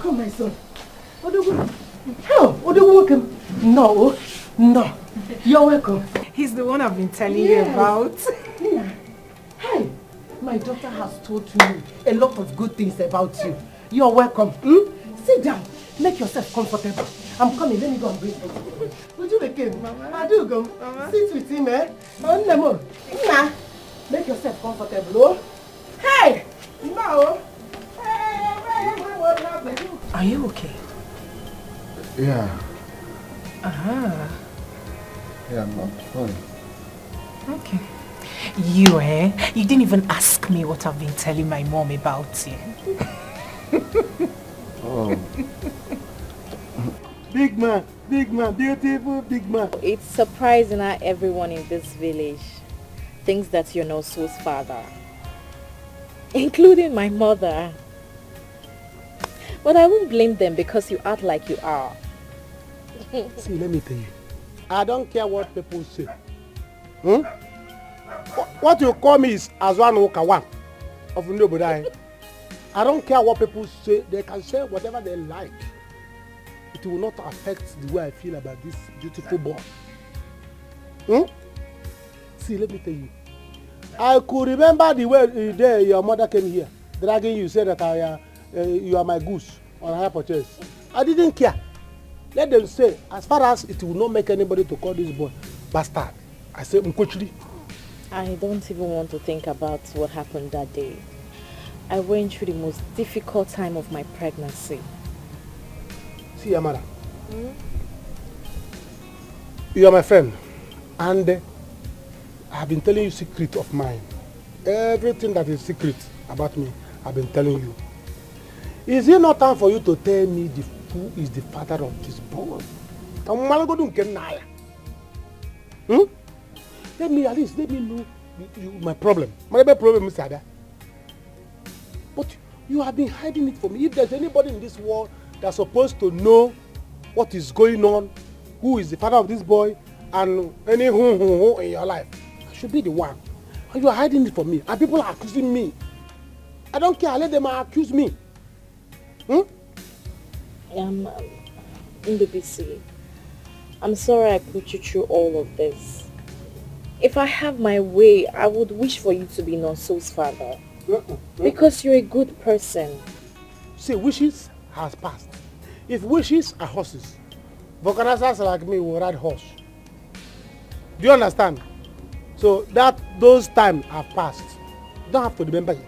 Welcome, my son. Welcome. No. You're welcome. He's the one I've been telling you about. Hey, my daughter has told me a lot of good things about you. You're welcome. Sit down. Make yourself comfortable. I'm coming. Let me go and bring something. Would you make it? Mama. I do go. Mama. Sit with him, eh? Make yourself comfortable, oh? Hey! No! Are you okay? Yeah. Yeah, I'm fine. Okay. You, You didn't even ask me what I've been telling my mom about you. Oh. Big man, beautiful big man. It's surprising how everyone in this village thinks that you're Noso's father, including my mother. But I won't blame them because you act like you are. See, let me tell you. I don't care what people say. What you call me is Azwan Okawan of nobody. I don't care what people say. They can say whatever they like. It will not affect the way I feel about this beautiful boy. See, let me tell you. I could remember the way your mother came here, dragging you, said that you are my goose on higher purchase. I didn't care. Let them say, as far as it will not make anybody to call this boy bastard. I say, Mkochri. I don't even want to think about what happened that day. I went through the most difficult time of my pregnancy. See, Amara. You are my friend. And I have been telling you secret of mine. Everything that is secret about me, I've been telling you. Is it not time for you to tell me who is the father of this boy? Let me know my problem. My problem is that. But you have been hiding it from me. If there's anybody in this world that's supposed to know what is going on, who is the father of this boy, and any who in your life, I should be the one. And you are hiding it from me. And people are accusing me. I don't care. Let them accuse me. In the BC, I'm sorry I put you through all of this. If I have my way, I would wish for you to be Nonso's father. Because you're a good person. See, wishes has passed. If wishes are horses, vulcanizers like me will ride horse. Do you understand? So those times have passed. You don't have to remember it.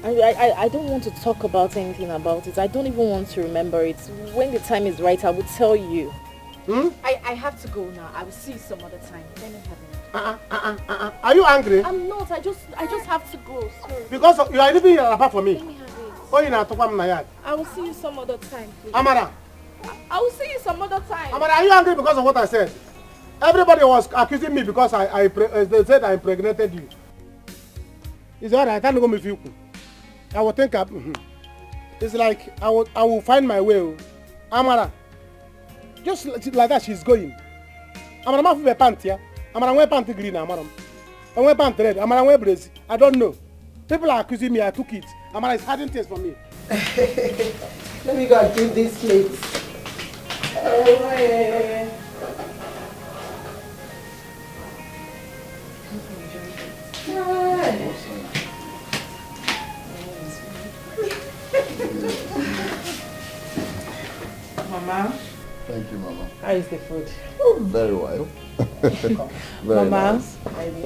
I don't want to talk about anything about it. I don't even want to remember it. When the time is right, I will tell you. I have to go now. I will see you some other time. Let me have it. Are you angry? I'm not. I just have to go. Sorry. Because you are leaving your apart from me. Let me have it. Oh, you know, to I will see you some other time, please. Amara. I will see you some other time. Amara, are you angry because of what I said? Everybody was accusing me because they said I impregnated you. It's alright. I can't go with you. I will think it's like I will find my way. Amara. Just like that she's going. Amara ma wear pant here. Amara wear pant green, Amara. I wear pant red. Amara wear brace. I don't know. People are accusing me. I took it. Amara is hiding things from me. Let me go and clean these plates. Mama. Thank you, Mama. How is the food? Very well. Very Mama.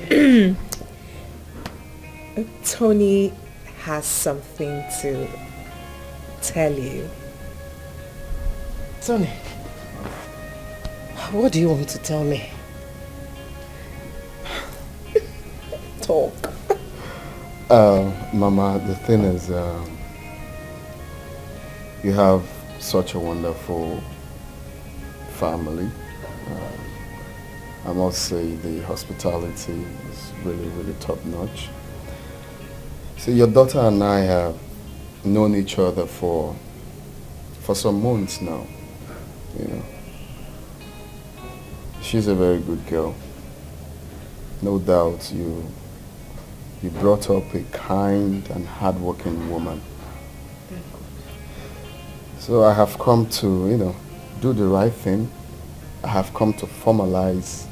nice. Tony has something to tell you. Tony, what do you want to tell me? Talk. Mama, the thing is, you have such a wonderful family. I must say the hospitality is really, really top notch. See, your daughter and I have known each other for some months now, you know. She's a very good girl. No doubt you brought up a kind and hardworking woman. So I have come to, do the right thing. I have come to formalize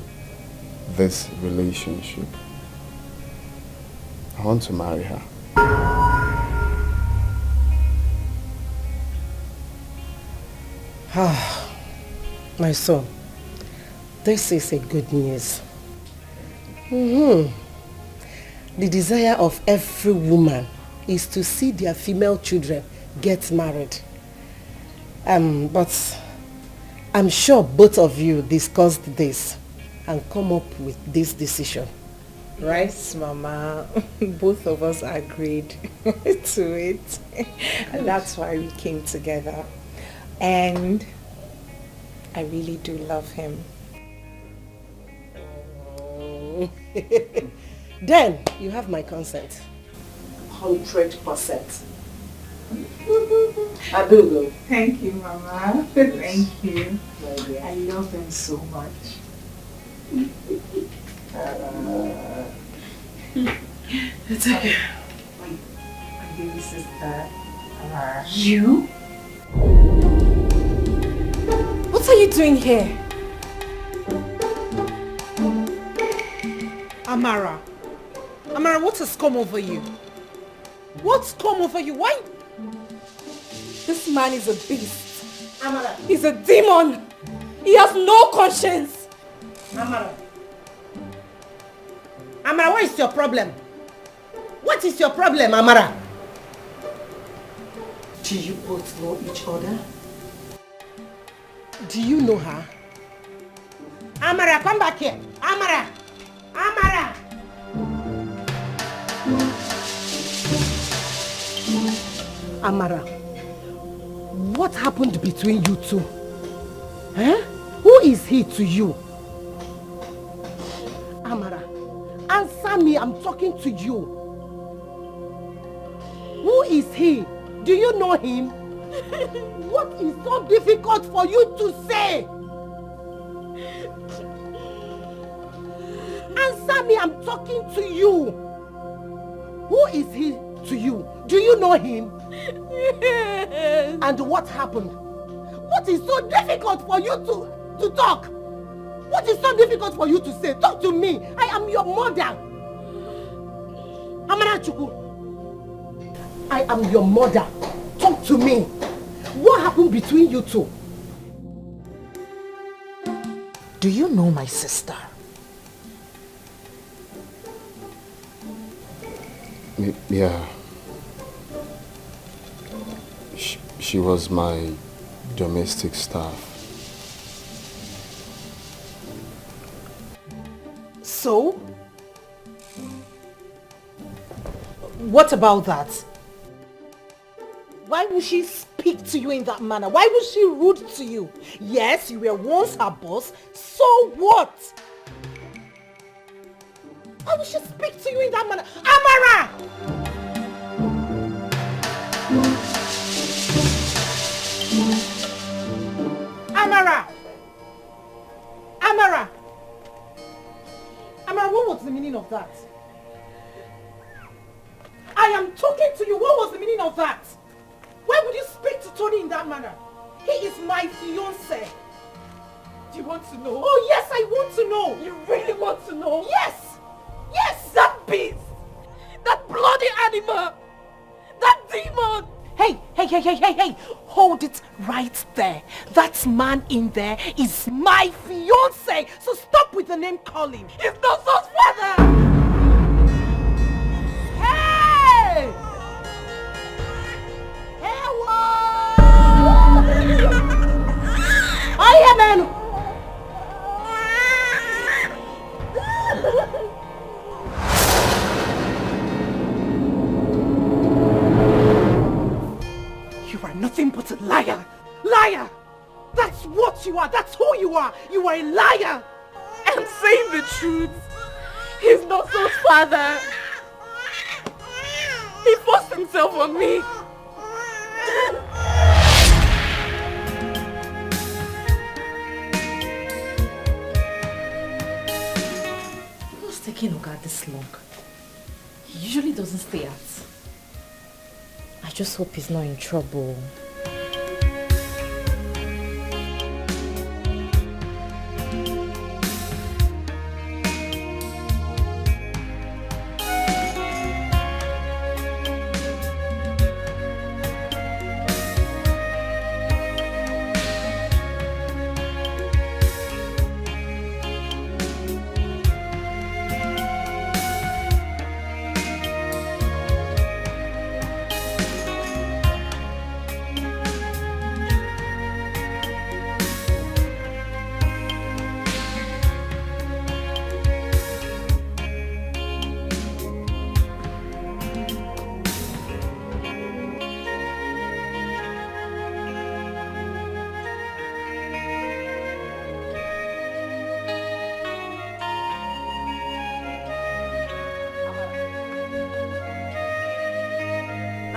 this relationship. I want to marry her. My son, this is a good news. The desire of every woman is to see their female children get married. But I'm sure both of you discussed this and come up with this decision. Right, Mama. Both of us agreed to it. And that's why we came together. And I really do love him. Then you have my consent. 100%. Abugo. Thank you, Mama. Thank you. I love him so much. It's okay. My baby sister. You? What are you doing here? Amara, what has come over you? What's come over you? Why? This man is a beast. Amara. He's a demon. He has no conscience. Amara, what is your problem? What is your problem, Amara? Do you both know each other? Do you know her? Amara, come back here. Amara! Amara, what happened between you two? Huh? Who is he to you? Amara, answer me, I'm talking to you. Who is he? Do you know him? What is so difficult for you to say? Answer me, I'm talking to you. Who is he to you? Do you know him? Yes. And what happened? What is so difficult for you to talk? What is so difficult for you to say? Talk to me. I am your mother. Amara Chukwu. I am your mother. Talk to me. What happened between you two? Do you know my sister? Yeah. She was my domestic staff. So? What about that? Why would she speak to you in that manner? Why was she rude to you? Yes, you were once her boss. So what? Why would she speak to you in that manner? Amara! Amara, what was the meaning of that? I am talking to you. What was the meaning of that? Why would you speak to Tony in that manner? He is my fiancé. Do you want to know? Oh yes, I want to know. You really want to know? Yes! Yes! That beast! That bloody animal! That demon! Hey! Hold it right there. That man in there is my fiancé. So stop with the name calling. He's not Nonso's father! Hey! I am man. You are nothing but a liar! Liar! That's what you are! That's who you are! You are a liar! I'm saying the truth! He's Nonso's father! He forced himself on me! What's taking Oga this long? He usually doesn't stay out. I just hope he's not in trouble.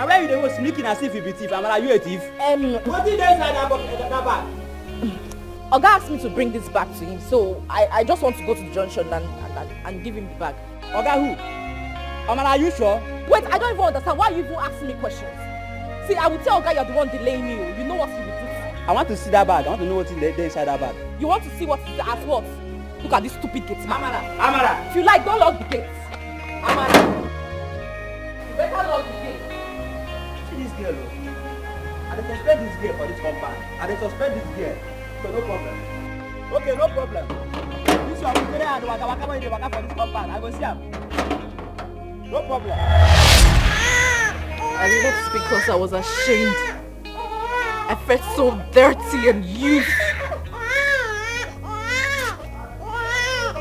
Now where you dey go sneaking as if you be thief? Amala, you a thief? What did they inside that bag? Oga asked me to bring this back to him, so I just want to go to the junction and give him the bag. Oga who? Amala, are you sure? Wait, I don't even understand. Why are you even asking me questions? See, I will tell Oga you're the one delaying me. You know what he will do. I want to see that bag. I want to know what's inside that bag. You want to see what is as what? Look at this stupid gate man. Amala! If you like, don't lock the gate. Amala! You better lock the gate. See this girl, I dey suspect this girl for this compound. I dey suspect this girl. So no problem. Okay, no problem. This one will carry and waka when you waka for this compound. I go see him. No problem. I left because I was ashamed. I felt so dirty and used.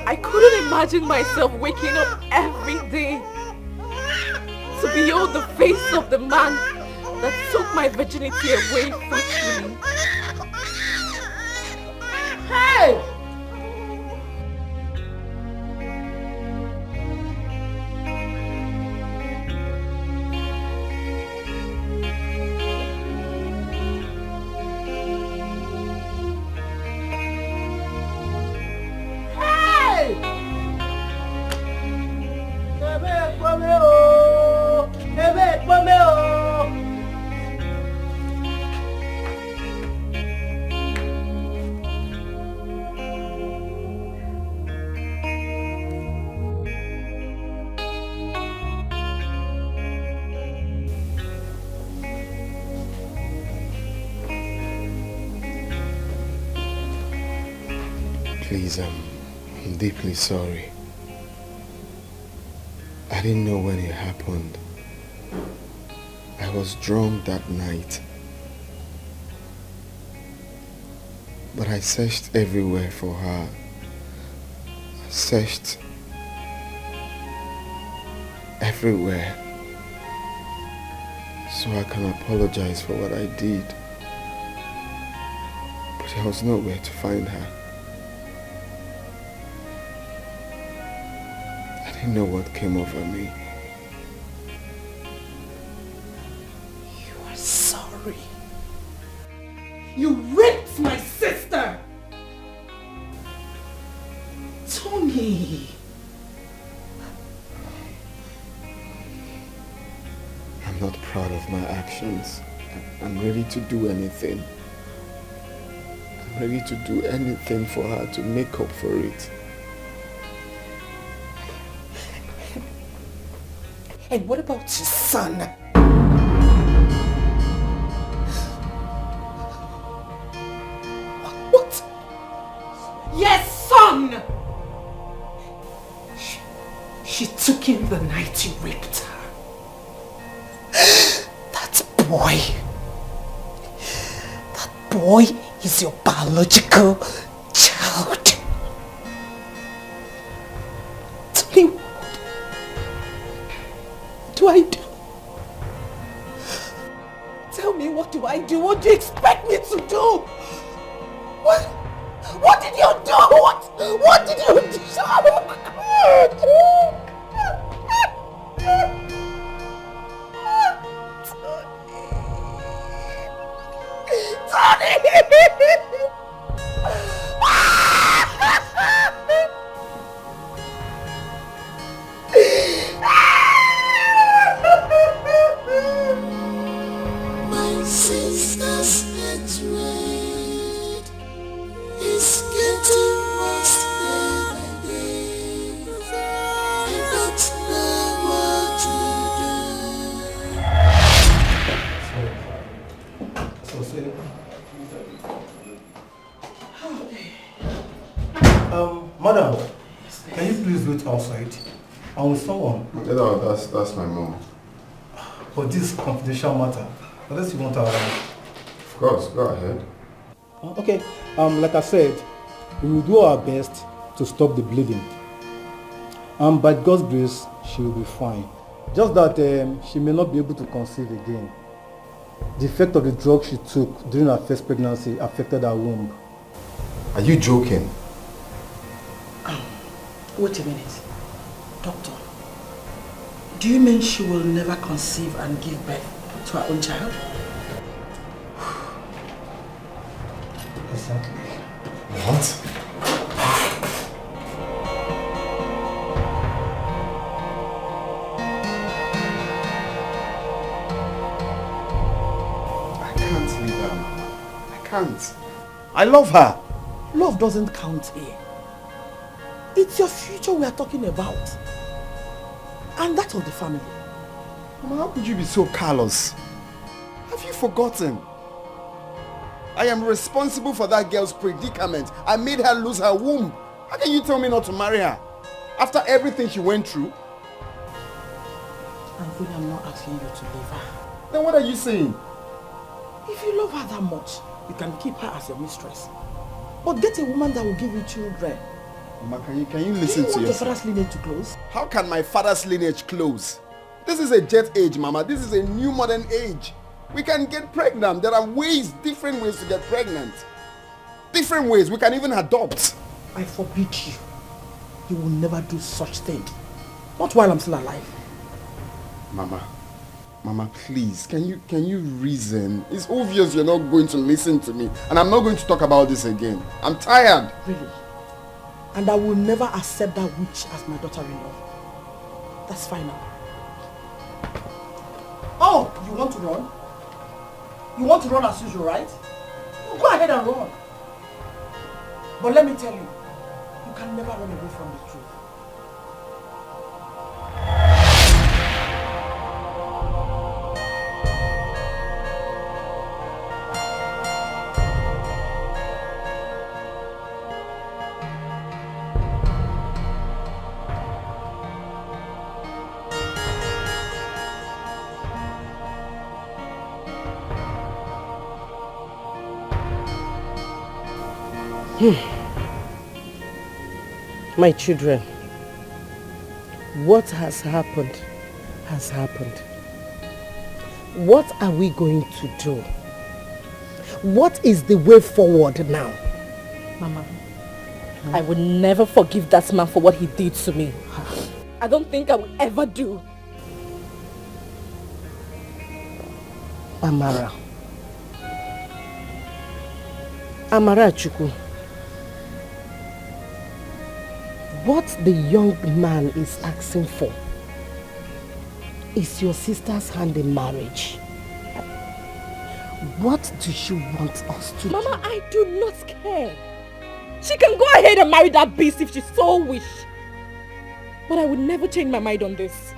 I couldn't imagine myself waking up every day to behold the face of the man that took my virginity away forcefully. Hey! Please, I'm deeply sorry. I didn't know when it happened. I was drunk that night. But I searched everywhere for her. I searched everywhere so I can apologize for what I did. But there was nowhere to find her. I didn't know what came over me. You are sorry. You raped my sister! Tony! I'm not proud of my actions. I'm ready to do anything. I'm ready to do anything for her to make up for it. And what about your son? What? Yes, son! She took him the night you raped her. That boy is your biological child. Tell me, what do I do? Tell me, what do I do? What do you expect me to do? What did you do? What did you do? My sister's hatred is getting worse every day. I don't know what to do. Madam, can you please wait outside? I'm with someone. No, that's my mom. For this confidential matter, unless you want her around. Of course, go ahead. Okay, like I said, we will do our best to stop the bleeding. By God's grace, she will be fine. Just that she may not be able to conceive again. The effect of the drug she took during her first pregnancy affected her womb. Are you joking? Wait a minute. Doctor, do you mean she will never conceive and give birth? to our own child? Exactly. What? I can't leave her, Mama. I can't. I love her. Love doesn't count here. It's your future we are talking about. And that of the family. Mama, how could you be so callous? Have you forgotten? I am responsible for that girl's predicament. I made her lose her womb. How can you tell me not to marry her? After everything she went through? And really, I'm not asking you to leave her. Then what are you saying? If you love her that much, you can keep her as your mistress. But get a woman that will give you children. Mama, can you listen to yourself? Do you want your father's lineage to close? How can my father's lineage close? This is a jet age, Mama. This is a new modern age. We can get pregnant. There are ways, different ways to get pregnant. Different ways. We can even adopt. I forbid you. You will never do such thing. Not while I'm still alive. Mama, please, can you reason? It's obvious you're not going to listen to me. And I'm not going to talk about this again. I'm tired. Really? And I will never accept that witch as my daughter-in-law. That's final. Oh, you want to run? You want to run as usual, right? You go ahead and run. But let me tell you, you can never run away from the truth. My children, what has happened has happened. What are we going to do? What is the way forward now? Mama, I would never forgive that man for what he did to me. I don't think I will ever do. Amara Chukwu. What the young man is asking for is your sister's hand in marriage. What do you want us to do? Mama, I do not care. She can go ahead and marry that beast if she so wish. But I would never change my mind on this.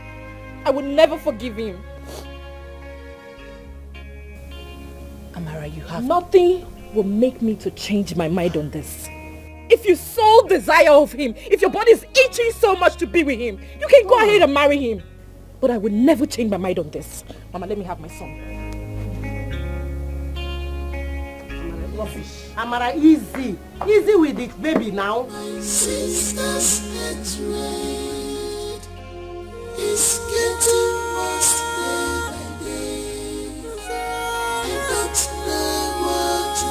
I would never forgive him. Amara, you have... Nothing will make me to change my mind on this. If you so desire of him, if your body is itching so much to be with him, you can go ahead and marry him. But I would never change my mind on this. Mama, let me have my son. Amara, easy. Easy with it, baby, now. My sister's hatred is getting worse day by day. I don't know what to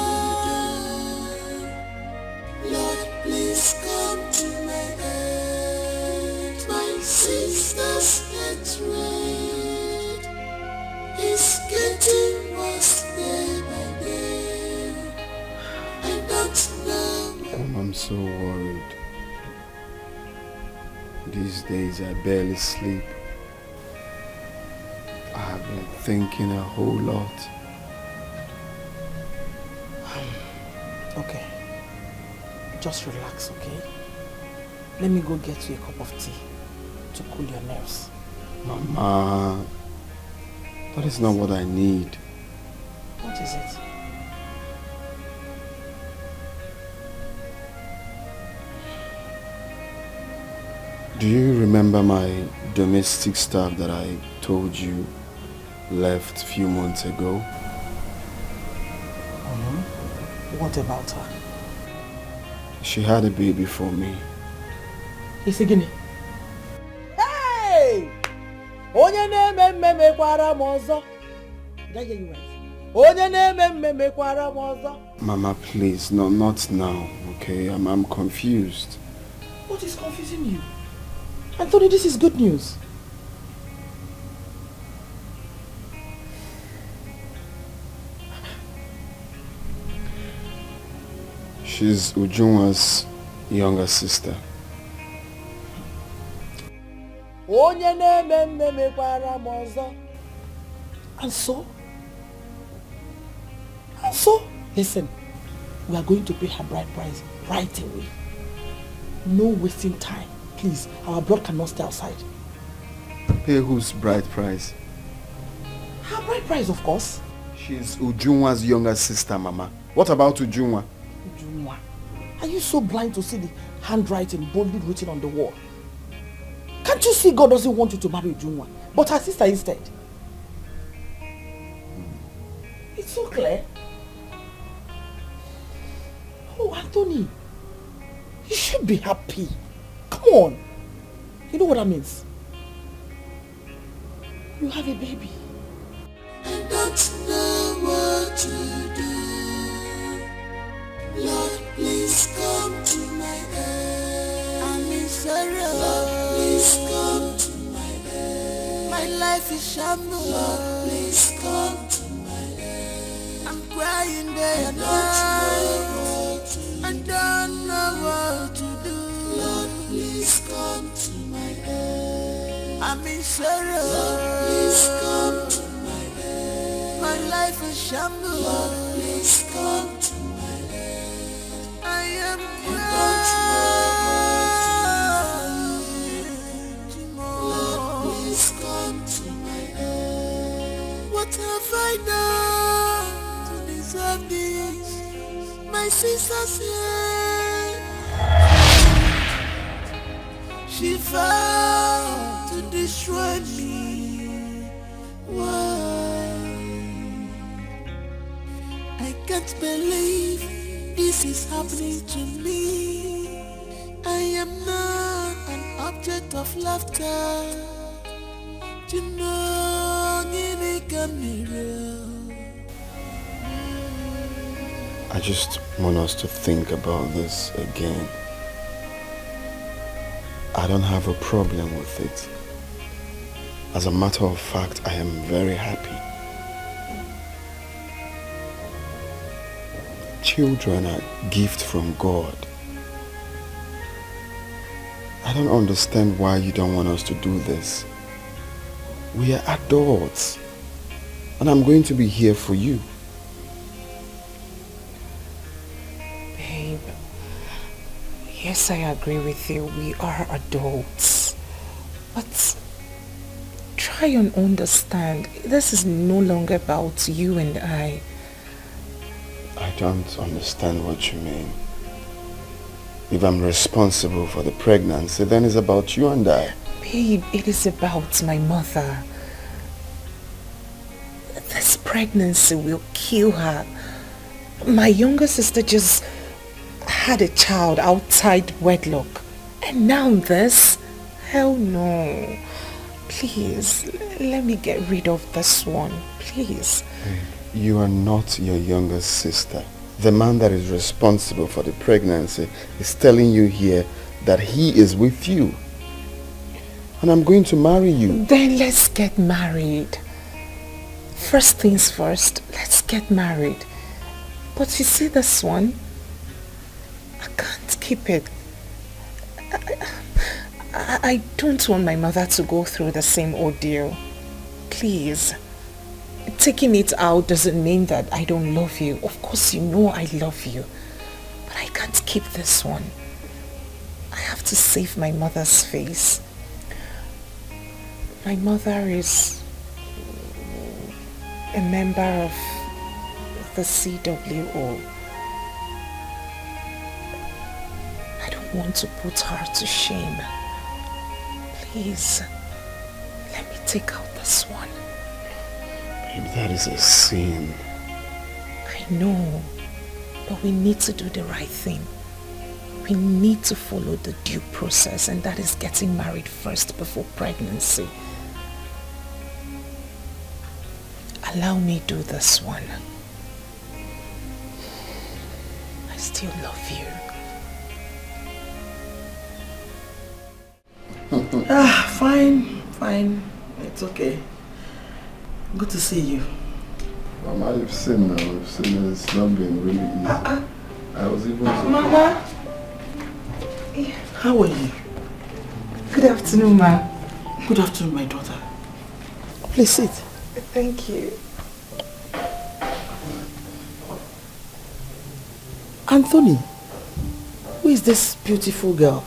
do. Lord, please come to my aid. My sister's hatred is getting worse day by day. I don't know. I'm so worried. These days I barely sleep. I have been thinking a whole lot. Okay. Just relax, okay? Let me go get you a cup of tea to cool your nerves. Mama, that is not what I need. What is it? Do you remember my domestic staff that I told you left a few months ago? What about her? She had a baby for me. It's a guinea. Hey! Onye na-eme mekwara m ọzọ. Did I hear you right? Onye na-eme mekwara m ọzọ. Mama, please, no, not now, okay? I'm confused. What is confusing you? Anthony, this is good news. She's Ujunwa's younger sister. And so, listen, we are going to pay her bride price right away. No wasting time. Please, our blood cannot stay outside. Pay whose bride price? Her bride price, of course. She's Ujunwa's younger sister, Mama. What about Ujunwa? Ujunwa? Are you so blind to see the handwriting boldly written on the wall? Can't you see God doesn't want you to marry Ujunwa, but her sister instead? It's so clear. Oh, Anthony, you should be happy. Come on. You know what that means? You have a baby. I don't know what to do. Lord, please come to my aid. I'm in sorrow. Lord, please come to my aid. My life is shambles. Lord, please come to my aid. I'm crying day and night. I don't know what to do. Lord, please come to my aid. I'm in sorrow. Lord, please come to my aid. My life is shambles. Lord, please come to my aid. I am crying. Lord, please come to my aid. What have I done to deserve this? My sister's here. She vowed to destroy me. Why? I can't believe this is happening to me. I am not an object of laughter. You know, it can be real. I just want us to think about this again. I don't have a problem with it. As a matter of fact, I am very happy. Children are a gift from God. I don't understand why you don't want us to do this. We are adults, and I'm going to be here for you. Babe, yes, I agree with you. We are adults. But try and understand, this is no longer about you and I. I don't understand what you mean. If I'm responsible for the pregnancy, then it's about you and I. Babe, it is about my mother. This pregnancy will kill her. My younger sister just had a child outside wedlock. And now this? Hell no. Please, let me get rid of this one. Please. You are not your younger sister. The man that is responsible for the pregnancy is telling you here that he is with you. And I'm going to marry you. Then let's get married. First things first, let's get married. But you see this one? I can't keep it. I don't want my mother to go through the same ordeal. Please. Taking it out doesn't mean that I don't love you. Of course you know I love you. But I can't keep this one. I have to save my mother's face. My mother is a member of the CWO. I don't want to put her to shame. Please, let me take out this one. Babe, that is a sin. I know, but we need to do the right thing. We need to follow the due process, and that is getting married first before pregnancy. Allow me do this one. I still love you. Fine. It's okay. Good to see you. Mama, you've seen now. You've seen it's not been really easy. I was even Mama! How are you? Good afternoon, ma. Good afternoon, my daughter. Please sit. Thank you. Anthony, who is this beautiful girl?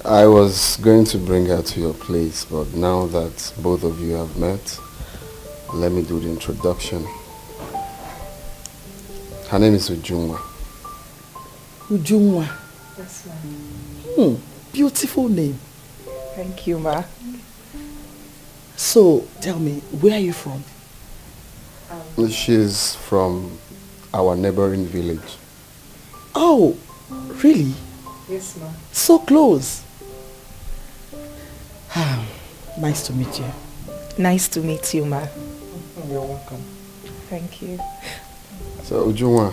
I was going to bring her to your place, but now that both of you have met, let me do the introduction. Her name is Ujunwa. Ujunwa. Yes, ma'am. Beautiful name. Thank you, ma. So, tell me, where are you from? She's from our neighboring village. Oh, really? Yes, ma'am. So close. Nice to meet you. Nice to meet you, ma. You're welcome. Thank you. So, Ujunwa,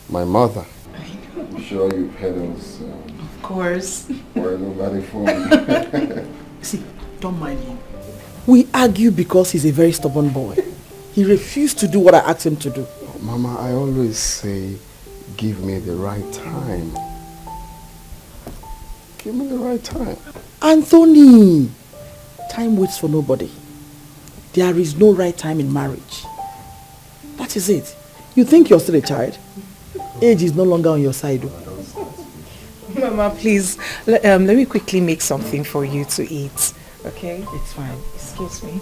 my mother. I'm sure you've heard us. Of course. Where nobody phone. See, don't mind him. We argue because he's a very stubborn boy. He refused to do what I asked him to do. Mama, I always say, give me the right time. Give me the right time. Anthony! Time waits for nobody. There is no right time in marriage. That is it. You think you're still a child? Age is no longer on your side. Mama, please, let me quickly make something for you to eat. Okay? It's fine. Excuse me.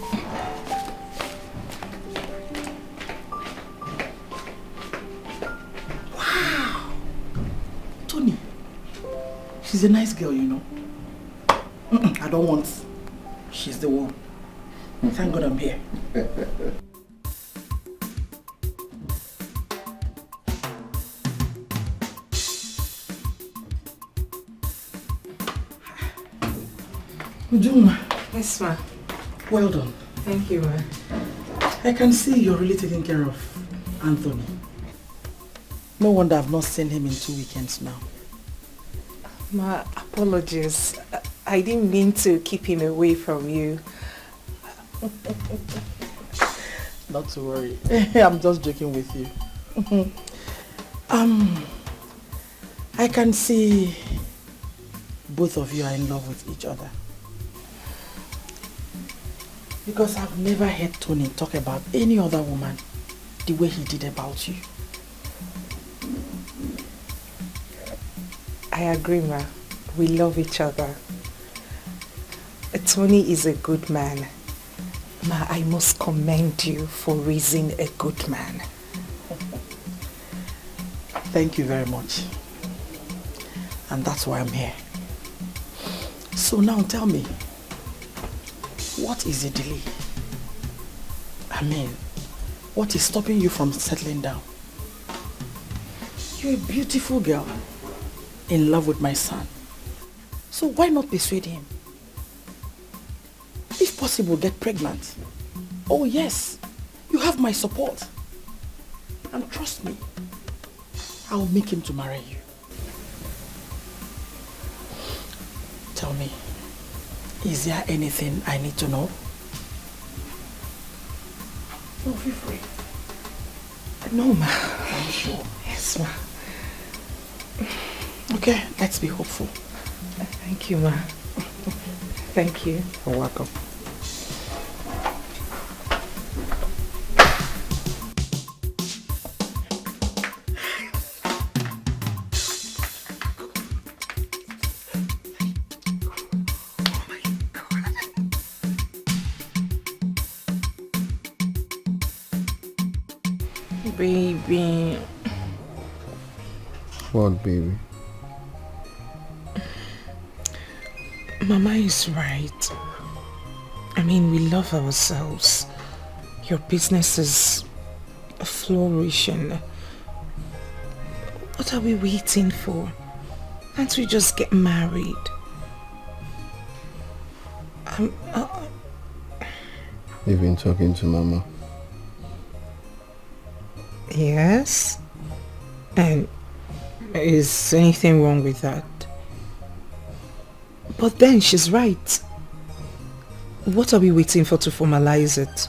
Wow! Tony, she's a nice girl, you know. I don't want. She's the one. Thank God I'm here. Ujunwa. Yes, ma. Well done. Thank you, ma. I can see you're really taking care of Anthony. No wonder I've not seen him in 2 weekends now. Ma, apologies. I didn't mean to keep him away from you. Not to worry. I'm just joking with you. I can see both of you are in love with each other. Because I've never heard Tony talk about any other woman the way he did about you. I agree, ma. We love each other. Tony is a good man. Ma, I must commend you for raising a good man. Thank you very much. And that's why I'm here. So now tell me, what is the delay? I mean, what is stopping you from settling down? You're a beautiful girl, in love with my son. So why not persuade him? If possible, get pregnant. Oh yes, you have my support. And trust me, I'll make him to marry you. Tell me, is there anything I need to know? No, feel free. No, ma. Are you sure? Yes, ma. Okay, let's be hopeful. Thank you, ma. Thank you. You're welcome. Baby. What, baby? Mama is right. I mean, we love ourselves. Your business is flourishing. What are we waiting for? Can't we just get married? You've been talking to Mama? Yes. And is anything wrong with that? But then she's right. What are we waiting for to formalize it?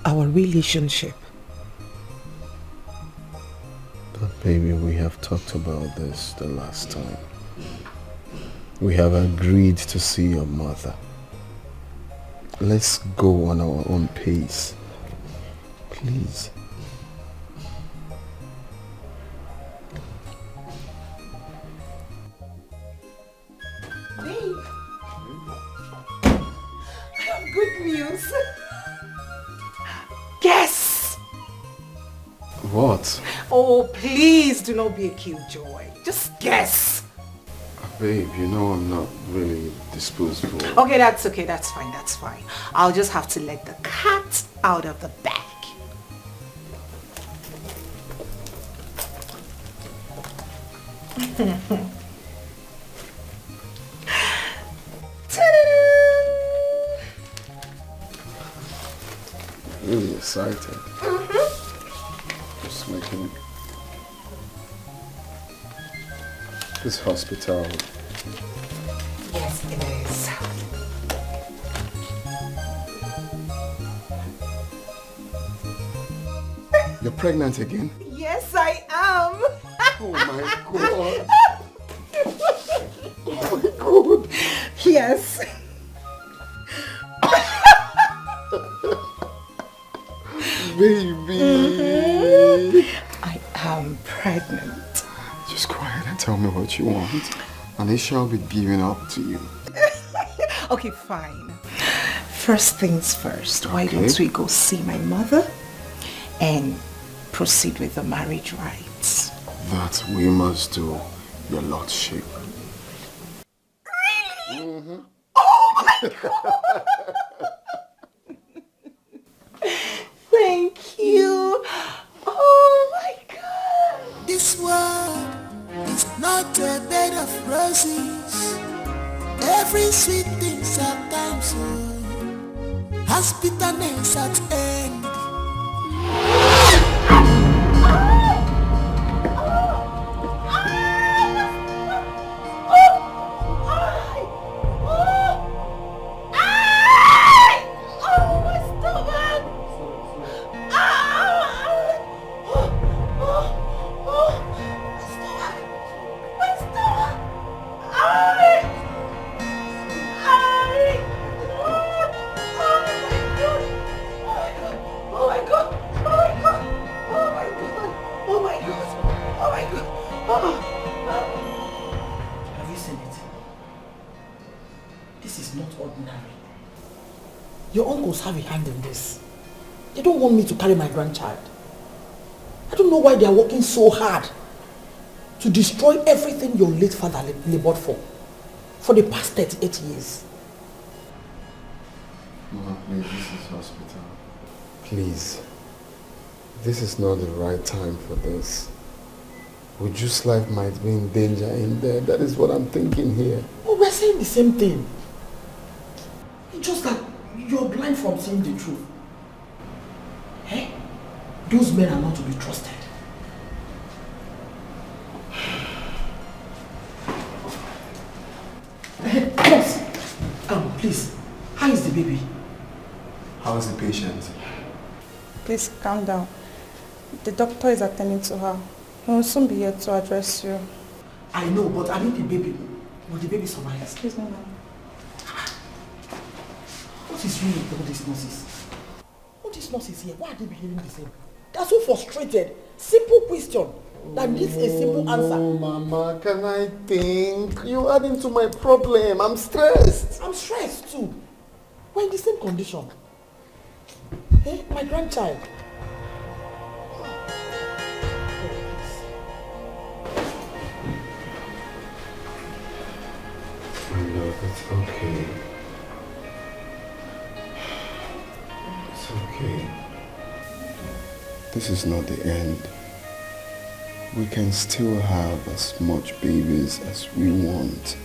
Our relationship. Baby, we have talked about this the last time. We have agreed to see your mother. Let's go on our own pace. Please. Babe, I have good news. Guess. What? Oh, please do not be a killjoy. Just guess. Babe, you know I'm not really disposed for... Okay, that's okay. That's fine. That's fine. I'll just have to let the cat out of the bag. Really excited. Just making this hospital. Yes, it is. You're pregnant again? Yes, I am. Oh my god. Oh my god. Yes. Baby. I am pregnant. Just quiet and tell me what you want. And it shall be given up to you. Okay, fine. First things first, why Okay. don't we go see my mother and proceed with the marriage rites? That we must do, your lordship. Really? Oh my god! Thank you. Oh my god. This world is not a bed of roses. Every sweet thing's at times so has bitterness at end. Have you seen it? This is not ordinary. Your uncles have a hand in this. They don't want me to carry my grandchild. I don't know why they are working so hard to destroy everything your late father labored for the past 38 years. Mama, please, this is hospital. Please. This is not the right time for this. Uju's life might be in danger in there. That is what I'm thinking here. Oh, we're saying the same thing. It's just that you're blind from seeing the truth. Eh? Those men are not to be trusted. Yes. Please, how is the baby? How is the patient? Please calm down. The doctor is attending to her. He will soon be here to address you. I know, but I need the baby. Will the baby survive? Excuse me, ma'am. What is wrong with all these nurses? All these nurses here, why are they behaving the same? They're so frustrated. Simple question that needs a simple answer. Oh, Mama, can I think? You're adding to my problem. I'm stressed. I'm stressed too. We're in the same condition. Eh? My grandchild. No, it's okay. It's okay. This is not the end. We can still have as much babies as we want.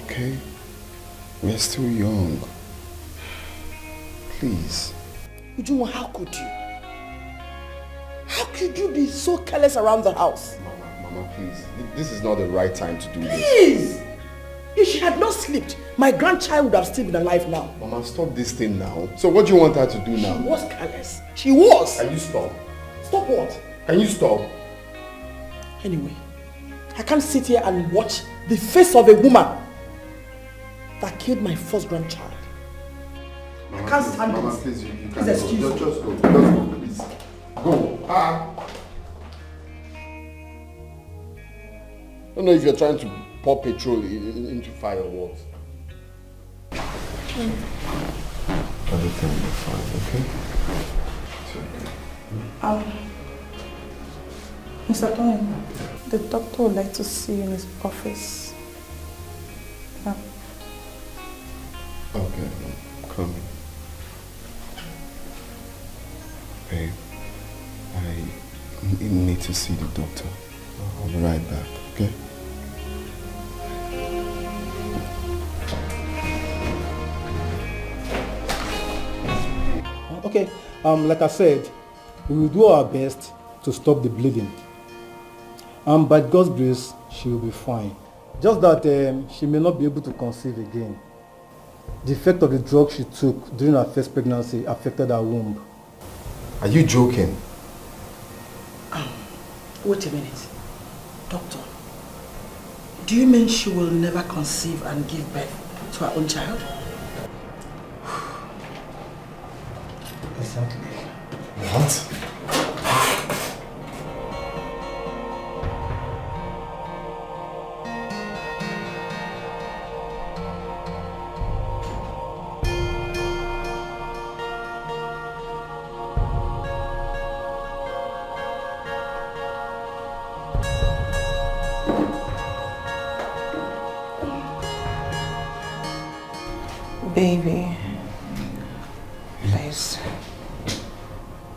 Okay? We're still young. Please. Ujunwa, how could you? How could you be so careless around the house? Mama, please. This is not the right time to do this. Please! If she had not slept, my grandchild would have still been alive now. Mama, stop this thing now. So what do you want her to do now? She was careless. She was. Can you stop? Stop what? Can you stop? Anyway, I can't sit here and watch the face of a woman that killed my first grandchild. Mama, I can't stand Mama, this. please, you can't Please go. excuse me. Just go, please. Go. I don't know if you're trying to pour petrol into fire or what. Everything will be fine, okay? Mr. Tony, the doctor would like to see you in his office. Yeah. Okay, I'm coming. Babe, I need to see the doctor. I'll be right back, okay? Okay, like I said, we will do our best to stop the bleeding. By God's grace, she will be fine. Just that she may not be able to conceive again. The effect of the drug she took during her first pregnancy affected her womb. Are you joking? Wait a minute. Doctor, do you mean she will never conceive and give birth to her own child? Exactly. What? Baby, please,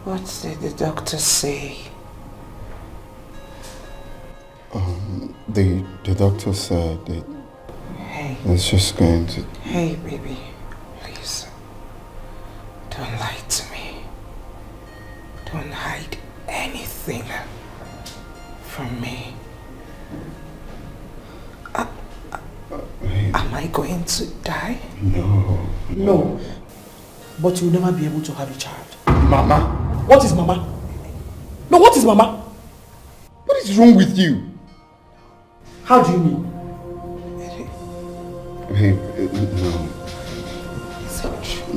what did the doctor say? The doctor said that Hey. it's just going to... Hey, baby, please, don't lie to me. Don't hide anything from me. Am I going to die? No. No. But you'll never be able to have a child. Mama? What is Mama? No, what is Mama? What is wrong with you? How do you mean? Babe, no. Is it true?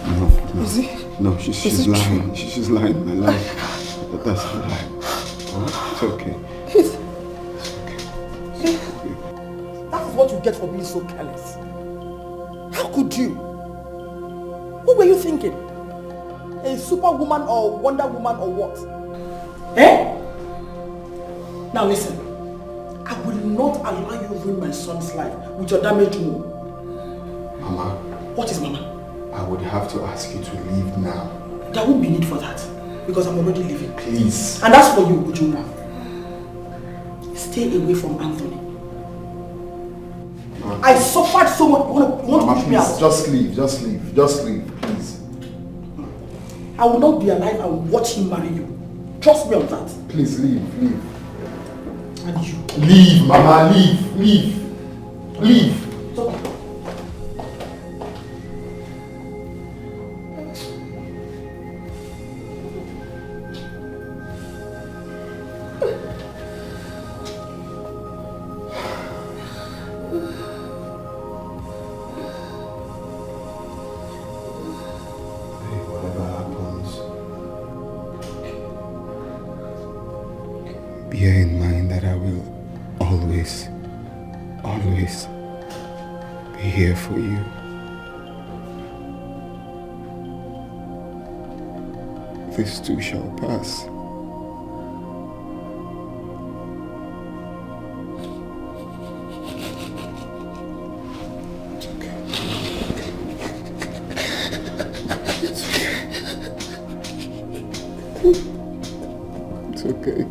No. Is it? No, she's lying. She's lying, my life. That's a lie. Oh, it's okay. That is what you get for being so careless. How could you? What were you thinking? A superwoman or Wonder Woman or what? Eh? Now listen. I will not allow you to ruin my son's life with your damaged womb. Mama. What is Mama? I would have to ask you to leave now. There won't be need for that. Because I'm already leaving. Please. And that's for you, Ujuma. Stay away from Anthony. Mama. I suffered so much. You want to push me out? Just leave, please. I will not be alive and watch him marry you. Trust me on that. Please leave. And you. Leave, Mama, leave. It's okay. Whatever happens, bear in mind that I will always be here for you. This too shall pass. It's okay.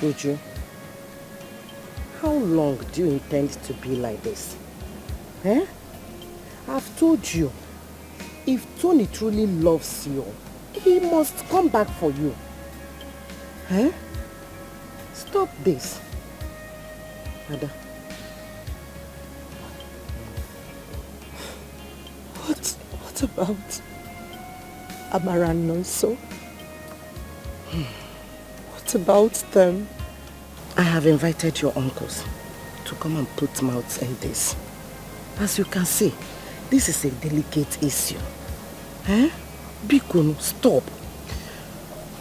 Uju. How long do you intend to be like this? Eh? I've told you, if Tony truly loves you, he must come back for you. Eh? Stop this. Ada. What about Amara and Nonso? What about them? I have invited your uncles to come and put mouths in this. As you can see, this is a delicate issue. Eh? Bikono, stop.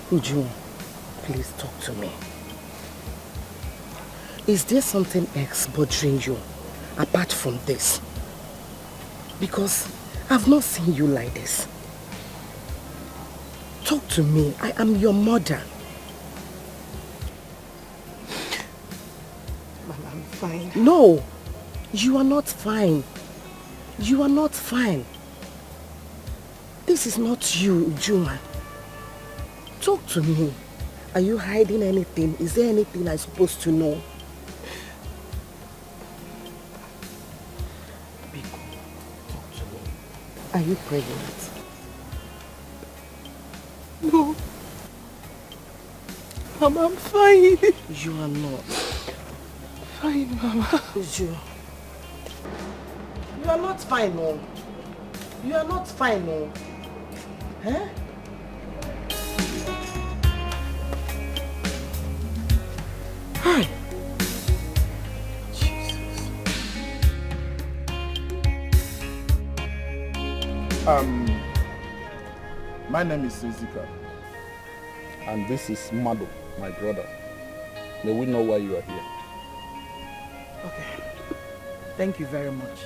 Uju, please talk to me. Is there something else bothering you apart from this? Because I've not seen you like this. Talk to me. I am your mother. Mama, I'm fine. No, you are not fine. You are not fine. This is not you, Juma. Talk to me. Are you hiding anything? Is there anything I'm supposed to know? Biko, talk to me. Are you pregnant? No. Mama, I'm fine. You are not. Fine, Mama. You are not fine, no. You are not fine, no. Huh? Hi. Jesus. My name is Etiko, and this is Mado, my brother. May we know why you are here? Okay. Thank you very much.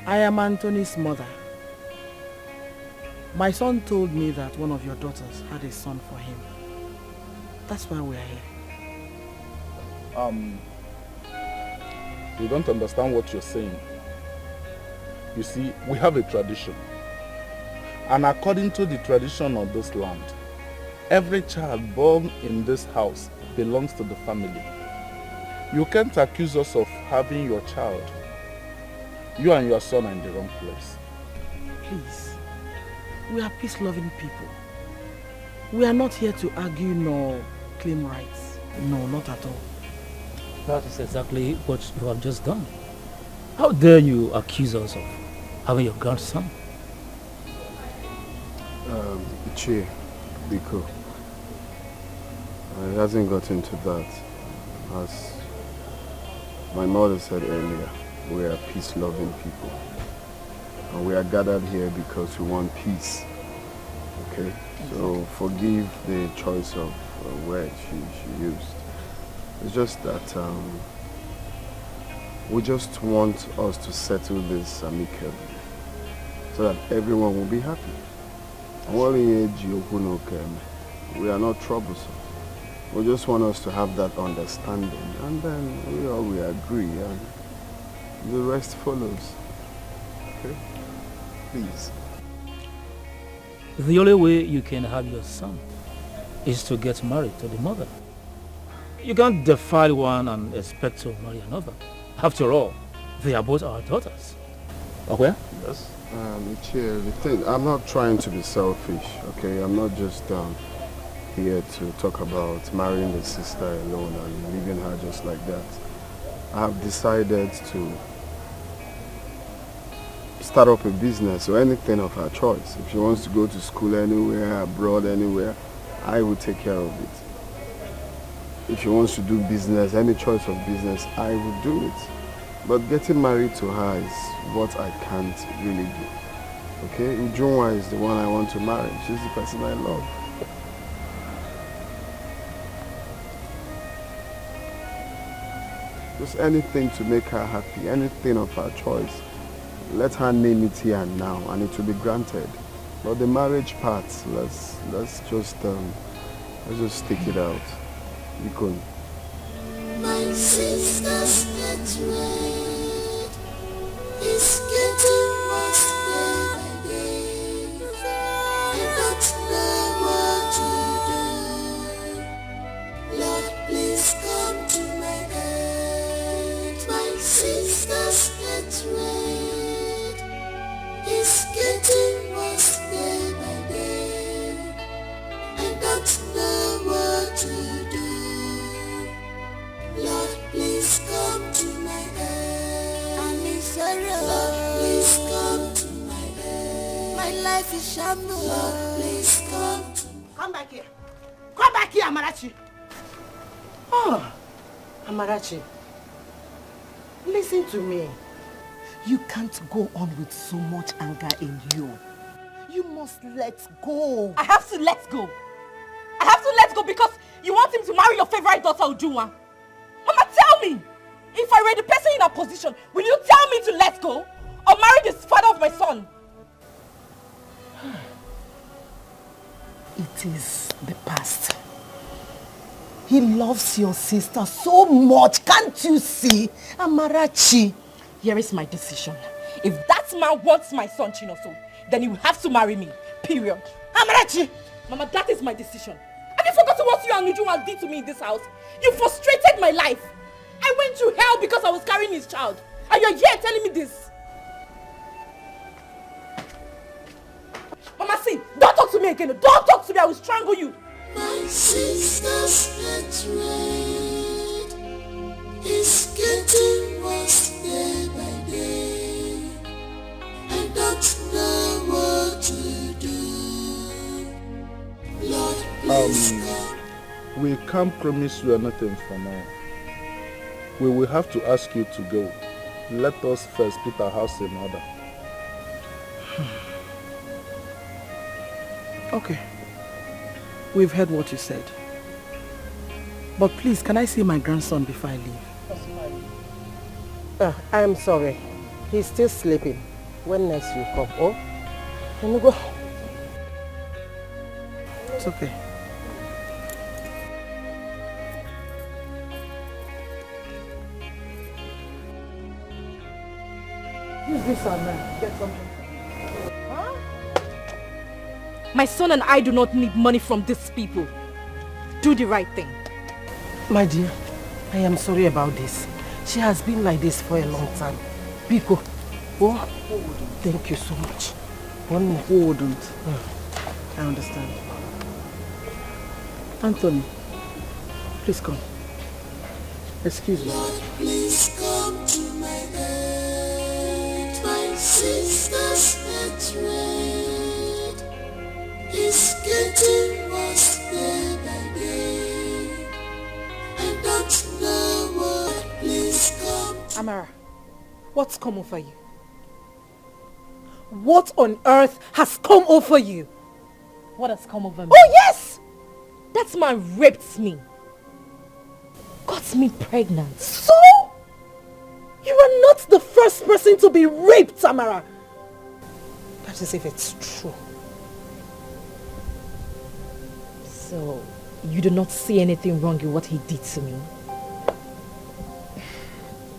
I am Anthony's mother. My son told me that one of your daughters had a son for him. That's why we are here. You don't understand what you're saying. You see, we have a tradition. And according to the tradition of this land, every child born in this house belongs to the family. You can't accuse us of having your child. You and your son are in the wrong place. Please, we are peace-loving people. We are not here to argue nor claim rights. No, not at all. That is exactly what you have just done. How dare you accuse us of having your grandson? Ichie, Biko, it hasn't gotten to that. As my mother said earlier, we are peace-loving people. And we are gathered here because we want peace. Okay? So forgive the choice of word she used. It's just that we just want us to settle this amicably so that everyone will be happy. We are not troublesome. We just want us to have that understanding, and then we agree, and the rest follows. Okay? Please. The only way you can have your son is to get married to the mother. You can't defile one and expect to marry another. After all, they are both our daughters. Okay? Yes. I'm not trying to be selfish, okay? I'm not just here to talk about marrying the sister alone and leaving her just like that. I have decided to start up a business or anything of her choice. If she wants to go to school anywhere, abroad, anywhere, I will take care of it. If she wants to do business, any choice of business, I will do it. But getting married to her is what I can't really do. Okay? Ujunwa is the one I want to marry. She's the person I love. Just anything to make her happy, anything of her choice. Let her name it here and now, and it will be granted. But the marriage part, let's just stick it out. Because my sisters get red. It's getting worse day by day. I don't know what to do. Lord, please come to my life is shambles. Lord, please come. Come back here. Come back here, Amarachi. Oh, Amarachi. Listen to me. You can't go on with so much anger in you. You must let go. I have to let go. I have to let go because you want him to marry your favorite daughter, Ujunwa. Mama, tell me, if I were the person in a position, will you tell me to let go or marry the father of my son? It is the past. He loves your sister so much, can't you see? Amarachi. Here is my decision. If that man wants my son, Chinoso, then he will have to marry me. Period. Amarachi! Mama, that is my decision. Have you forgotten what you and Ujunwa did to me in this house? You frustrated my life. I went to hell because I was carrying his child. And you're here telling me this. Mama, see, don't talk to me again. Don't talk to me. I will strangle you. My sister's hatred is getting worse day by day. I don't know what to do. Lord, please come. We can't promise you anything for now. We will have to ask you to go. Let us first put our house in order. Okay. We've heard what you said. But please, can I see my grandson before I leave? I am sorry. He's still sleeping. When next you come, oh? Can you go? It's okay. Use this one, man. Get something. My son and I do not need money from these people. Do the right thing. My dear, I am sorry about this. She has been like this for a long time. Biko, oh, thank you so much. Onny. Who wouldn't? I understand. Anthony, please come. Excuse me. Lord, please come to my aid. My sister's hatred is getting worse day by day. I don't know what, please come. Amara, what's come over you? What on earth has come over you? What has come over me? Oh yes! That man raped me. Got me pregnant. So? You are not the first person to be raped, Amara. That is if it's true. So, you do not see anything wrong in what he did to me?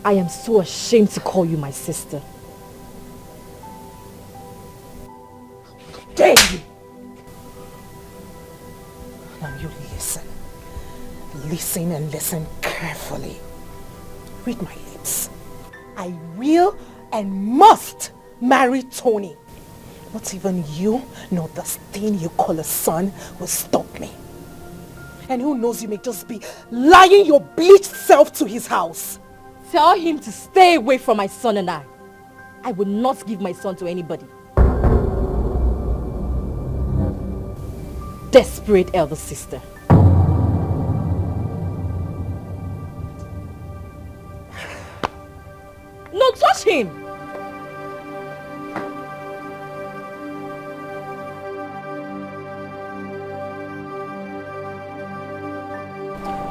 I am so ashamed to call you my sister. How dare you! Now you listen. Listen and listen carefully. Read my lips. I will and must marry Tony. Not even you, nor the thing you call a son, will stop me. And who knows, you may just be lying your bleached self to his house. Tell him to stay away from my son and I. I will not give my son to anybody. Desperate elder sister. No, touch him!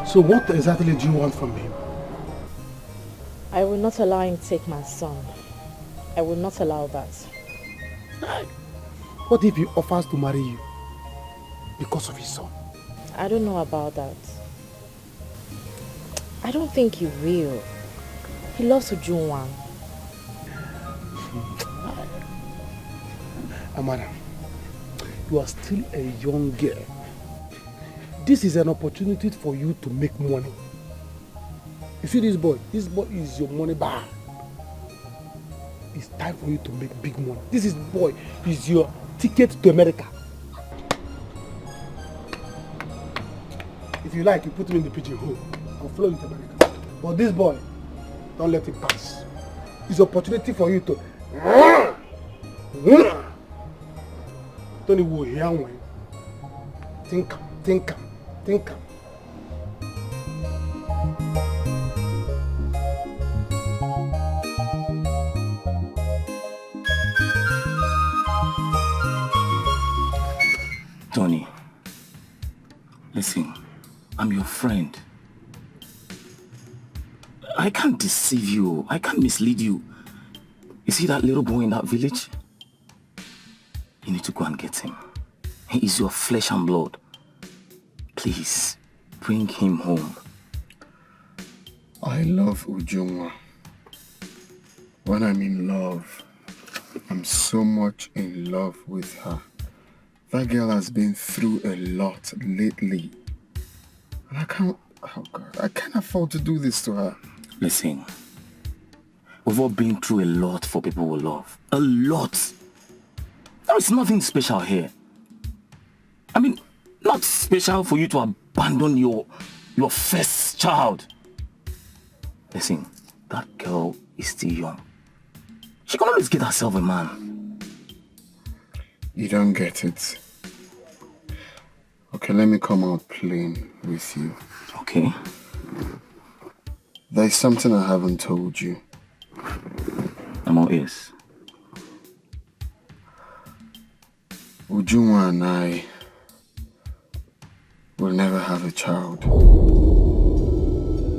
So what exactly do you want from him? I will not allow him to take my son. I will not allow that. What if he offers to marry you because of his son? I don't know about that. I don't think he will. He loves Ujunwa. Amara, you are still a young girl. This is an opportunity for you to make money. You see this boy is your money bar. It's time for you to make big money. This boy is your ticket to America. If you like, you put him in the pigeonhole. I'll follow you to America. But this boy, don't let him pass. It's an opportunity for you to Tony will hear when. Think. Tony, listen, I'm your friend. I can't deceive you. I can't mislead you. You see that little boy in that village? You need to go and get him. He is your flesh and blood. Please, bring him home. I love Ujungwa. When I'm in love, I'm so much in love with her. That girl has been through a lot lately. And I can't afford to do this to her. Listen, we've all been through a lot for people we love. A lot. There is nothing special here. I mean, not special for you to abandon your first child. Listen, that girl is still young. She can always get herself a man. You don't get it. Okay, let me come out plain with you. Okay. There's something I haven't told you. I'm all ears. Ujungwa and I will never have a child.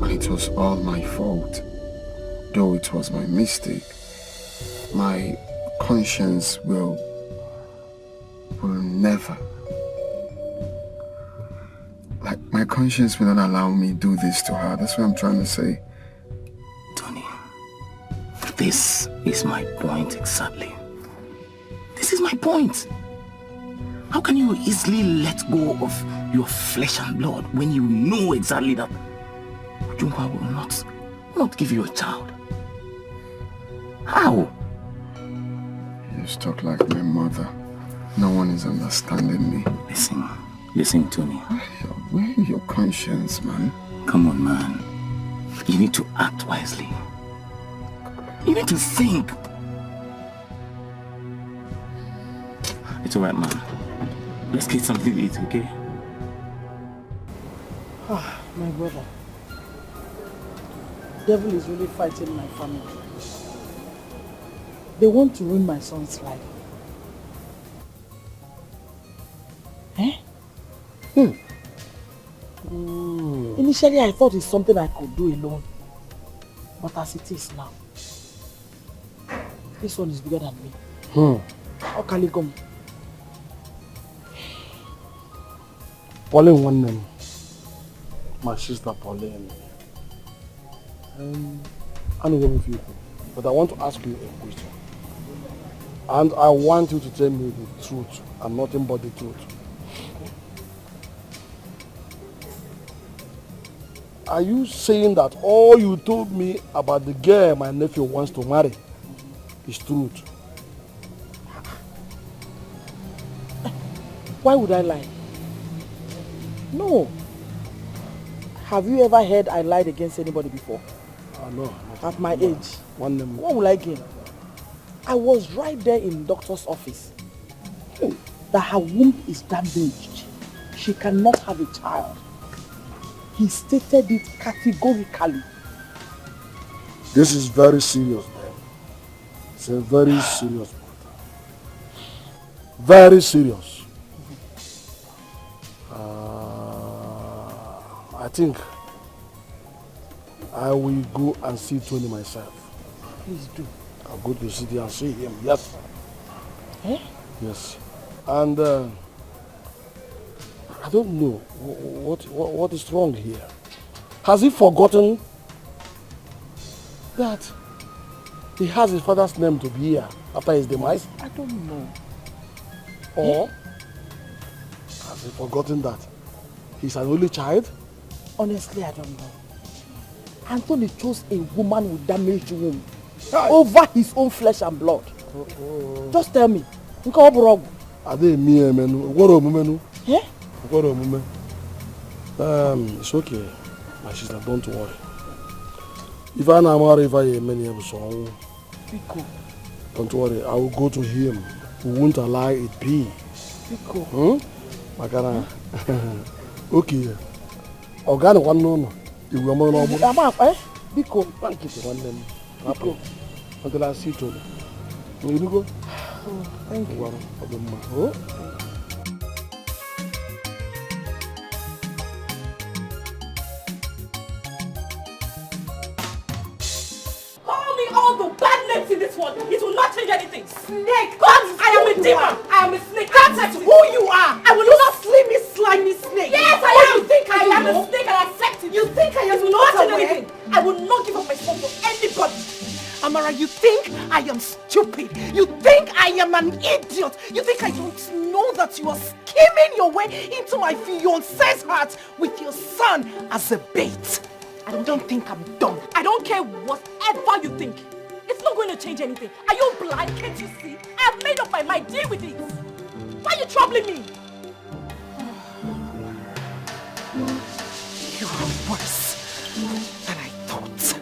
And it was all my fault. Though it was my mistake, my conscience will never. Like, my conscience will not allow me to do this to her. That's what I'm trying to say. Tony, this is my point exactly. This is my point. How can you easily let go of your flesh and blood when you know exactly that Ujungwa will not give you a child? How? You just talk like my mother. No one is understanding me. Listen, Tony. Where is your conscience, man? Come on, man. You need to act wisely. You need to think. It's alright, man. Let's get something to eat, okay? My brother. Devil is really fighting my family. They want to ruin my son's life. Initially, I thought it's something I could do alone. But as it is now, this one is bigger than me. How can he come? Pauline one name. My sister Pauline. I know with you, but I want to ask you a question. And I want you to tell me the truth and nothing but the truth. Are you saying that all you told me about the girl my nephew wants to marry is truth? Why would I lie? No. Have you ever heard I lied against anybody before? No. At my age? One name. What will I gain? I was right there in the doctor's office. That her womb is damaged. She cannot have a child. He stated it categorically. This is very serious, then. It's a very serious matter. Very serious. I think I will go and see Tony myself. Please do. I'll go to the city and see him, yes. Eh? Yes. And I don't know what is wrong here. Has he forgotten that he has his father's name to be here after his demise? I don't know. Or has he forgotten that he's an only child? Honestly, I don't know. Anthony chose a woman with damaged womb over his own flesh and blood. Just tell me. Are they me, man? What a woman? Yeah? What a woman? It's okay, my sister. Don't worry. If I am married, don't worry. I will go to him. We won't allow it be. Hmm? Makana. Okay. Organ one no. You will more normal. Biko. Thank you for one them. Biko. Until I see you. You go. Thank you. Oh. All the bad names in this one, it will not change anything. Snake! God, I am a demon! I am a snake! That's who you are! I will not slimy, slimy snake! Yes, I am! You think I am a snake and I accept it? You think I am not anything? I will not give up my son for anybody! Amara, you think I am stupid? You think I am an idiot? You think I don't know that you are scheming your way into my fiancé's heart with your son as a bait? I don't think I'm dumb. I don't care whatever you think. It's not going to change anything. Are you blind? Can't you see? I've made up my mind. Deal with it. Why are you troubling me? You are worse than I thought.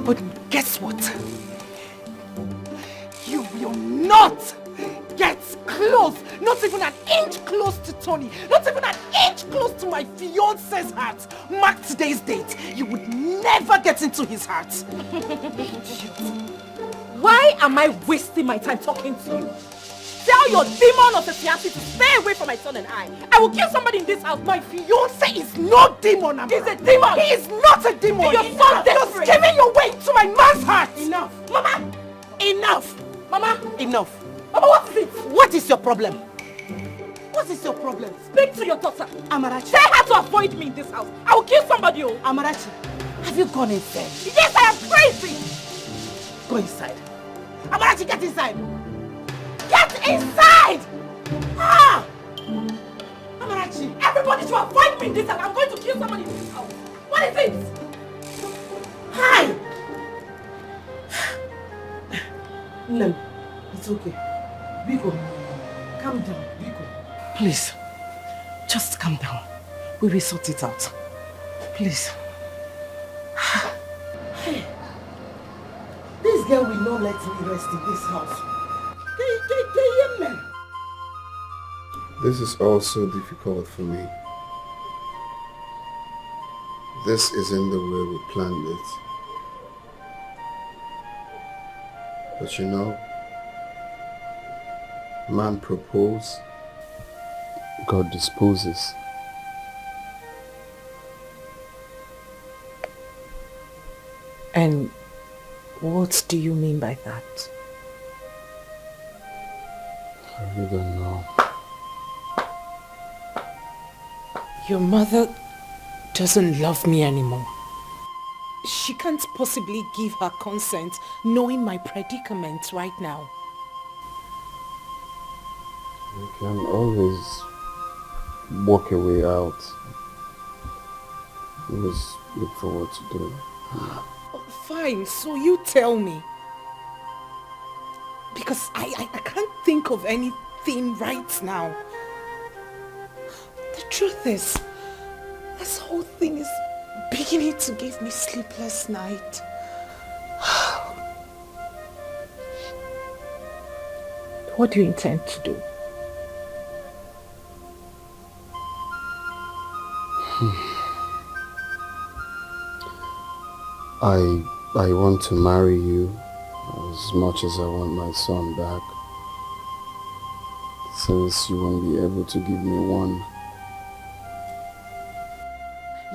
But guess what? You will not get close. Not even an inch close to Tony. Not even an inch close to my fiancé's heart. Mark today's date. You would never get into his heart. Why am I wasting my time talking to you? Tell your demon of a fiancé to stay away from my son and I. I will kill somebody in this house. My fiancé is not demon, Amara. He's a demon. He is not a demon. And you're so desperate. You're scheming your way to my man's heart. Enough. Mama. Enough. Mama. Enough. Mama, what is it? What is your problem? What is your problem? Speak to your daughter. Amarachi. Tell her to avoid me in this house. I will kill somebody. Amarachi, have you gone insane? Yes, I am crazy. Go inside. Amarachi, get inside. Get inside! Ah! Amarachi, everybody should avoid me in this house. I'm going to kill somebody in this house. What is it? Hi! No, it's okay. Biko, calm down, Biko. Please, just calm down. We will sort it out. Please. Hey, this girl will not let me rest in this house. This is also difficult for me. This isn't the way we planned it. But you know, man proposes, God disposes. And what do you mean by that? I really don't know. Your mother doesn't love me anymore. She can't possibly give her consent knowing my predicament right now. You can always walk your way out. Always look for what to do. Oh, fine, so you tell me. Because I can't think of anything right now. The truth is, this whole thing is beginning to give me sleepless night. What do you intend to do? I want to marry you as much as I want my son back. Since you won't be able to give me one.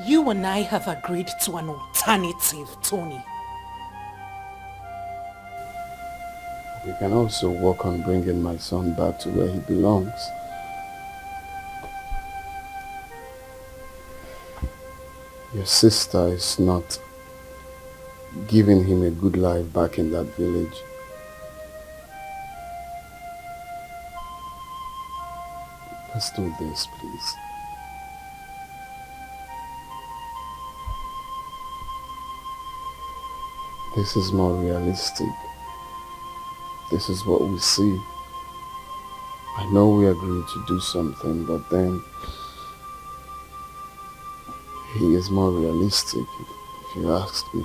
You and I have agreed to an alternative, Tony. We can also work on bringing my son back to where he belongs. Your sister is not giving him a good life back in that village. Let's do this, please. This is more realistic. This is what we see. I know we agreed to do something, but then he is more realistic, if you ask me.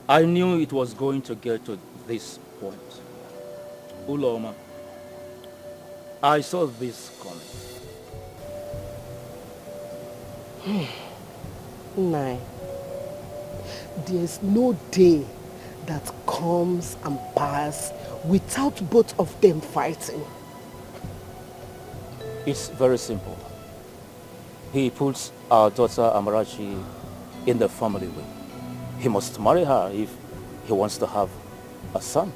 I knew it was going to get to this point. Uloma, I saw this coming. Nine. There's no day that comes and passes without both of them fighting. It's very simple. He puts our daughter Amarachi in the family way. He must marry her if he wants to have a son.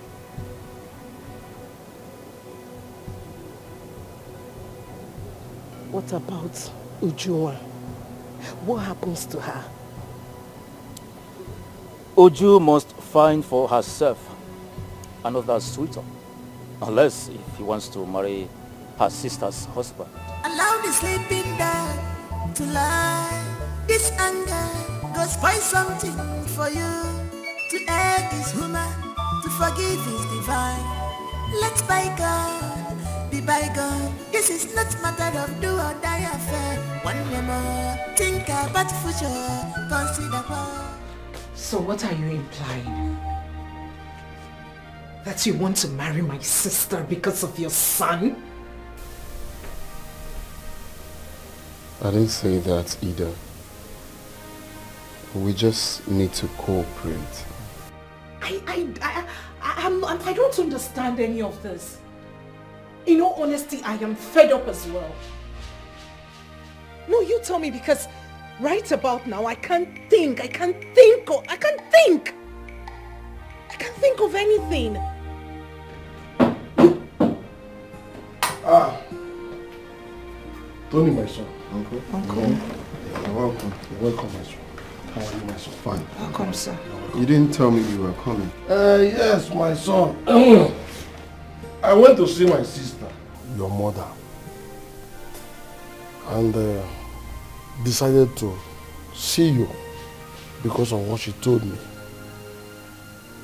What about Ujunwa? What happens to her? Uju must find for herself another suitor, unless if he wants to marry her sister's husband. Allow the sleeping dog to lie. This anger goes spoil something for you. To err is human, to forgive is divine. Let bygone be bygone. This is not matter of do or die affair. One more, think about the future, consider what. So what are you implying? That you want to marry my sister because of your son? I didn't say that either. We just need to cooperate. I don't understand any of this. In all honesty, I am fed up as well. No, you tell me, because right about now I can't think of anything. Tony, my son. Uncle. You're welcome. You're welcome, my son. How are you, my son? Fine. Welcome, sir. You didn't tell me you were coming. Yes, my son. I went to see my sister, your mother, and decided to see you because of what she told me.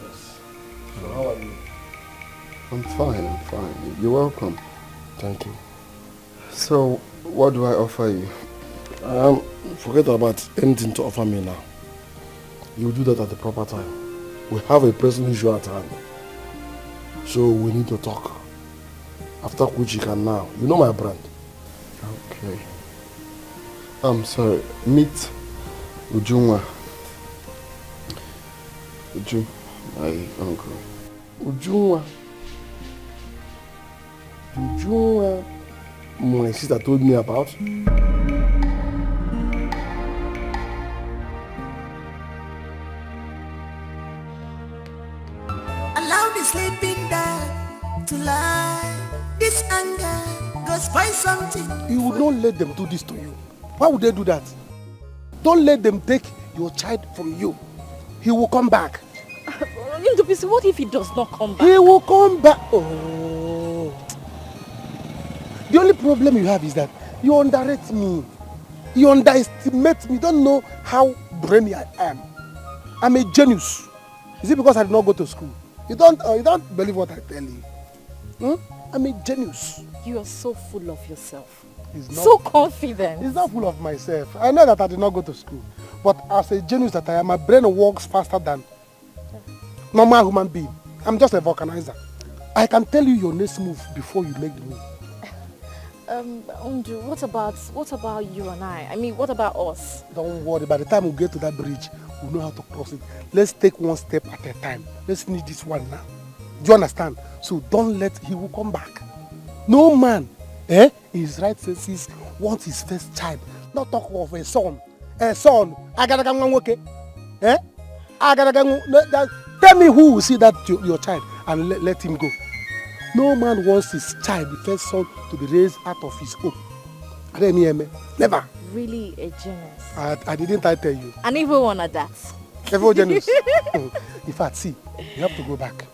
Yes. So how are you? I'm fine. You're welcome. Thank you. So, what do I offer you? Forget about anything to offer me now. You do that at the proper time. We have a pressing issue at hand. So we need to talk. After which you can now. You know my brand. Okay. I'm sorry. Meet Ujunwa. Uju, my uncle. Ujunwa. My sister told me about. Allow the sleeping dog to lie. This anger goes by something. You would not let them do this to you. Why would they do that? Don't let them take your child from you. He will come back. What if he does not come back? He will come back. Oh. The only problem you have is that you underrate me. You underestimate me. You don't know how brainy I am. I'm a genius. Is it because I did not go to school? You don't believe what I tell you. I'm a genius. You are so full of yourself. Not, so confident. It's not full of myself. I know that I did not go to school. But as a genius that I am, my brain works faster than normal human being. I'm just a vulcanizer. I can tell you your next move before you make the move. Unju, what about you and I? I mean, what about us? Don't worry, by the time we get to that bridge, we'll know how to cross it. Let's take one step at a time. Let's finish this one now. Do you understand? So don't let he will come back. No man, in his right senses, wants his first child. Not talk of a son. A son, I gotta go okay? I gotta go. Tell me who will see that your child and let him go. No man wants his child, the first son, to be raised out of his home. I didn't hear me. Never. Really a genius. I didn't tell you. And everyone at that. Everyone genius. In fact, see, you have to go back.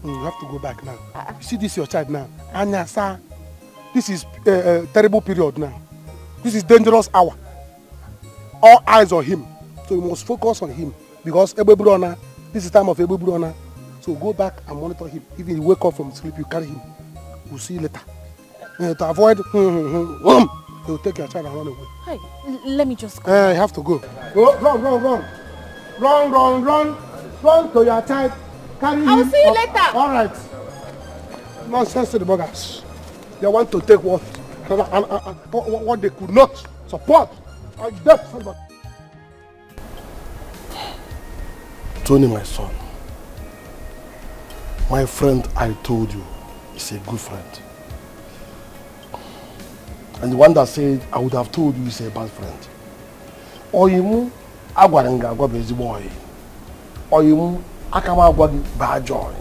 You have to go back now. You see this your child now. Anya, sir, this is a terrible period now. This is dangerous hour. All eyes on him. So you must focus on him. Because this is time of Ebubrona. So go back and monitor him. Even if you wake up from sleep, you carry him. We'll see you later. To avoid, he'll take your child and run away. Hey, let me just go. You have to go. Run. Respond to your child. Carry I will him see you up. later. All right. Nonsense to the buggers. They want to take what they could not support. Tony, my son, my friend I told you is a good friend. And the one that said I would have told you is a bad friend. Oyimu agwarenga agwabezi boy. Oyimu akama agwagi bad joy.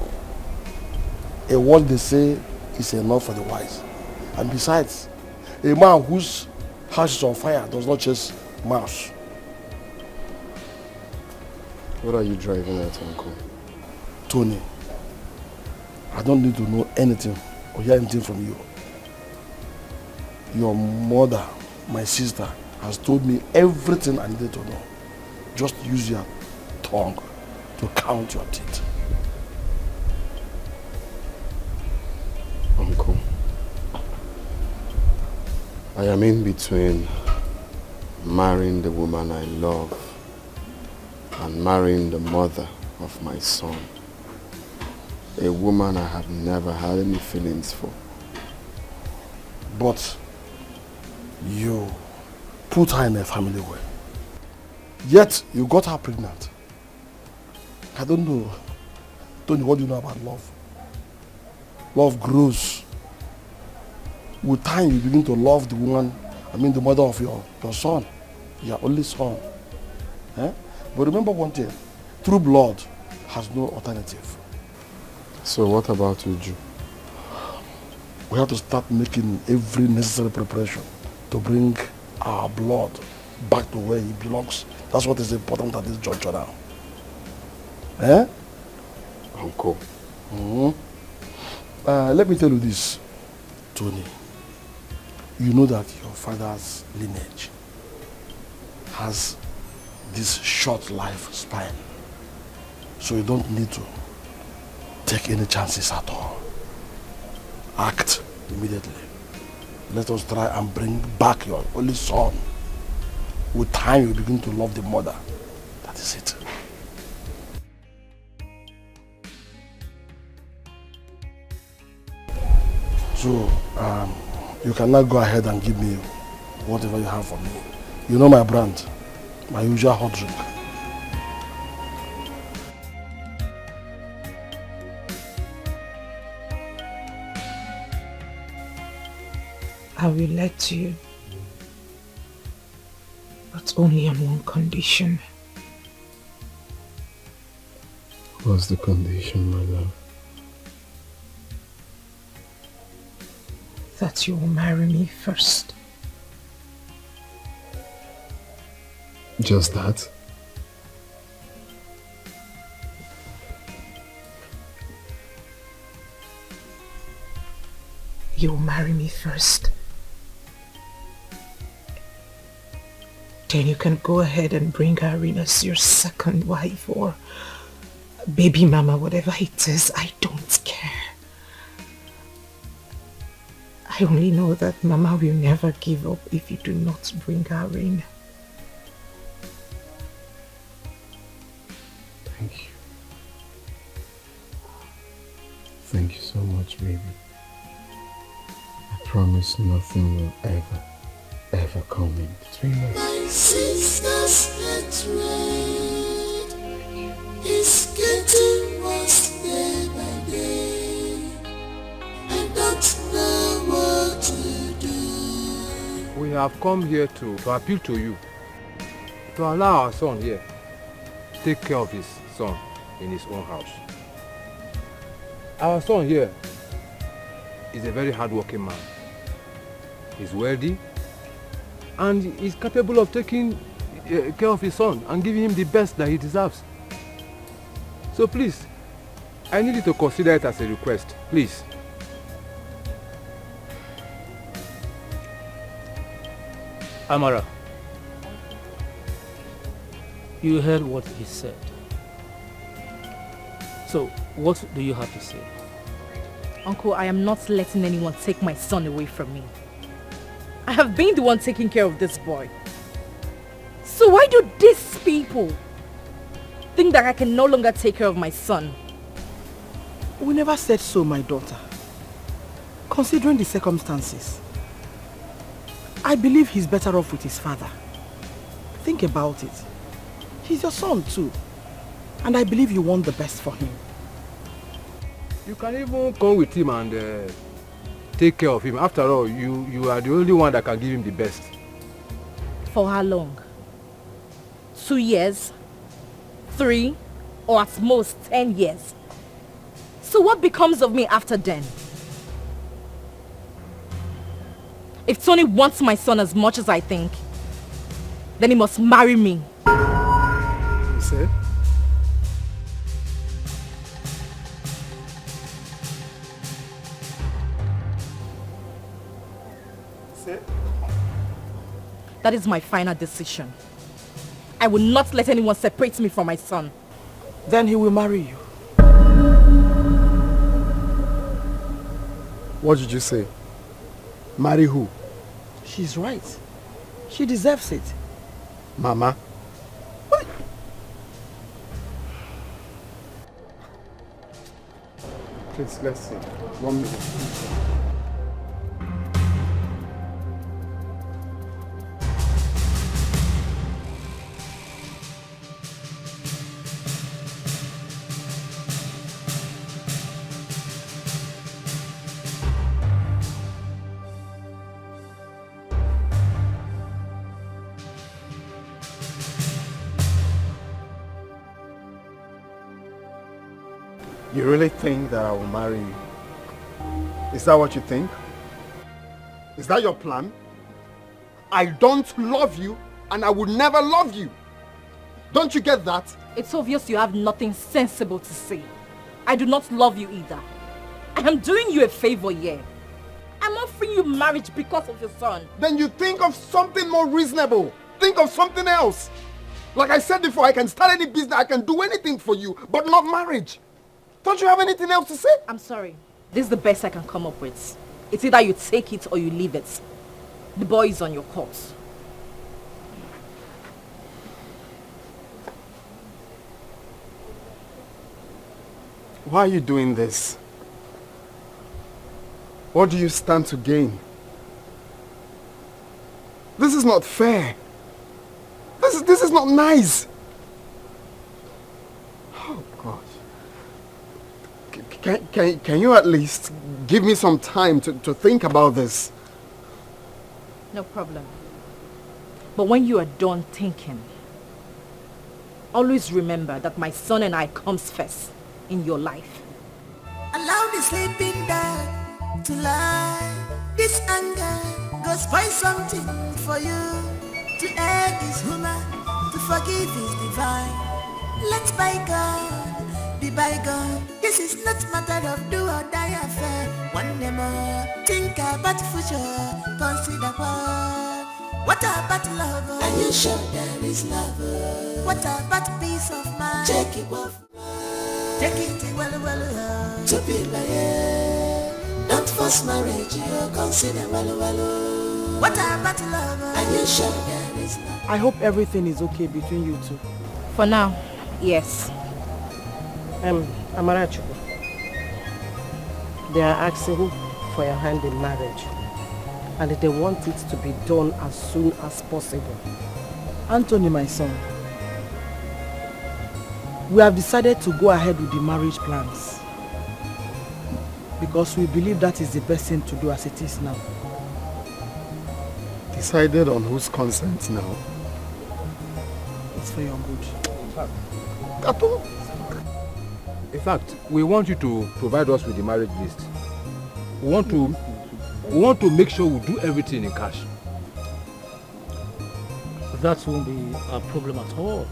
A word they say is enough for the wise. And besides, a man whose house is on fire does not chase mouse. What are you driving at, Uncle? Tony, I don't need to know anything or hear anything from you. Your mother, my sister, has told me everything I needed to know. Just use your tongue to count your teeth. Uncle, I am in between marrying the woman I love and marrying the mother of my son. A woman I have never had any feelings for. But you put her in a family way. Yet you got her pregnant. I don't know. Tony, what do you know about love? Love grows. With time you begin to love the woman, the mother of your son, your only son. Eh? But remember one thing, true blood has no alternative. So what about Uju? We have to start making every necessary preparation to bring our blood back to where it belongs. That's what is important at this juncture now. Eh? Uncle. Let me tell you this, Tony. You know that your father's lineage has this short lifespan. So you don't need to take any chances at all. Act immediately. Let us try and bring back your only son. With time you begin to love the mother. That is it. So, you can now go ahead and give me whatever you have for me. You know my brand, my usual hot drink. I will let you, but only on one condition. What's the condition, my love? That you will marry me first. Just that? You will marry me first. Then you can go ahead and bring her in as your second wife or baby mama, whatever it is. I don't care. I only know that Mama will never give up if you do not bring her in. Thank you. Thank you so much, baby. I promise nothing will ever come in between us. My sister's hatred is getting worse day by day. I don't know what to do. We have come here to appeal to you to allow our son here take care of his son in his own house. Our son here is a very hard-working man. He's wealthy and is capable of taking care of his son and giving him the best that he deserves. So please, I need you to consider it as a request, please. Amara, you heard what he said. So, what do you have to say? Uncle, I am not letting anyone take my son away from me. I have been the one taking care of this boy. So why do these people think that I can no longer take care of my son? We never said so, my daughter. Considering the circumstances, I believe he's better off with his father. Think about it. He's your son too. And I believe you want the best for him. You can even come with him and take care of him. After all, you are the only one that can give him the best. For how long? 2 years? 3? Or at most 10 years? So what becomes of me after then? If Tony wants my son as much as I think, then he must marry me. You say? That is my final decision. I will not let anyone separate me from my son. Then he will marry you. What did you say? Marry who? She's right. She deserves it. Mama? What? Please, let's see. 1 minute. You really think that I will marry you? Is that what you think? Is that your plan? I don't love you and I will never love you. Don't you get that? It's obvious you have nothing sensible to say. I do not love you either. I am doing you a favor here. I'm offering you marriage because of your son. Then you think of something more reasonable. Think of something else. Like I said before, I can start any business, I can do anything for you, but not marriage. Don't you have anything else to say? I'm sorry. This is the best I can come up with. It's either you take it or you leave it. The boy is on your court. Why are you doing this? What do you stand to gain? This is not fair. This is not nice. Oh God. Can you at least give me some time to think about this? No problem. But when you are done thinking, always remember that my son and I comes first in your life. Allow the sleeping dog to lie. This anger goes find something for you. To err is human, to forgive is divine. Let's bygone be bygone. This is not matter of do or die affair. One day more, think about future, consider what about love? Are you sure there is love? What about peace of mind? Check it off. Take it well, to be like not force marriage, you consider well. What about love? Are you sure there is love? I hope everything is okay between you two. For now, yes. Amarachi, they are asking for your hand in marriage. And they want it to be done as soon as possible. Anthony, my son, we have decided to go ahead with the marriage plans because we believe that is the best thing to do as it is now. Decided on whose consent now? It's for your good. In fact, we want you to provide us with the marriage list. We want to make sure we do everything in cash. That won't be a problem at all.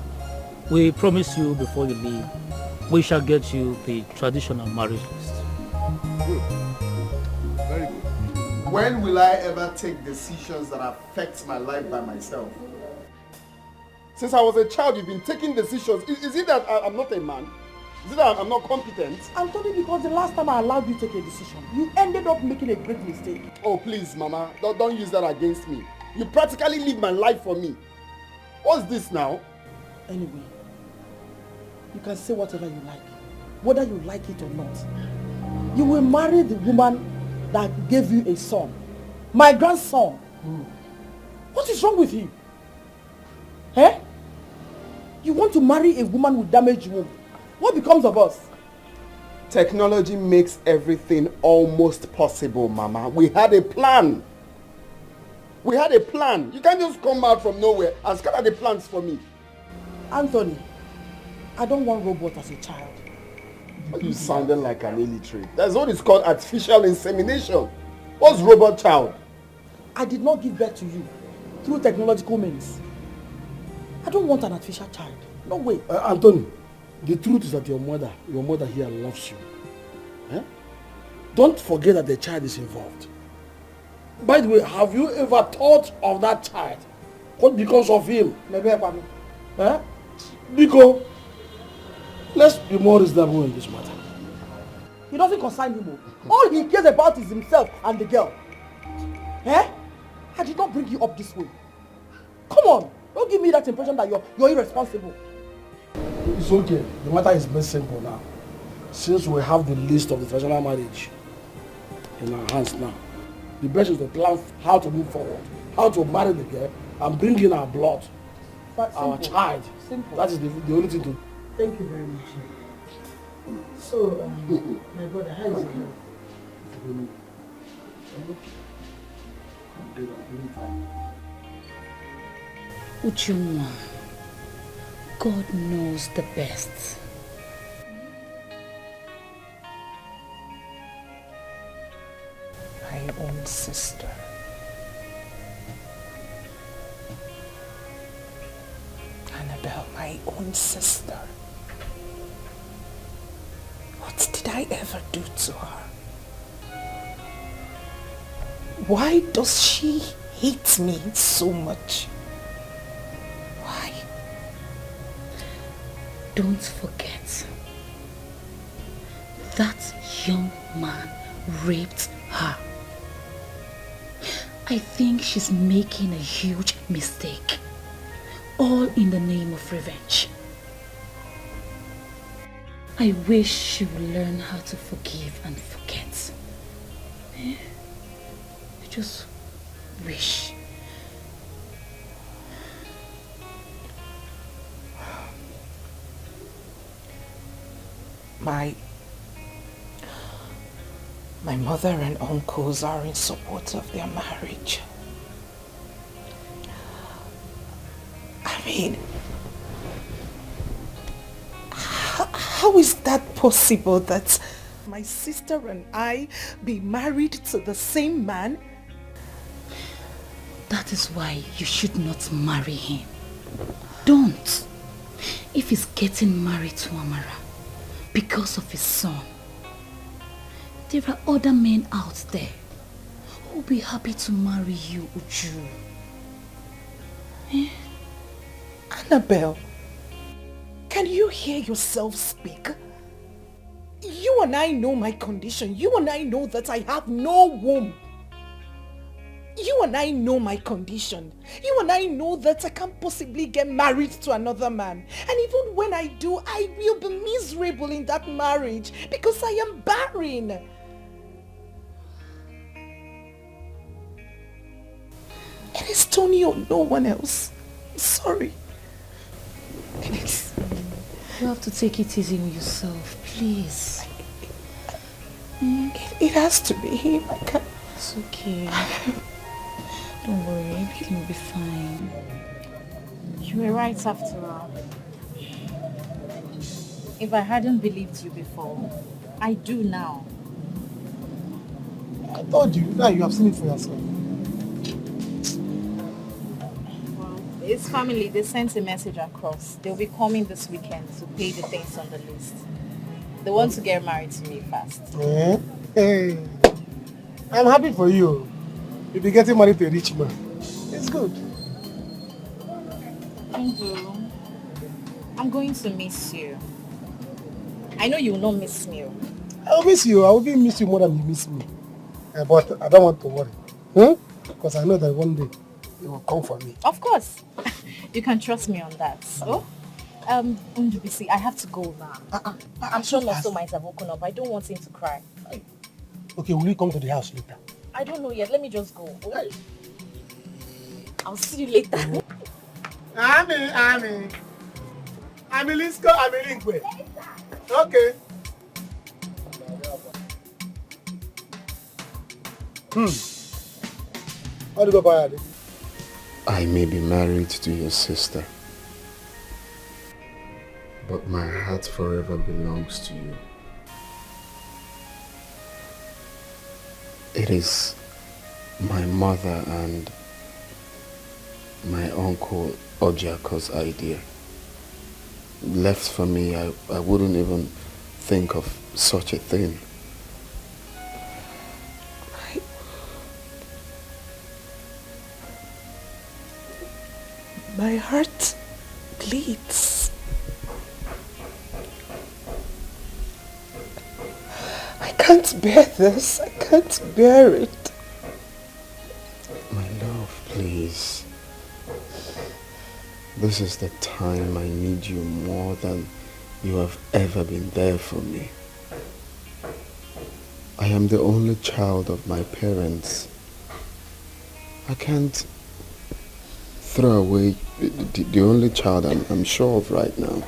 We promise you before you leave, we shall get you the traditional marriage list. Good. Very good. When will I ever take decisions that affect my life by myself? Since I was a child, you've been taking decisions. Is it that I'm not a man? Is it that I'm not competent? Anthony, because the last time I allowed you to take a decision, you ended up making a great mistake. Oh, please, Mama. Don't use that against me. You practically lived my life for me. What's this now? Anyway, you can say whatever you like, whether you like it or not. You will marry the woman that gave you a son, my grandson. What is wrong with you? Eh? You want to marry a woman with damaged womb. What becomes of us? Technology makes everything almost possible, Mama. We had a plan. We had a plan. You can't just come out from nowhere and scatter the plans for me. Anthony, I don't want robot as a child. You sounded like an illiterate. That's what is called artificial insemination. What's robot child? I did not give birth to you through technological means. I don't want an artificial child. No way. Anthony, the truth is that your mother here loves you. Eh? Don't forget that the child is involved. By the way, have you ever thought of that child? What becomes of him? Eh? Because let's be more reasonable in this matter. He doesn't concern him. All he cares about is himself and the girl. Eh? I did not bring you up this way. Come on, don't give me that impression that you're irresponsible. It's okay. The matter is very simple now. Since we have the list of the traditional marriage in our hands now, the best is to plan how to move forward, how to marry the girl and bring in our blood, our child. Simple. That is the only thing to do. Thank you very much. So, my brother, how is it going? Ujunwa, God knows the best. My own sister. Annabelle, my own sister. What did I ever do to her? Why does she hate me so much? Why? Don't forget, that young man raped her. I think she's making a huge mistake, all in the name of revenge. I wish she would learn how to forgive and forget. I just wish. My mother and uncles are in support of their marriage. I mean, how is that possible that my sister and I be married to the same man? That is why you should not marry him. Don't. If he's getting married to Amara because of his son, there are other men out there who will be happy to marry you, Uju. Annabelle, can you hear yourself speak? You and I know my condition. You and I know that I have no womb. You and I know my condition. You and I know that I can't possibly get married to another man. And even when I do, I will be miserable in that marriage because I am barren. It is Tony or no one else. Sorry. Please. You have to take it easy on yourself, please. It has to be him. I can't. It's okay. Don't worry, everything will be fine. You were right after all. If I hadn't believed you before, I do now. I told you, now you have seen it for yourself. Well, his family, they sent a message across. They'll be coming this weekend to pay the things on the list. They want to get married to me fast. Yeah. Hey, I'm happy for you. You'll be getting married to a rich man. It's good. Thank you. I'm going to miss you. I know you will not miss me. I'll miss you. I will even miss you more than you miss me. But I don't want to worry. Because I know that one day you will come for me. Of course. You can trust me on that. So, Ndubisi, I have to go now. I'm sure Nosso might have woken up. I don't want him to cry. Okay, will you come to the house later? I don't know yet. Let me just go. I'll see you later. Ami, let's go. Okay. How do you go by it? I may be married to your sister, but my heart forever belongs to you. It is my mother and my uncle Ojiako's idea. Left for me, I wouldn't even think of such a thing. My heart bleeds. I can't bear this. I can't bear it. My love, please. This is the time I need you more than you have ever been there for me. I am the only child of my parents. I can't throw away the only child I'm sure of right now.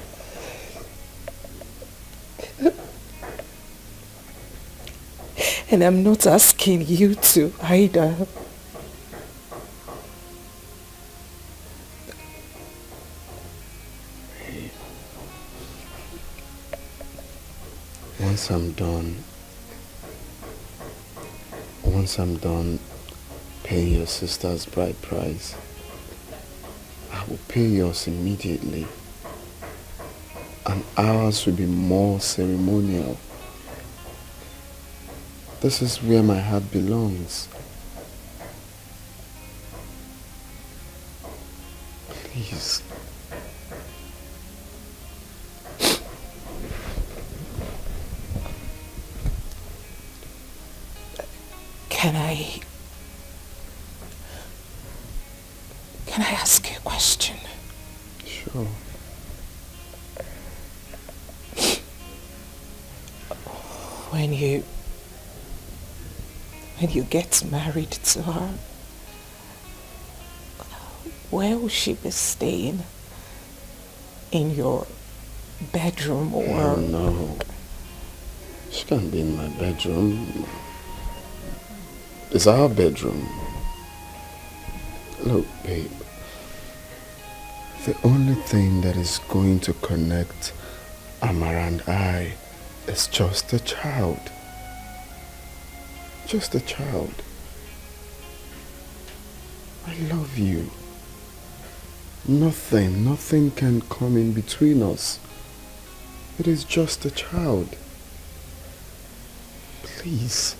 And I'm not asking you to either. Once I'm done paying your sister's bride price, I will pay yours immediately, and ours will be more ceremonial. This is where my heart belongs. Please. Can I ask you a question? Sure. When you get married to her, where will she be staying? In your bedroom or? Oh, no. She can't be in my bedroom. It's our bedroom. Look, babe. The only thing that is going to connect Amara and I is just a child. Just a child. I love you. Nothing can come in between us. It is just a child. Please.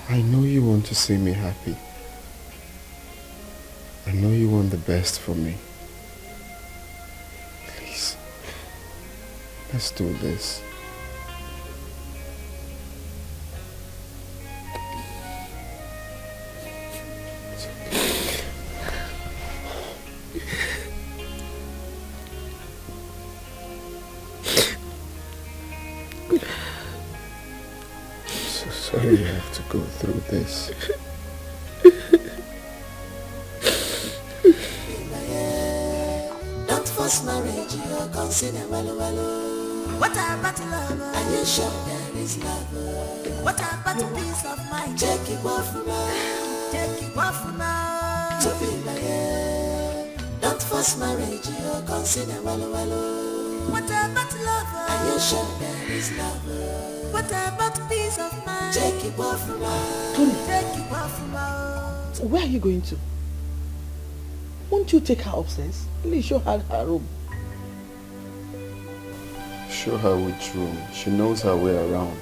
I know you want to see me happy. I know you want the best for me. Please. Let's do this. Sorry you have to go through this. Don't force marriage, you consider well. What about love? Are you sure there is love? What about a peace of mind? Take it off now. Take it off now. To be like don't force marriage, you consider well. What about love? Are you sure there is love? What about peace of mind? Take it off now. Take it off now. Where are you going to? Won't you take her upstairs? Please show her her room. Show her which room. She knows her way around.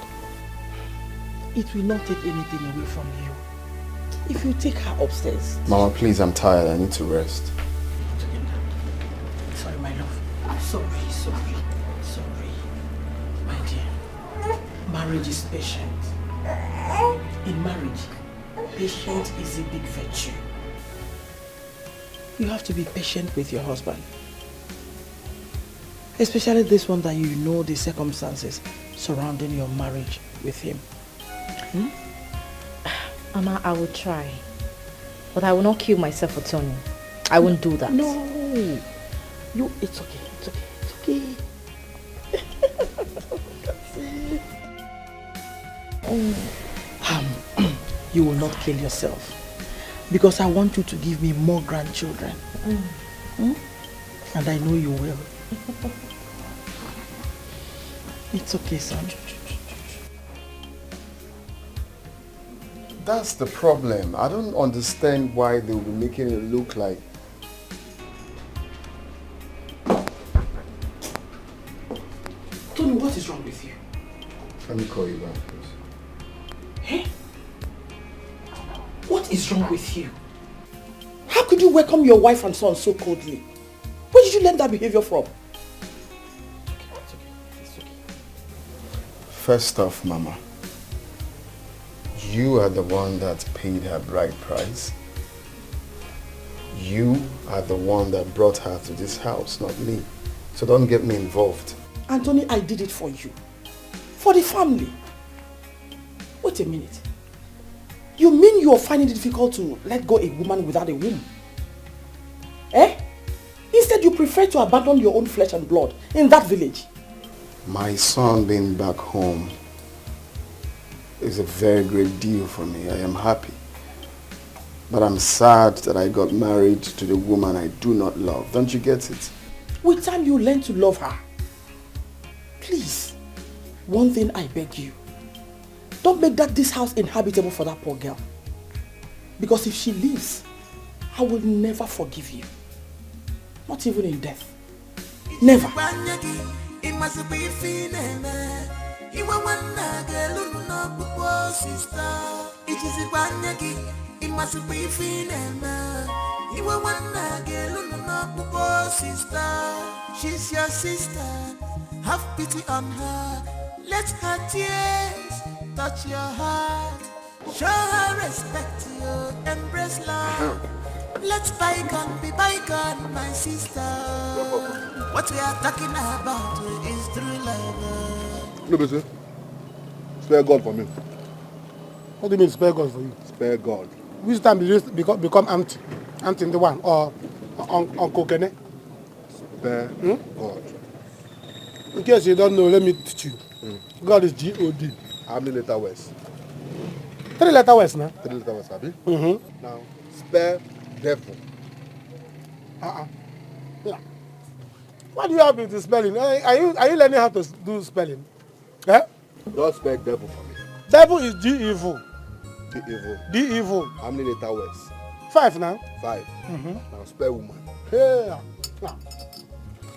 It will not take anything away from you. If you take her upstairs. Mama, please, I'm tired. I need to rest. Sorry, my love. I'm sorry. My dear. Marriage is patient. In marriage, patience is a big virtue. You have to be patient with your husband. Especially this one that you know the circumstances surrounding your marriage with him. Hmm? Mama, I will try. But I will not kill myself for Tony. I won't do that. No. It's okay. It's okay. It's okay. You will not kill yourself. Because I want you to give me more grandchildren. Hmm? And I know you will. It's okay, son. That's the problem. I don't understand why they will be making it look like... Tony, what is wrong with you? Let me call you back, please. Hey? What is wrong with you? How could you welcome your wife and son so coldly? Where did you learn that behavior from? It's okay. First off, Mama, you are the one that paid her bride price. You are the one that brought her to this house, not me. So don't get me involved. Anthony, I did it for you. For the family. Wait a minute. You mean you're finding it difficult to let go a woman without a womb? Eh? Instead, you prefer to abandon your own flesh and blood in that village. My son being back home is a very great deal for me. I am happy. But I'm sad that I got married to the woman I do not love. Don't you get it? With time, you learn to love her. Please, one thing I beg you. Don't make this house inhabitable for that poor girl. Because if she leaves, I will never forgive you. Not even in death. Never. She's your sister. Have pity on her. Let her tears touch your heart. Show her respect, you embrace love. Let bygone be bygone, my sister. What we are talking about is true love. No, Bese. Spare God for me. What do you mean spare God for you? Spare God. Which time did you become auntie? Auntie in the one or Uncle Kene? Spare God. In case you don't know, let me teach you. God is G-O-D. How many letter words? 3 letter words now. 3 letter words, Abi? Now, spare devil. Yeah. What do you have with the spelling? Are you learning how to do spelling? Eh? Just spell devil for me. Devil is D-evil. D-evil. D-evil. How many letter words? 5 now. 5. Now spell woman. Yeah. Now.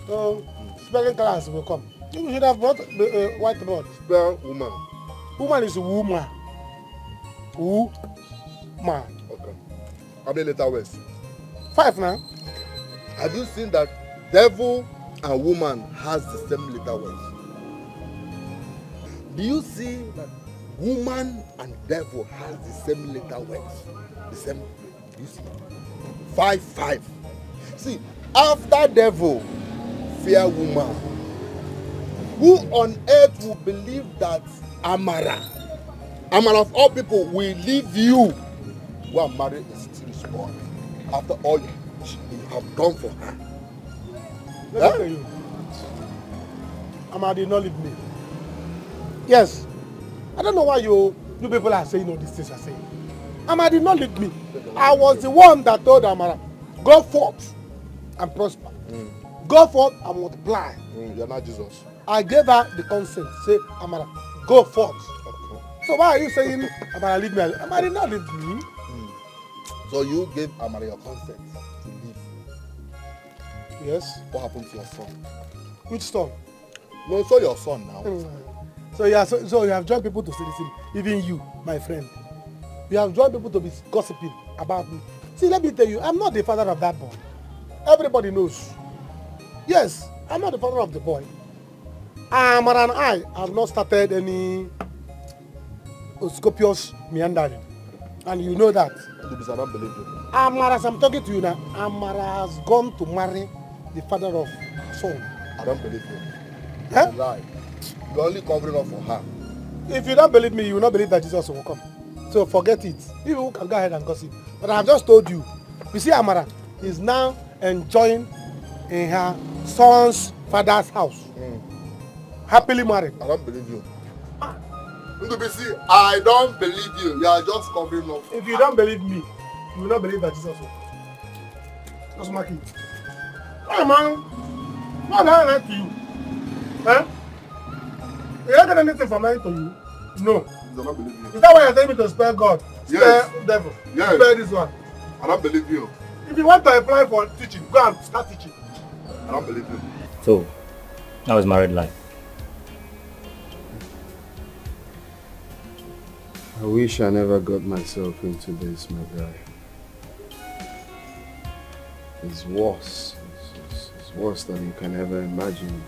So, spelling class will come. You should have brought the whiteboard. Spell woman. Woman is woman. Woman. Okay. How many letter words? 5 now. Have you seen that devil and woman has the same letter words? Do you see that woman and devil has the same letter words? The same. You see? 5, 5. See, after devil, fear woman. Who on earth will believe that Amara of all people will leave you who are married a still small after all you have done for her? Let me tell you, Amara did not leave me. Yes, I don't know why you people are saying all these things are saying. Amara did not leave me. I was the one that told Amara, go forth and prosper. Go forth and multiply. You're not Jesus. I gave her the consent. Say, Amara, go forth. Okay. So why are you saying, Amara, leave me? Amara did not leave me. So you gave Amara your consent to leave. Yes. What happened to your son? Which son? No, so your son now. So you have joined people to say this, even you, my friend. You have joined people to be gossiping about me. See, let me tell you, I'm not the father of that boy. Everybody knows. Yes, I'm not the father of the boy. Amara and I have not started any scopious meandering. And you know that. I don't believe you. Amara, as I'm talking to you now, Amara has gone to marry the father of her son. I don't believe you. Huh? It's a lie. You're only covering up for her. If you don't believe me, you will not believe that Jesus will come. So forget it. People can go ahead and gossip. But I have just told you. You see, Amara is now enjoying in her son's father's house. Happily married. I don't believe you. I don't believe you. You are just covering up. If you don't believe me, you will not believe that Jesus will come. Just mark it. Hey man, what did I lie to you? Huh? You don't get anything from lying to you? No. I don't believe you. Is that why you're telling me to spare God? Yes. Spare devil? Yes. Spare this one? I don't believe you. If you want to apply for teaching, go and start teaching. I don't believe you. So, how is married life? I wish I never got myself into this, my guy. It's worse. It's worse than you can ever imagine.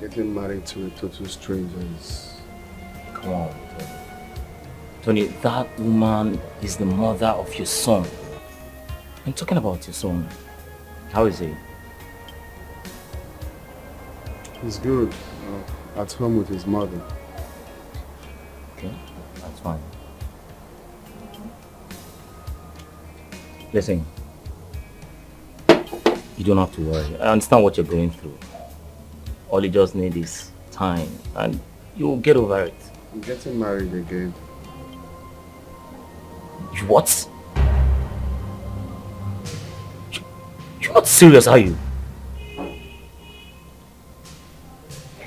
Getting married to a total stranger is... Come on, Tony, that woman is the mother of your son. I'm talking about your son. How is he? He's good. At home with his mother. Okay, that's fine. Listen, you don't have to worry. I understand what you're going through. All you just need is time and you'll get over it. I'm getting married again. You what? You're not serious, are you?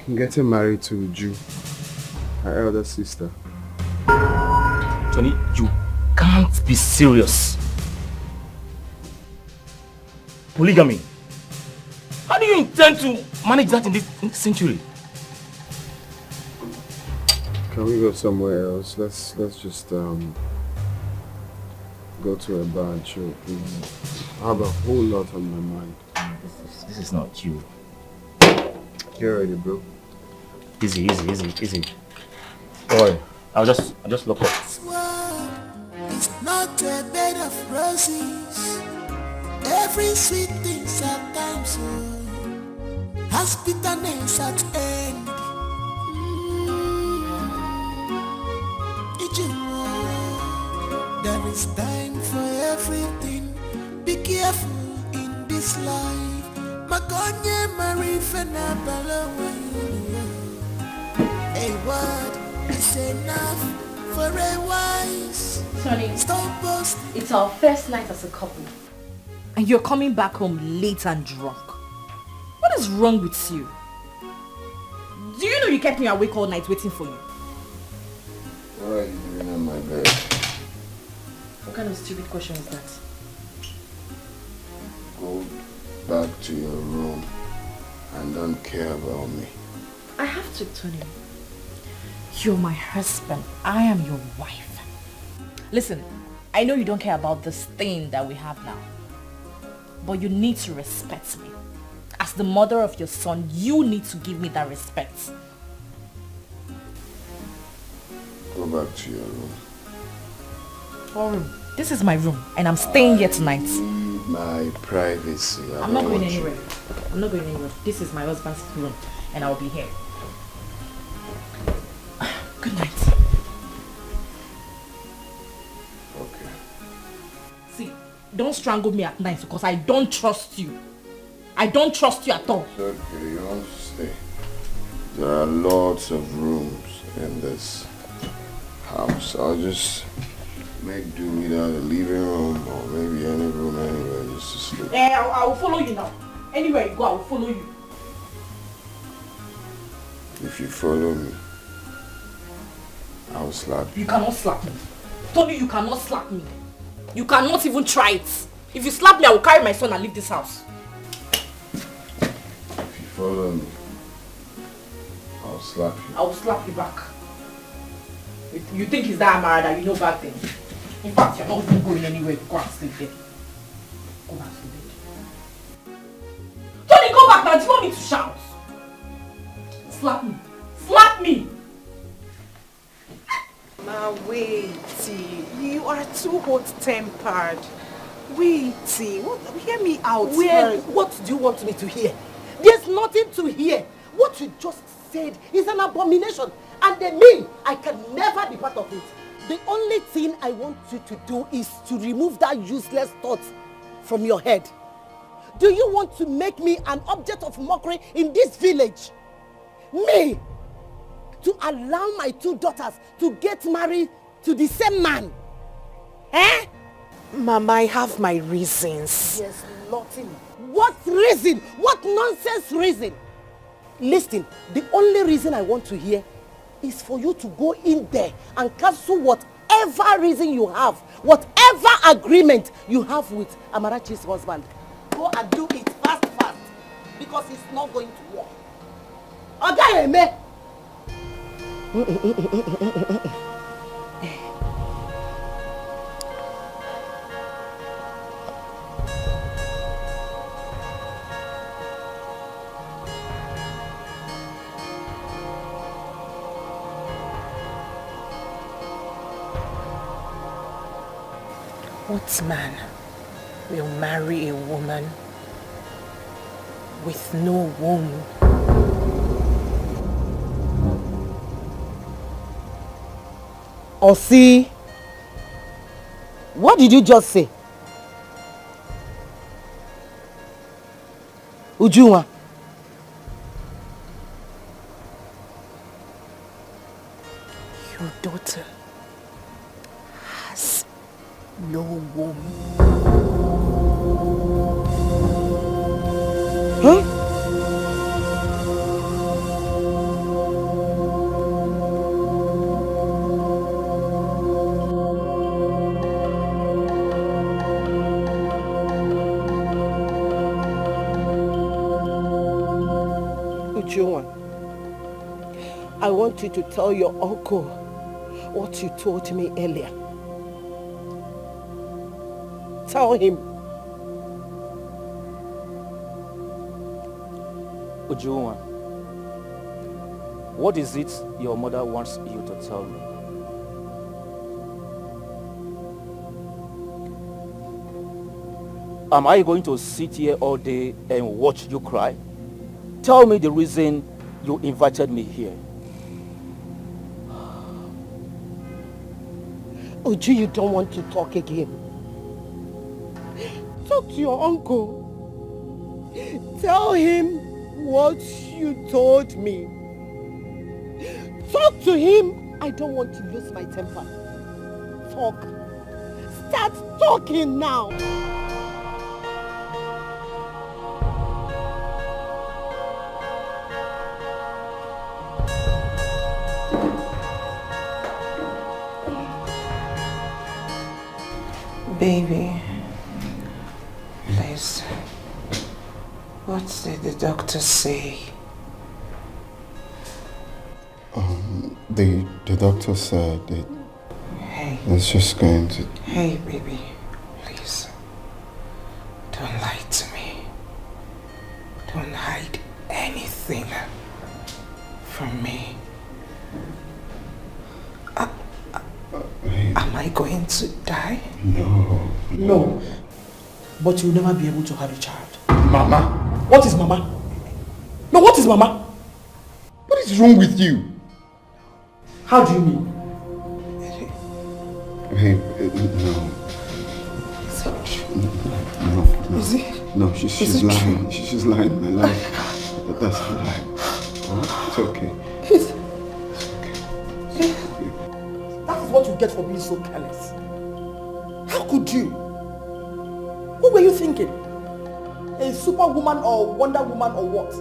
I'm getting married to Uju, her elder sister. Tony, you can't be serious. Polygamy. How do you intend to manage that in this century? Can we go somewhere else? Let's just go to a bar and chill, please. I have a whole lot on my mind. This is not you. Get ready, bro. Easy. Don't worry. I'll just look up. It's not a bed of roses. Every sweet thing's at times so has bitterness at end. There is time for everything. Be careful in this life. Makonye marifena balawa. A word is enough for a wise. Sonny, Stop boasting. it's our first night as a couple. And you're coming back home late and drunk. What is wrong with you? Do you know you kept me awake all night waiting for you? What are you doing on my bed? What kind of stupid question is that? Go back to your room and don't care about me. I have to, Tony. You're my husband. I am your wife. Listen, I know you don't care about this thing that we have now. But you need to respect me. As the mother of your son, you need to give me that respect. Go back to your room. What room? This is my room, and I'm staying here tonight. Need my privacy. I'm not going anywhere. I'm not going anywhere. This is my husband's room, and I'll be here. Good night. Okay. See, don't strangle me at night because I don't trust you. I don't trust you at all. It's okay, you want to stay. There are lots of rooms in this house. I'll just make do without a living room or maybe any room anywhere just to sleep. I will follow you now. Anywhere you go, I will follow you. If you follow me, I'll slap you. You cannot slap me. Tony, you cannot slap me. You cannot even try it. If you slap me, I will carry my son and leave this house. If you follow me, I'll slap you. I will slap you back. You think it's that Amara that you know bad things. In fact, you're not even going anywhere. Go and sleep there. Go and sleep there. Tony, go back now. Do you want me to shout? Slap me. Slap me! Wait. You are too hot-tempered. Wait. Hear me out first. What do you want me to hear? There's nothing to hear. What you just said is an abomination. And they mean I can never be part of it. The only thing I want you to do is to remove that useless thought from your head. Do you want to make me an object of mockery in this village? Me? To allow my 2 daughters to get married to the same man? Eh? Mama, I have my reasons. Yes, nothing. What reason? What nonsense reason? Listen, the only reason I want to hear is for you to go in there and cancel whatever reason you have, whatever agreement you have with Amarachi's husband. Go and do it fast, because it's not going to work. Okay, me. What man will marry a woman with no womb? Osi, what did you just say? Ujunwa. Your daughter has no womb. Huh? I want you to tell your uncle what you told me earlier. Tell him. Ujunwa, what is it your mother wants you to tell me? Am I going to sit here all day and watch you cry? Tell me the reason you invited me here. Uju, you don't want to talk again. Talk to your uncle. Tell him what you told me. Talk to him. I don't want to lose my temper. Talk. Start talking now. Baby, please, what did the doctor say? The doctor said it's just going to... Hey, baby, please, don't lie to me. Don't hide anything from me. Am I going to die? No. But you'll never be able to have a child. Mama! What is Mama? No, what is Mama? What is wrong with you? How do you mean? Hey, no. Is it true? No. Is it? No, she's lying. She's lying, my life. That's a lie. Oh, it's okay. That is what you get for being so careless. How could you? What were you thinking? A superwoman or Wonder Woman or what?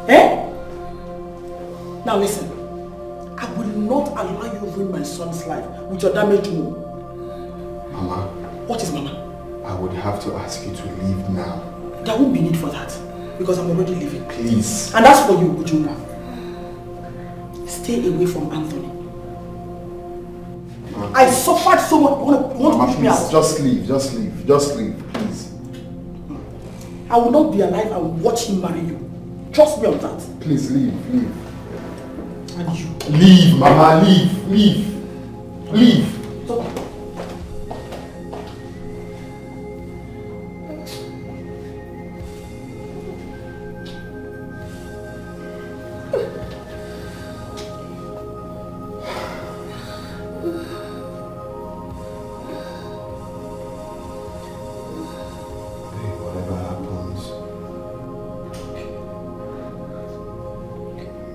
Eh? Now listen. I will not allow you ruin my son's life with your damaged womb. Mama. What is Mama? I would have to ask you to leave now. There won't be need for that. Because I'm already leaving. Please. And as for you, Ujunwa, stay away from Anthony. Mama. I suffered so much. You want to push me out? Just leave, please. I will not be alive and watch him marry you. Trust me on that. Please leave. And you. Leave, Mama, leave. Leave.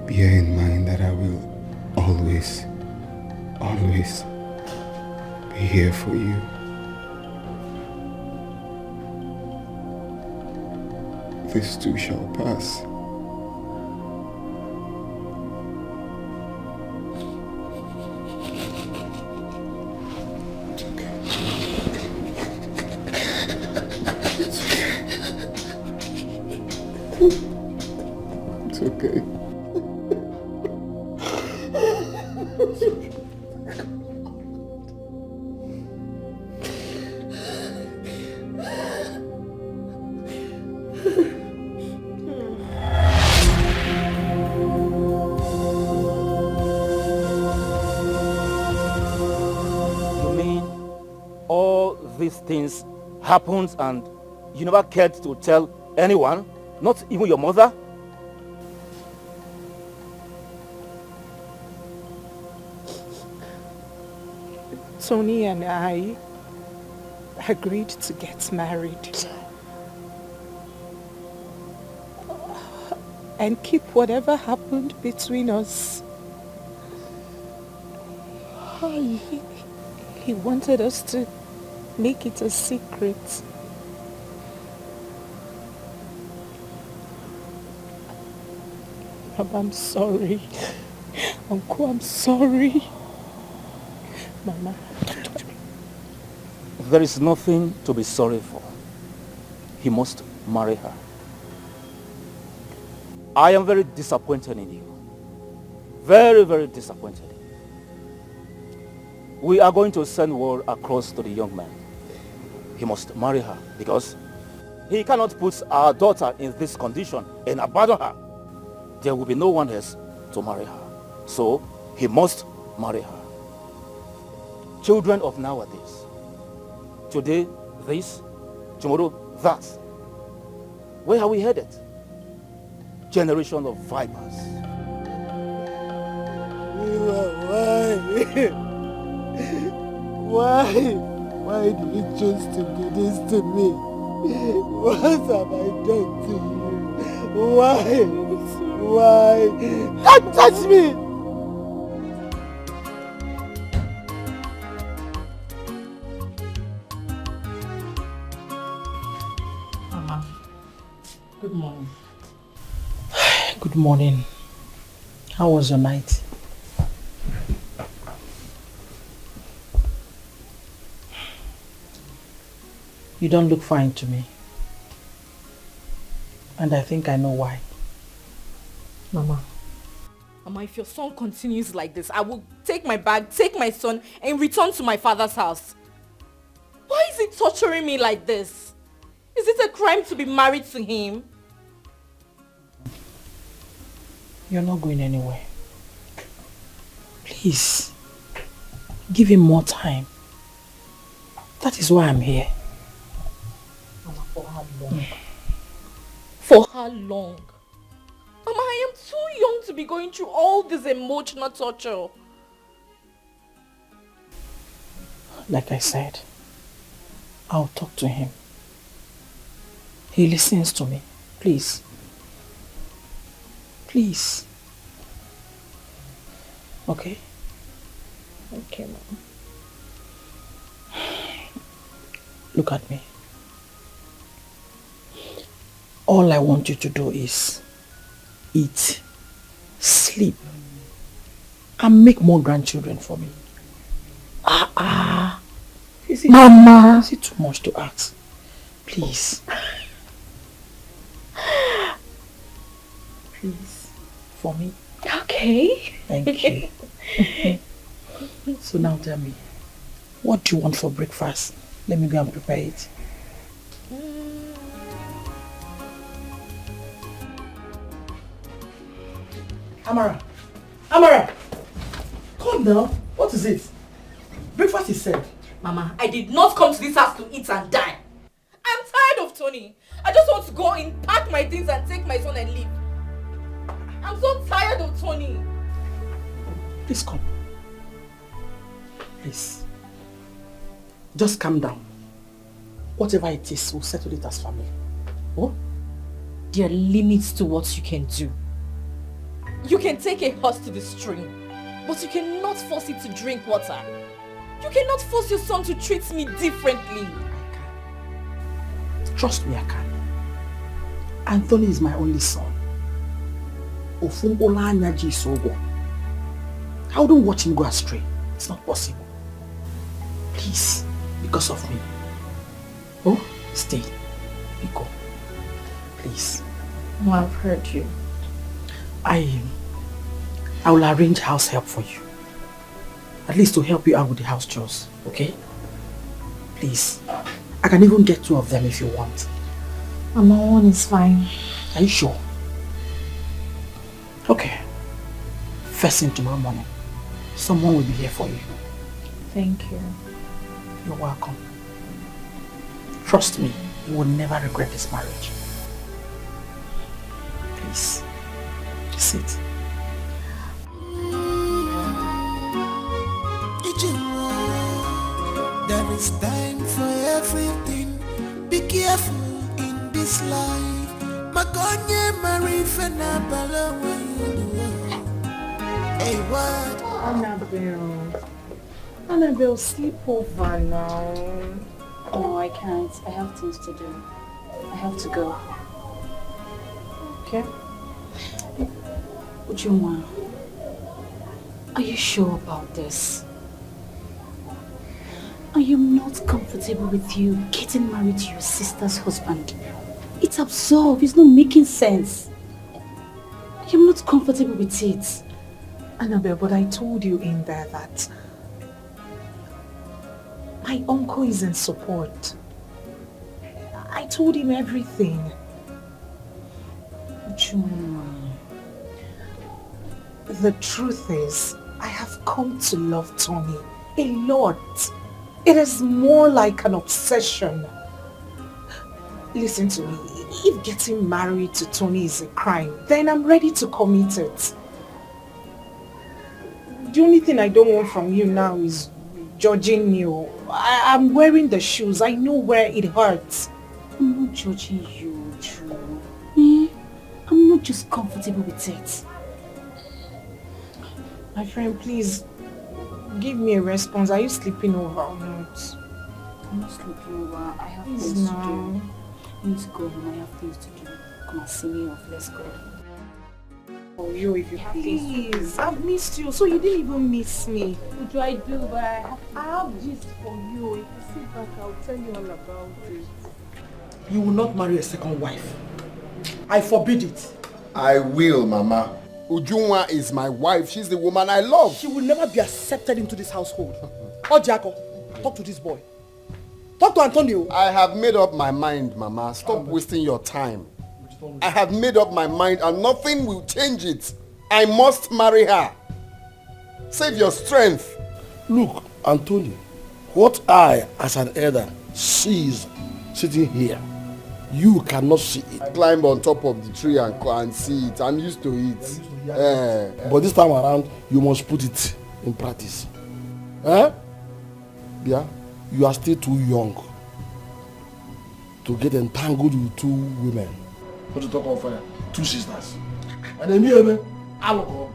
Bear in mind that I will always be here for you. This too shall pass. It's okay. Things happened and you never cared to tell anyone, not even your mother? Tony and I agreed to get married and keep whatever happened between us. He wanted us to make it a secret. Mama, I'm sorry. Uncle, I'm sorry. Mama, talk to me. There is nothing to be sorry for. He must marry her. I am very disappointed in you. Very, very disappointed. We are going to send word across to the young man. He must marry her because he cannot put our daughter in this condition and abandon her. There will be no one else to marry her. So he must marry her. Children of nowadays. Today this, tomorrow that. Where are we headed? Generation of vipers. Why did you choose to do this to me? What have I done to you? Why? Don't touch me! Mama, good morning. Good morning. How was your night? You don't look fine to me. And I think I know why. Mama, if your son continues like this, I will take my bag, take my son, and return to my father's house. Why is he torturing me like this? Is it a crime to be married to him? You're not going anywhere. Please, give him more time. That is why I'm here. Mama, for how long? For how long? Mama, I am too young to be going through all this emotional torture. Like I said, I'll talk to him. He listens to me. Please. Please. Okay? Okay, Mom. Look at me. All I want you to do is eat, sleep, and make more grandchildren for me. Mama! Is it too much to ask? Please. Please. For me. Okay. Thank you. So now tell me, what do you want for breakfast? Let me go and prepare it. Amara! Amara! Come now. What is it? Breakfast is served. Mama, I did not come to this house to eat and die. I'm tired of Tony. I just want to go in, pack my things and take my son and leave. I'm so tired of Tony. Please come. Please. Just calm down. Whatever it is, we'll settle it as family. Oh? There are limits to what you can do. You can take a horse to the stream, but you cannot force it to drink water. You cannot force your son to treat me differently. Trust me, I can. Anthony is my only son. I wouldn't watch him go astray. It's not possible. Please, because of me. Oh, stay. You go. Please. No, I've heard you. I will arrange house help for you. At least to help you out with the house chores, okay? Please. I can even get 2 of them if you want. Mama, 1 is fine. Are you sure? Okay. First thing tomorrow morning, someone will be here for you. Thank you. You're welcome. Trust me, you will never regret this marriage. Please, sit. There is time for everything. Be careful in this life. Makonye Marie Fenabala when you do. Hey, what? Annabelle, sleep over now. No, I can't. I have things to do. I have to go. Okay. Ujunwa, are you sure about this? I am not comfortable with you getting married to your sister's husband. It's absurd. It's not making sense. I am not comfortable with it. Annabelle, but I told you in there that my uncle is in support. I told him everything. Ujunwa. The truth is, I have come to love Tony a lot. It is more like an obsession. Listen to me, if getting married to Tony is a crime, then I'm ready to commit it. The only thing I don't want from you now is judging you. I'm wearing the shoes, I know where it hurts. I'm not judging you, Drew. I'm not just comfortable with it. My friend, please, give me a response. Are you sleeping over or not? I'm not sleeping over. I have Please things now. to do. I need to go home. I have things to do. Come and see me off. Let's go. Oh, you, if you please. I've missed you, so you didn't even miss me. What do I do? But I have gist for you. If you sit back, I'll tell you all about it. You will not marry a second wife. I forbid it. I will, Mama. Ujunwa is my wife. She's the woman I love. She will never be accepted into this household. Oh, Jaco, talk to this boy. Talk to Antonio. I have made up my mind, Mama. Stop wasting your time. I have made up my mind and nothing will change it. I must marry her. Save your strength. Look, Antonio, what I, as an elder, sees sitting here, you cannot see it. Climb on top of the tree and see it. I'm used to it. But this time around, you must put it in practice. Eh? Yeah? You are still too young to get entangled with 2 women. What to talk of 2 sisters. And then me, alcohol.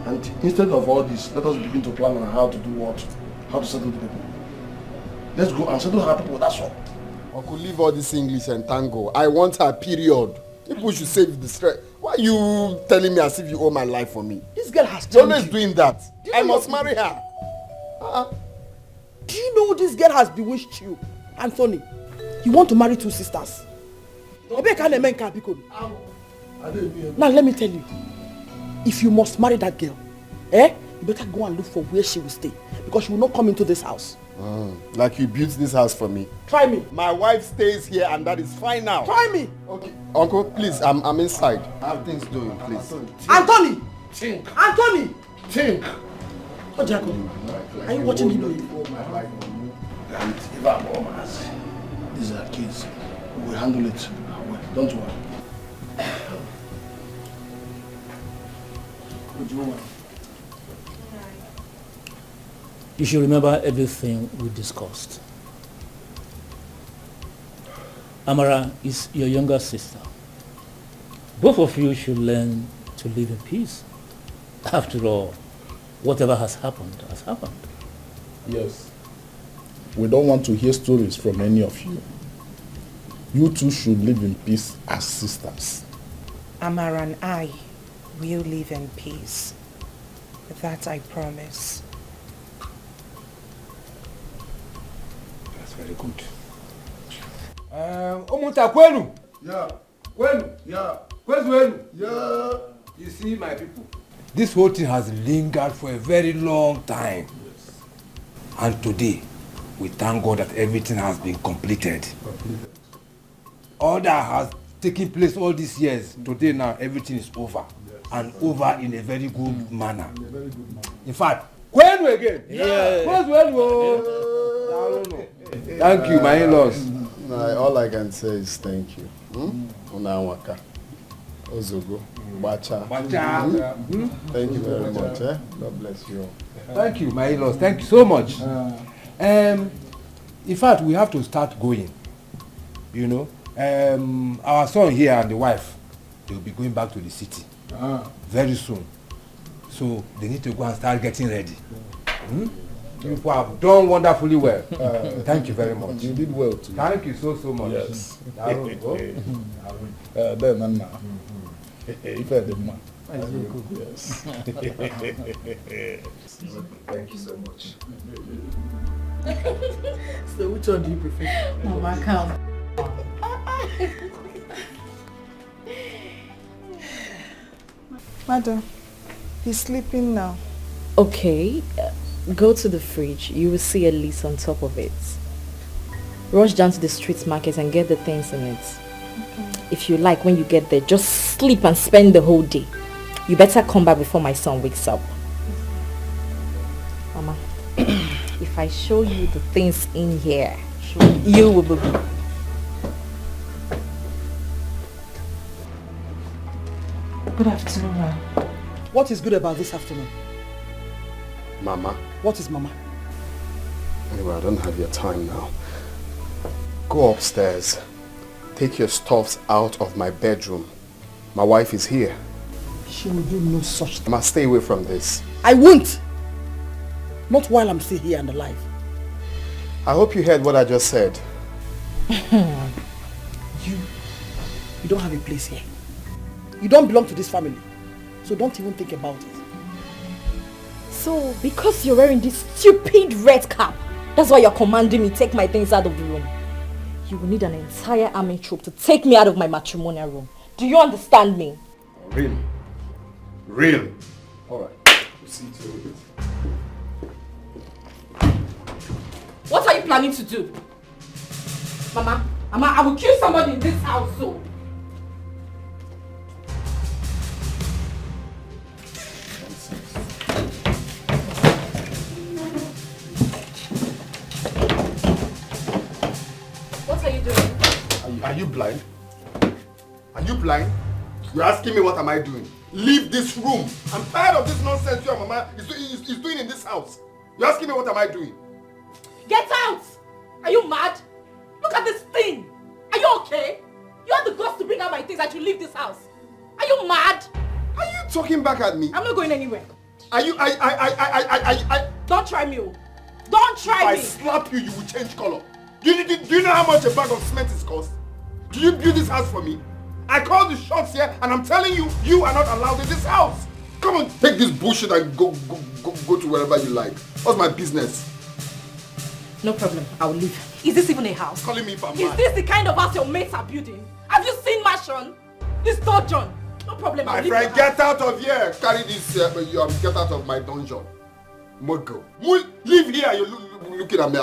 Auntie, instead of all this, let us begin to plan on how to do what? How to settle the people. Let's go and settle her people, that's all. Uncle, leave all this English and tango. I want her, period. People should save the stress. Why are you telling me as if you owe my life for me? This girl has You're always doing that. I must marry her. Do you know this girl has bewitched you, Anthony? You want to marry 2 sisters. Now let me tell you, if you must marry that girl, you better go and look for where she will stay, because she will not come into this house. Like you built this house for me. Try me. My wife stays here and that is fine now. Try me. Okay. Uncle, please, I'm inside. I have things doing, please. Anthony! Think. Anthony! Think. Oh, Jacob, are you watching him? And if our bombers, these are kids, we will handle it well. Don't worry. What do you want? You should remember everything we discussed. Amara is your younger sister. Both of you should learn to live in peace. After all, whatever has happened has happened. Yes. We don't want to hear stories from any of you. You two should live in peace as sisters. Amara and I will live in peace. That I promise. That's very good. Omunta kwenu? Yeah. Kwenu? Yeah. Where's Wenu? Yeah. You see, my people, this whole thing has lingered for a very long time. Yes. And today, we thank God that everything has been completed. All that has taken place all these years, today now, everything is over. Yes. And over in a very good manner. In a very good manner. In fact, Kwenu again? Yeah. Where's Wenu? Yeah. Thank you, my in-laws. No, all I can say is thank you. Unawaka. Ozogo. Bacha. Thank you very much. God bless you. Thank you, my in-laws. Thank you so much. In fact, we have to start going. You know, our son here and the wife, they will be going back to the city very soon. So they need to go and start getting ready. You people have done wonderfully well. Thank you very much. You did well too. Thank you so much. Yes. Yes. Thank you so much. So which one do you prefer? Mama, come. Madam, he's sleeping now. Okay, go to the fridge. You will see a list on top of it. Rush down to the street market and get the things in it. Okay. If you like, when you get there, just sleep and spend the whole day. You better come back before my son wakes up. Mama, if I show you the things in here, you will be... Good afternoon, ma'am. What is good about this afternoon? Mama. What is Mama? Anyway, I don't have your time now. Go upstairs. Take your stuffs out of my bedroom. My wife is here. She will do no such thing. I must stay away from this. I won't! Not while I'm still here and alive. I hope you heard what I just said. You don't have a place here. You don't belong to this family. So don't even think about it. So, because you're wearing this stupid red cap, that's why you're commanding me take my things out of the room. You will need an entire army troop to take me out of my matrimonial room. Do you understand me? Really? Really? Alright, we'll see to it. What are you planning to do? Mama, I will kill somebody in this house, so. What are you doing? Are you blind? Are you blind? You're asking me what am I doing? Leave this room. I'm tired of this nonsense your mama is doing in this house. You're asking me what am I doing? Get out! Are you mad? Look at this thing! Are you okay? You have the guts to bring out my things and to leave this house. Are you mad? Are you talking back at me? I'm not going anywhere. Are you Don't try me. Don't try me. If I slap you, you will change color. Do you know how much a bag of cement is cost? Do you build this house for me? I called the shots here and I'm telling you, you are not allowed in this house. Come on, take this bullshit and go to wherever you like. What's my business? No problem, I will leave. Is this even a house? Calling me for Is this the kind of house your mates are building? Have you seen Mashon? This dungeon. No problem, My friend, get out of here. Carry this, get out of my dungeon. Mogo. Leave here, you're looking at me.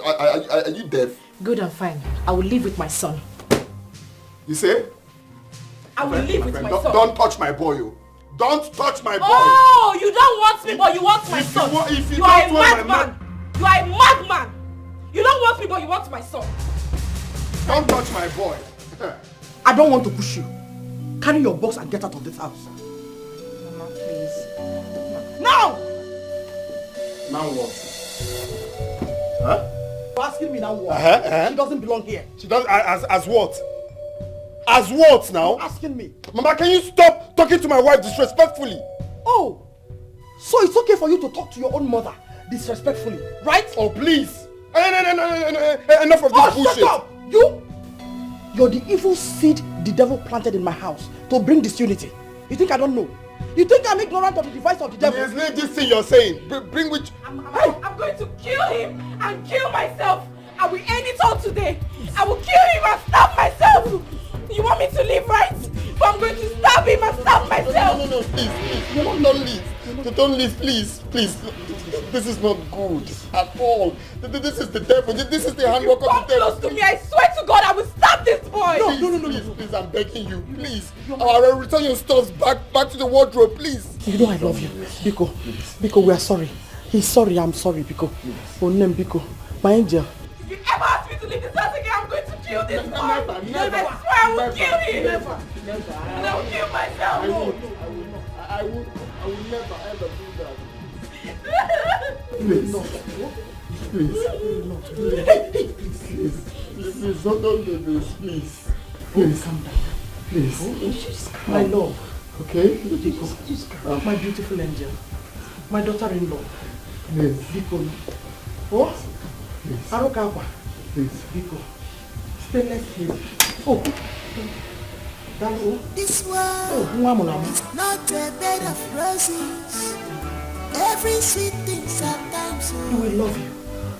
Are you deaf? Good and fine. I will live with my son. You say? I will live with my son. Don't touch my boy. Don't touch my boy! Oh, you don't want me, but you want my son. If you are a don't want madman. You are a madman. You don't want me, but you want my son. Don't touch my boy. I don't want to push you. Carry your box and get out of this house. Mama, please. Now! Now what? Huh? You're asking me now what? She doesn't belong here. She does as what? As what now? You're asking me. Mama, can you stop talking to my wife disrespectfully? Oh, so it's okay for you to talk to your own mother disrespectfully, right? Oh, please. No. Enough of this bullshit. Shut up! You're the evil seed the devil planted in my house to bring disunity. You think I don't know? You think I'm ignorant of the device of the devil? Yes, leave this thing you're saying. Bring which... I'm going to kill him and kill myself. I will end it all today. I will kill him and stab myself. You want me to leave, right? But I'm going to stab him and stab myself. No, please. Don't leave. Don't leave, please. This is not good at all. This is the devil. This is the handwork of the devil. Come close to me. I swear to God, I will stab this boy. No. Please, I'm begging you. Please. I will return your stuff back to the wardrobe, please. You know I love you. Biko, we are sorry. He's sorry, I'm sorry, Biko. Oh, name Biko. My angel. If you ever ask me to leave this house again, I'm going to kill this boy. Never. I swear I will kill him. Never. And I will kill myself. I will never ever do that. Please. Please, don't do this, please. Please, calm down. Please. My love. Okay? Biko, my beautiful angel. My daughter-in-law. Please. Biko. Oh? Please. Arokapa. Please. Biko. Stainless steel. Oh. This world is not a bed of roses. Every sweet thing sometimes I will love you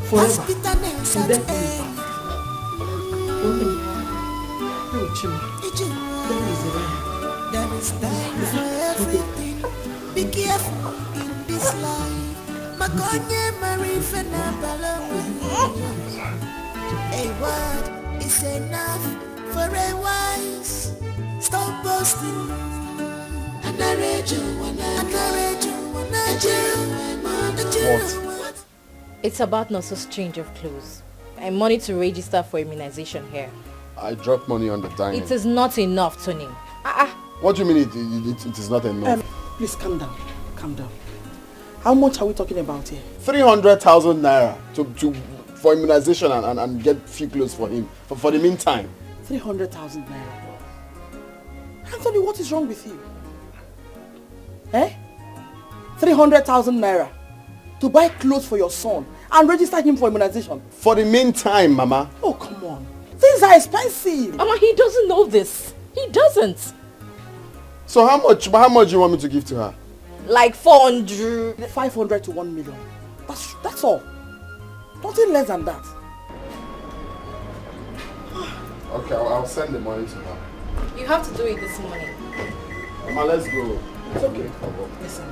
forever. has bitterness at the end. There is time for everything. Be careful in this life. Makonye marifena balawe. A word is enough for a wise. Stop boasting. What? It's about Noso's change of clothes and money to register for immunization here. I dropped money on the dining. It is not enough, Tony. What do you mean it is not enough? Please calm down. Calm down. How much are we talking about here? 300,000 naira for immunization and get few clothes for him for the meantime. 300,000 naira. Anthony, what is wrong with you? 300,000 naira to buy clothes for your son and register him for immunization. For the meantime, Mama. Oh, come on. Things are expensive. Mama, he doesn't know this. He doesn't. So how much do you want me to give to her? Like 400. 500 to 1 million. That's all. Nothing less than that. Okay, I'll send the money to her. You have to do it this morning. Mama, let's go. It's okay. Listen.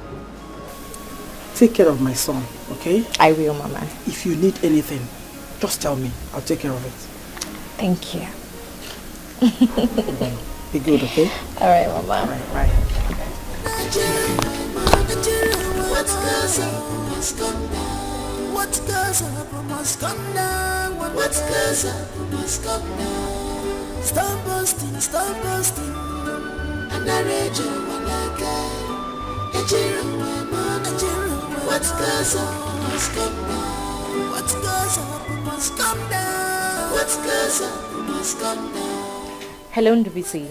Take care of my son, okay? I will, Mama. If you need anything, just tell me. I'll take care of it. Thank you. Be good, okay? Alright, Mama. Alright, bye. What goes up must come down. What goes up must come down. What goes up must come down. Stop boasting, stop boasting. And I read you when I can. What goes up must come down. What goes up must come down. What goes up must come down. Hello, Ndubisi.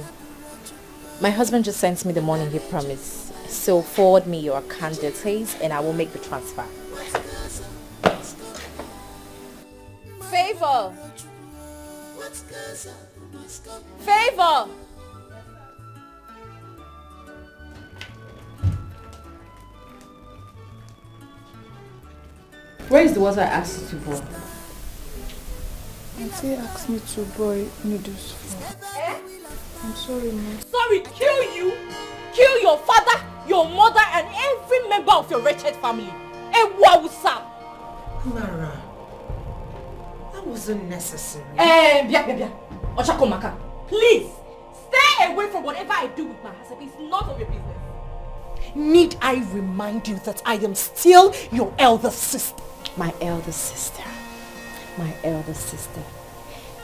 My husband just sent me the money he promised. So forward me your account details and I will make the transfer. Favor! Favor! Where is the water I asked you to boil? Auntie asked me to boil noodles for. I'm sorry, Mom. Sorry, kill you, kill your father, your mother, and every member of your wretched family. Ewausa. Mara, that wasn't necessary. Bia. Ochakomaka, please stay away from whatever I do with my husband. It's none of your business. Need I remind you that I am still your elder sister? My elder sister. My elder sister.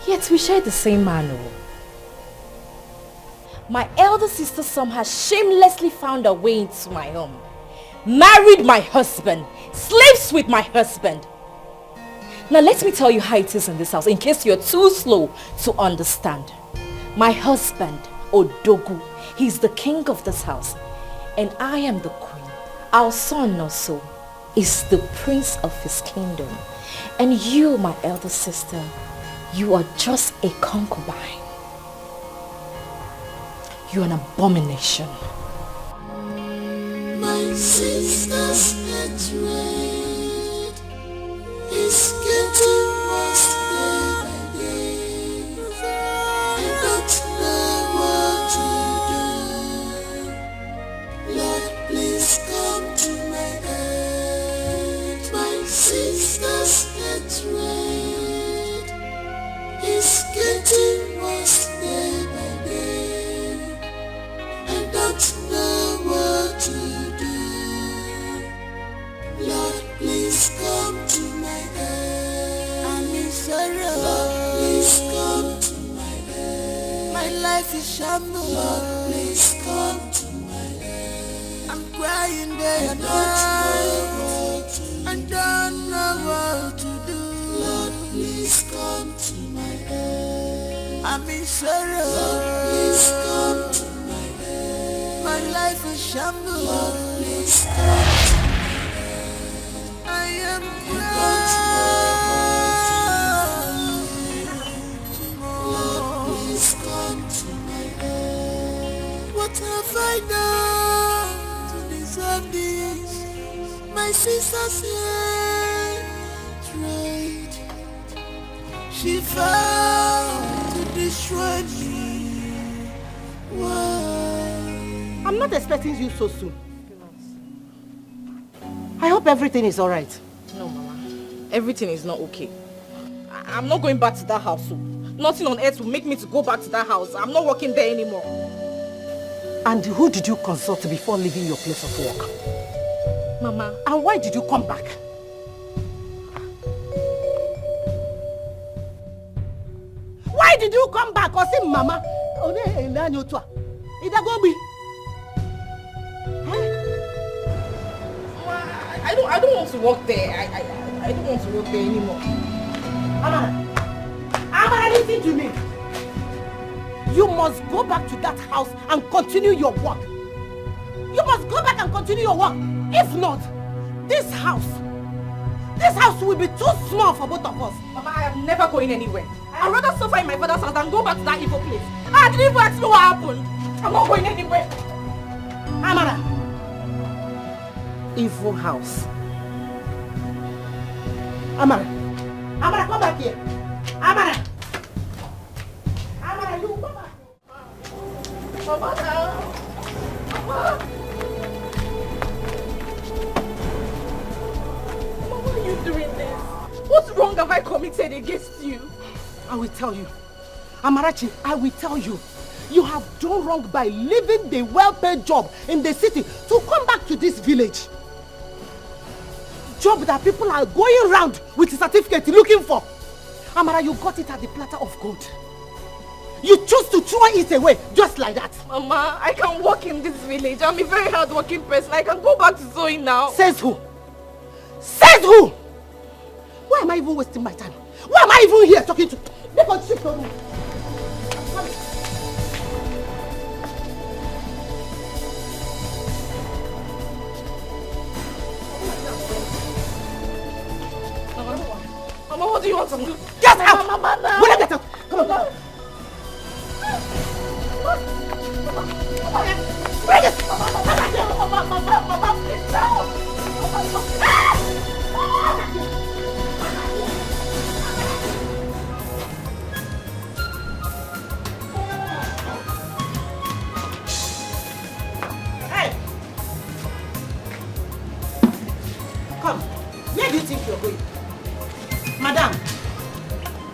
Yet we share the same man. My elder sister somehow shamelessly found her way into my home. Married my husband. Slaves with my husband. Now let me tell you how it is in this house in case you're too slow to understand. My husband, Odogu, he's the king of this house. And I am the queen. Our son also is the prince of his kingdom. And you, my elder sister, you are just a concubine. You're an abomination. My sister's hatred is getting worse day by day. I don't know what to do. Lord, please come to my aid. My sister's hatred is getting worse day by day. I don't know what to do. Lord, please come to my aid. I'm in sorrow. Lord, please come to my aid. My life is shambles. Lord, please come to my aid. I'm crying day and night. I don't know what to do. Lord, please come to my aid. I'm in sorrow. Lord, please come to my aid. My life is shambles. Lord, please come to my aid. I am crying. Lord, please come to my aid. What have I done to deserve this? My sister's hatred. She vowed to destroy me. Why? I'm not expecting you so soon. I hope everything is alright. No, Mama. Everything is not okay. I'm not going back to that house. So nothing on earth will make me to go back to that house. I'm not working there anymore. And who did you consult before leaving your place of work? Mama. And why did you come back? Why did you come back? Or say, Mama? I don't want to work there. I don't want to work there anymore. Amara, listen to me. You must go back to that house and continue your work. You must go back and continue your work. If not, this house will be too small for both of us. Mama, I am never going anywhere. I'd rather suffer in my father's house than go back to that evil place. I didn't even ask me what happened. I'm not going anywhere. Amara. Evil house. Amara. Amara, come back here. Amara. Amara, you come back. Mama, Mama. Mama, why are you doing this? What wrong have I committed against you? I will tell you. Amarachi, I will tell you. You have done wrong by leaving the well-paid job in the city to come back to this village. Job that people are going around with a certificate looking for. Amara, you got it at the platter of gold. You chose to throw it away just like that. Mama, I can work in this village. I'm a very hard-working person. I can go back to sewing now. Says who? Says who? Why am I even wasting my time? Why am I even here talking to? Because shift on me. Mama, what do you want to do? Get out! Mama, now! When I get out! Come on, come on. Bring it! Mama, please, no! Hey! Come. Where do you think you're going? Madam.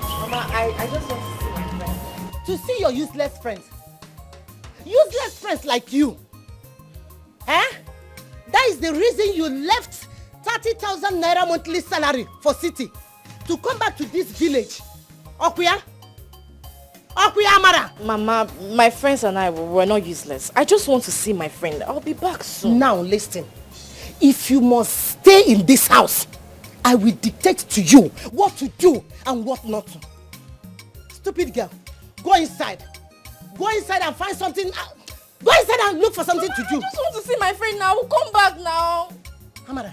Mama, I just want to see my friend. To see your useless friends. Useless friends like you. Eh? is the reason you left 30,000 naira monthly salary for city to come back to this village. Okuya? Okuya Amara? Mama, my friends and I were not useless. I just want to see my friend. I'll be back soon. Now listen. If you must stay in this house, I will dictate to you what to do and what not to. Stupid girl, go inside. Go inside and find something. Go inside and look for something to do. I just want to see my friend now. Come back now. Amara.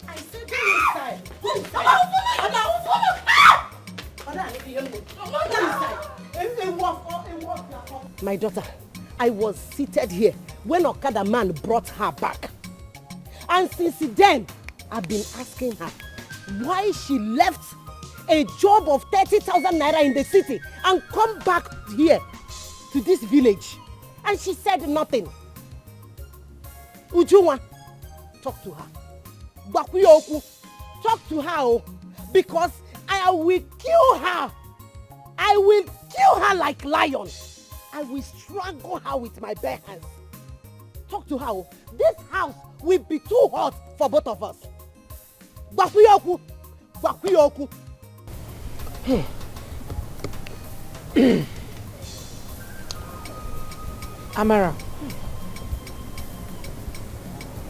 I said go inside. Go inside. My daughter, I was seated here when Okada man brought her back. And since then, I've been asking her why she left a job of 30,000 naira in the city and come back here to this village. And she said nothing. Ujunwa, talk to her. Bakuyoku, talk to her because I will kill her. I will kill her like lion. I will strangle her with my bare hands. Talk to her. This house will be too hot for both of us. Bakuyoku, Bakuyoku. Amara,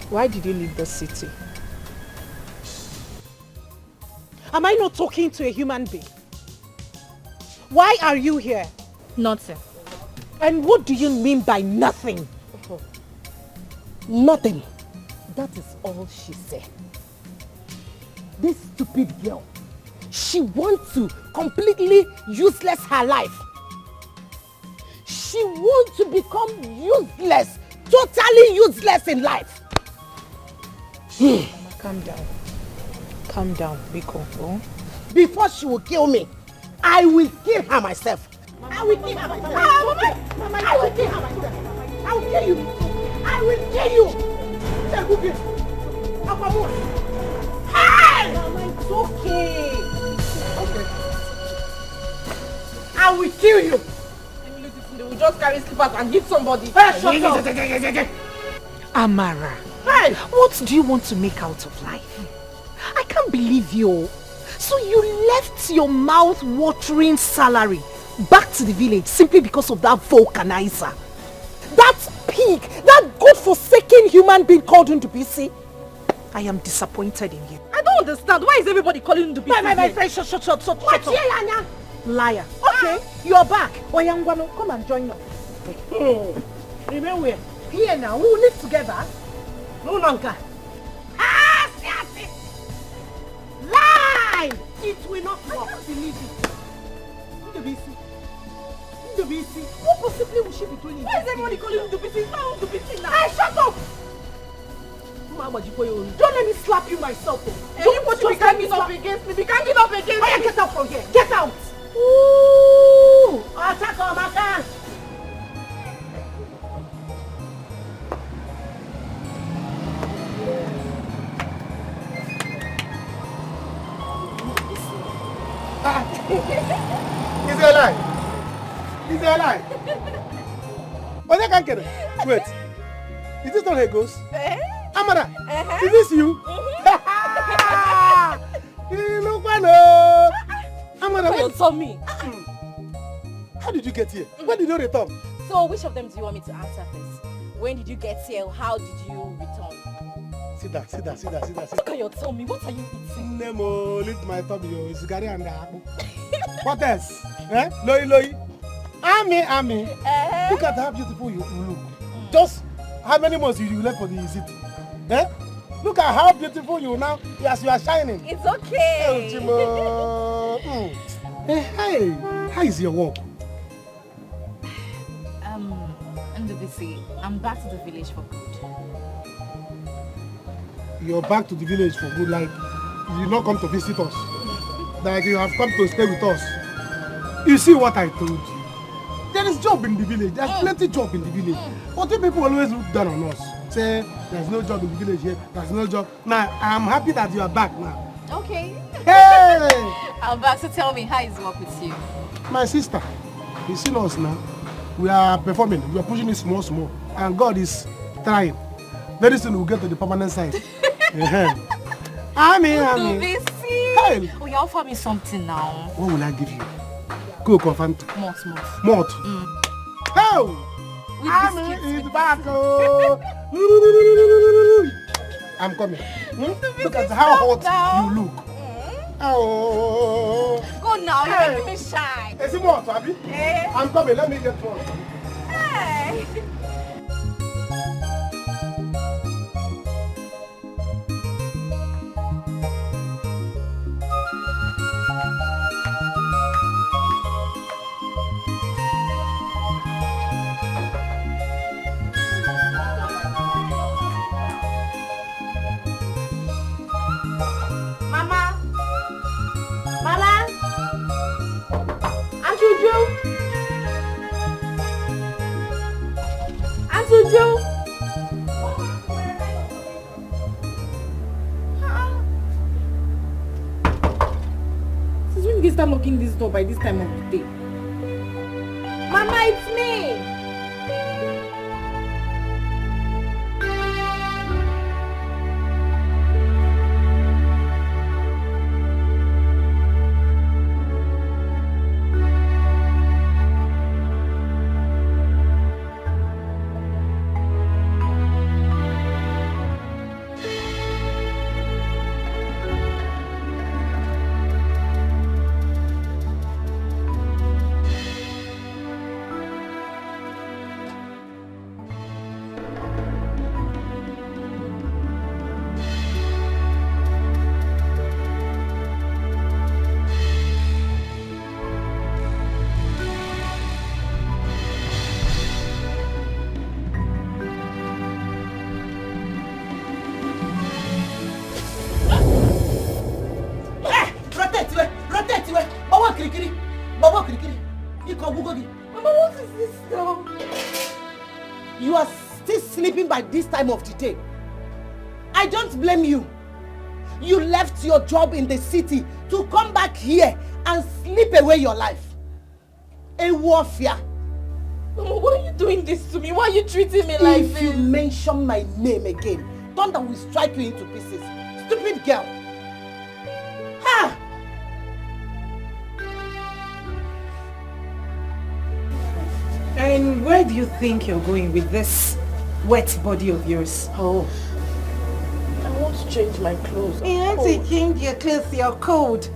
why did you leave the city? Am I not talking to a human being? Why are you here? Nothing. And what do you mean by nothing? Nothing. That is all she said. This stupid girl, she wants to completely useless her life. She wants to become useless, totally useless in life. Mama, calm down. Calm down, Biko. Oh? Before she will kill me, I will kill her myself. I will kill her myself. Mama, I will kill her myself. I will kill you. I will kill you. Hey! Mama, it's okay. Okay. I will kill you. They will just carry slippers and hit somebody. Hey, shut up. Amara, hey, what do you want to make out of life? I can't believe you. So you left your mouth-watering salary back to the village simply because of that vulcanizer. That pig, that God-forsaken human being called into BC. I am disappointed in you. I don't understand. Why is everybody calling into BC? My friend, shut up. Liar. Okay, you're back. Oyangwano, come and join us. Remain where? Here now, we will live together. No longer. Lie! It will not work. I can't believe it. Ndobisi. What possibly will she be doing? Why is everybody calling Ndobisi? It's not Ndobisi now. Hey, shut up! Don't let me slap you myself. Don't be ganging up against me. Be ganging up against me. Oya, get out from here. Get out! Ooh! Attack on my car! Is he alive? Is he alive? Oh, they can't get it. Wait. Is this not her ghost? Amara, is this you? You look well. Amara, Well, tell me. How did you get here? When did you return? So, which of them do you want me to answer first? When did you get here? How did you return? Sit down. Look at your tummy. What are you eating? Nemo, lift my tummy. It's Gary and apple. What else? Eh? Loi. Ami. Look at how beautiful you look. Just how many months you left for the city? Eh? Look at how beautiful you now as you are shining. It's okay. Hey, how is your work? Ndobisi, I'm back to the village for good. You're back to the village for good, like you did not come to visit us. Like you have come to stay with us. You see what I told you? There is job in the village. There's plenty job in the village. But you people always look down on us. Say, there's no job in the village here. There's no job. Now, I'm happy that you are back now. Okay. Hey! I'm back, so tell me, how is work with you? My sister, you see us now. We are performing. We are pushing it small. And God is trying. Very soon we'll get to the permanent site. Ami. Hey. Oh, you offer me something now. What will I give you? Go Confronting. Malt. Oh! Ami is back. Oh. I'm coming. Look at how hot you look. Oh. Go now, you're making me shy. Is it more, Abby? I'm coming, let me get one. Hey. Since when did you start locking this door by this time of the day? Mama, it's me! You are still sleeping by this time of the day. I don't blame you. You left your job in the city to come back here and sleep away your life. A warfare. Mama, why are you doing this to me? Why are you treating me like this? If you mention my name again, thunder will strike you into pieces. Stupid girl. Ha! And where do you think you're going with this wet body of yours? Oh, I want to change my clothes. You want to change your clothes, you're cold.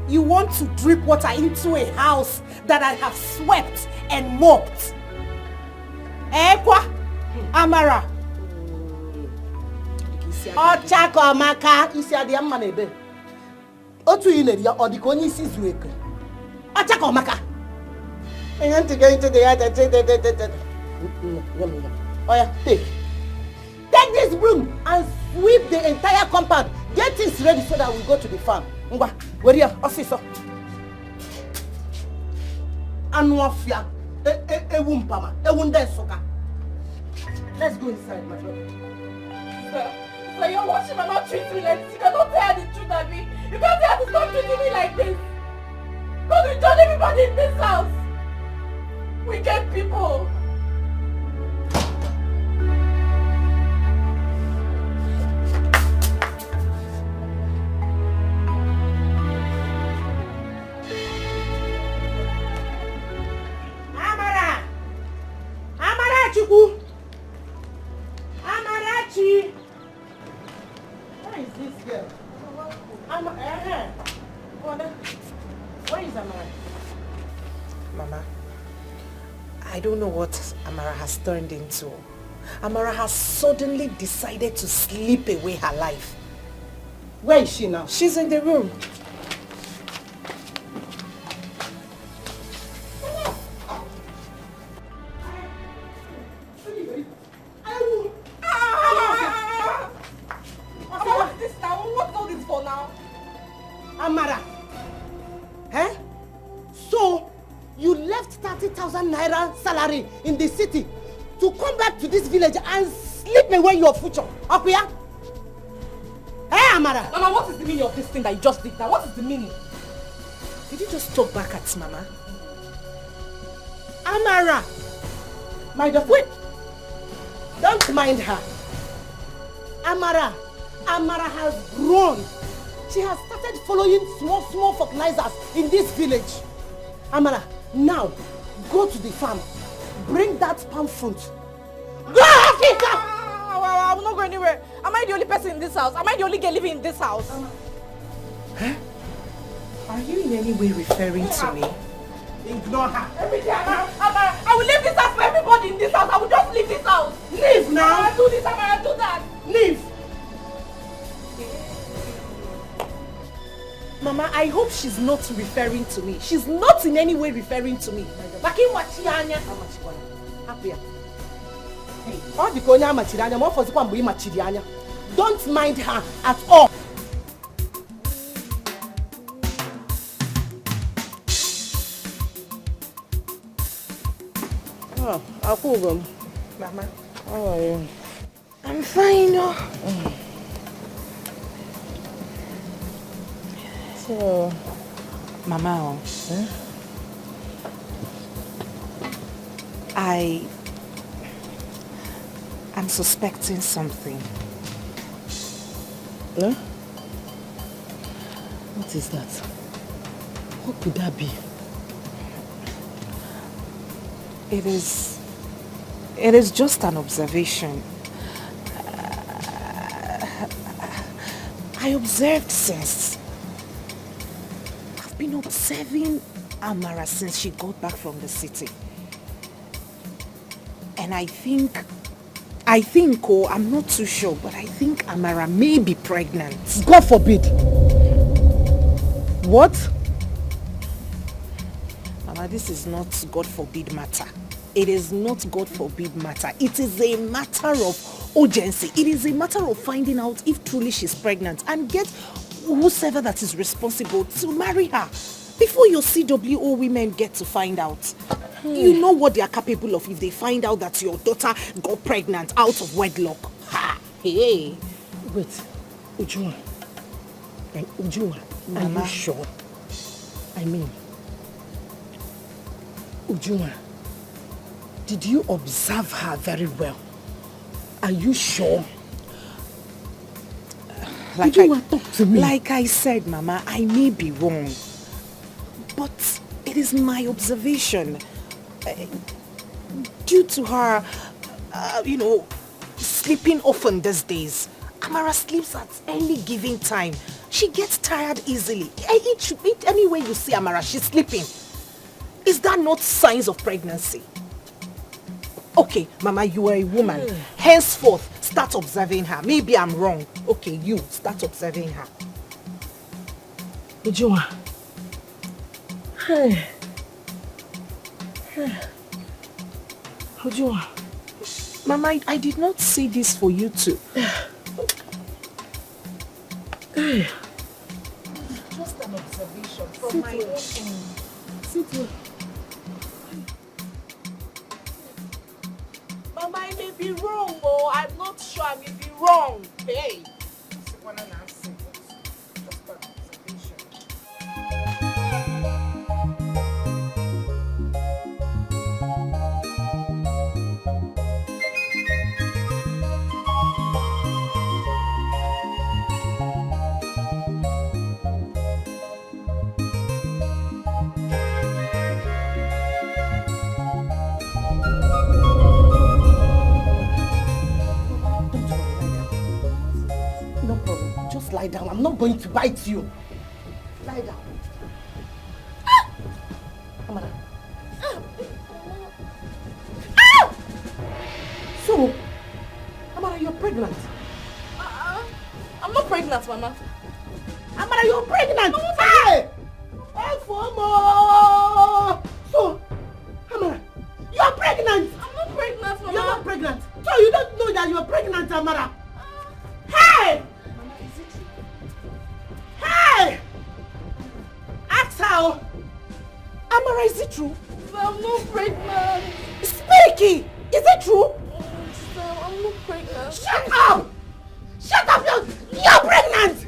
You want to drip water into a house that I have swept and mopped. Ekwa, Amara. Ochako Amaka, isi adi amma na ebe. Otu ile ya odiko onye isi zuru eke. Ochako Amaka. I want to go into the yard and say oh yeah, take this broom and sweep the entire compound. Get things ready so that we go to the farm. Ngwa, where you officer? Anwafia, wumpama, wunde soka. Let's go inside, my brother. Sir, you're watching my mouth treat me like this. You cannot tell her the truth, Abby. You can't tell her to stop treating me like this. Because we told everybody in this house. Wicked people. Chukwu! Amarachi! Where is this girl? Where is Amara? Mama, I don't know what Amara has turned into. Amara has suddenly decided to sleep away her life. Where is she now? She's in the room. Amara, so you left 30,000 naira salary in the city to come back to this village and sleep away your future. Up here? Amara? Mama, what is the meaning of this thing that you just did now? What is the meaning? Did you just talk back at Mama? Amara, my daughter, wait. Don't mind her. Amara has grown. She has started following small fertilizers in this village. Amara, now go to the farm. Bring that palm fruit. Go, Africa! I will not go anywhere. Am I the only person in this house? Am I the only girl living in this house? Huh? Are you in any way referring to me? Ignore her. Amara, I will leave this house for everybody in this house. I will just leave this house. Leave now. Amara, do this, Amara, do that. Leave. Mama, I hope she's not referring to me. She's not in any way referring to me. Don't mind her at all. Oh, Akugo. Mama. How are you? I'm fine. So, Mama, I'm suspecting something. Huh? What is that? What could that be? It is just an observation. I observed since. I've been observing Amara since she got back from the city. And I think, I'm not too sure, but I think Amara may be pregnant. God forbid. What? Mama, this is not God forbid matter. It is not God forbid matter. It is a matter of urgency. It is a matter of finding out if truly she's pregnant and get whosoever that is responsible to marry her before your CWO women get to find out. You know what they are capable of if they find out that your daughter got pregnant out of wedlock. Ha! Hey! Wait, Ujuma. Ujuma, Mama. are you sure? I mean, Ujuma, did you observe her very well? Are you sure? Talk to me. Like I said, Mama, I may be wrong. But it is my observation. Due to her, sleeping often these days. Amara sleeps at any given time. She gets tired easily. Anyway you see Amara, she's sleeping. Is that not signs of pregnancy? Okay, Mama, you are a woman. Henceforth, start observing her. Maybe I'm wrong. Okay, you start observing her. Ujuma. Hey. Ujuma. Mama, I did not say this for you to. Just an observation from my own end. Sit here. Mama, I may be wrong, oh. I'm not sure. I may be wrong. Hey. Lie down. I'm not going to bite you. Lie down. Amara. So, Amara, you're pregnant. I'm not pregnant, Mama. Amara, you're pregnant. Hey! So, Amara, you're pregnant. I'm not pregnant, Mama. You're not pregnant. So you don't know that you're pregnant, Amara. Hey! Hey! Ask her. Amara, is it true? I'm not pregnant. Speaky! Is it true? I'm not pregnant. Shut up! Shut up! You're pregnant!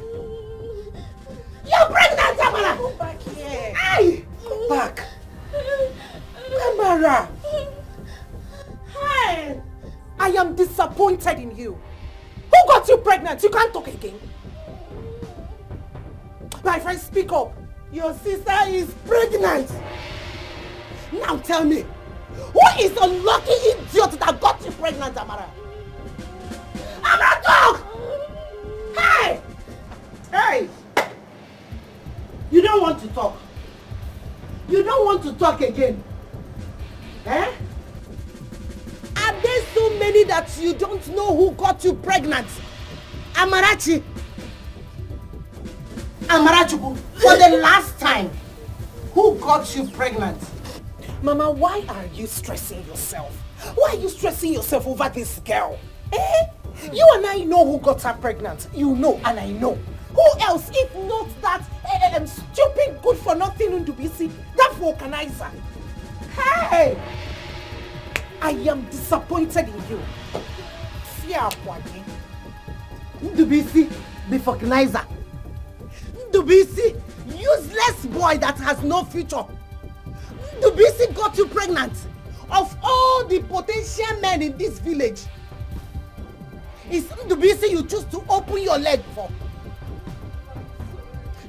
You're pregnant, Amara! Come back here. Hey! Come back. Amara! Hey! I am disappointed in you. Who got you pregnant? You can't talk again. My friend, speak up. Your sister is pregnant. Now tell me, who is the lucky idiot that got you pregnant, Amara? Amara, talk! Hey! Hey! You don't want to talk. You don't want to talk again. Eh? Are there so many that you don't know who got you pregnant? Amarachi. Amarachuku, for the last time, who got you pregnant? Mama, why are you stressing yourself? Why are you stressing yourself over this girl? Eh? You and I know who got her pregnant. You know and I know. Who else if not that stupid good for nothing Ndubisi, that vulcanizer? Hey! I am disappointed in you. Fear Kwagi. Ndubisi, the vulcanizer. Ndubisi, useless boy that has no future. Ndubisi got you pregnant. Of all the potential men in this village, it's Ndubisi you choose to open your leg for.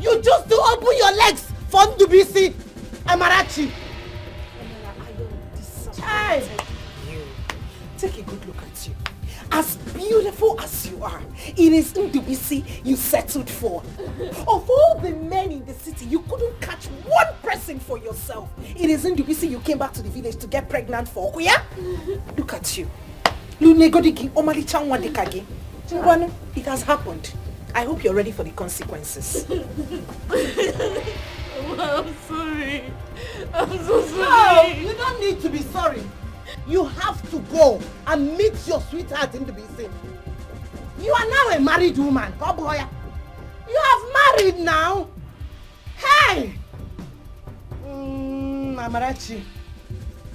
You choose to open your legs for Ndubisi, Amarachi. Child, you take a good look at you. As beautiful as you are, it is Ndubisi you settled for. Of all the men in the city, you couldn't catch one person for yourself. It is Ndubisi you came back to the village to get pregnant for. Yeah? Look at you. It has happened. I hope you're ready for the consequences. I'm sorry. I'm so sorry. No, you don't need to be sorry. You have to go and meet your sweetheart in the BC. You are now a married woman. You have married now. Hey! Amarachi.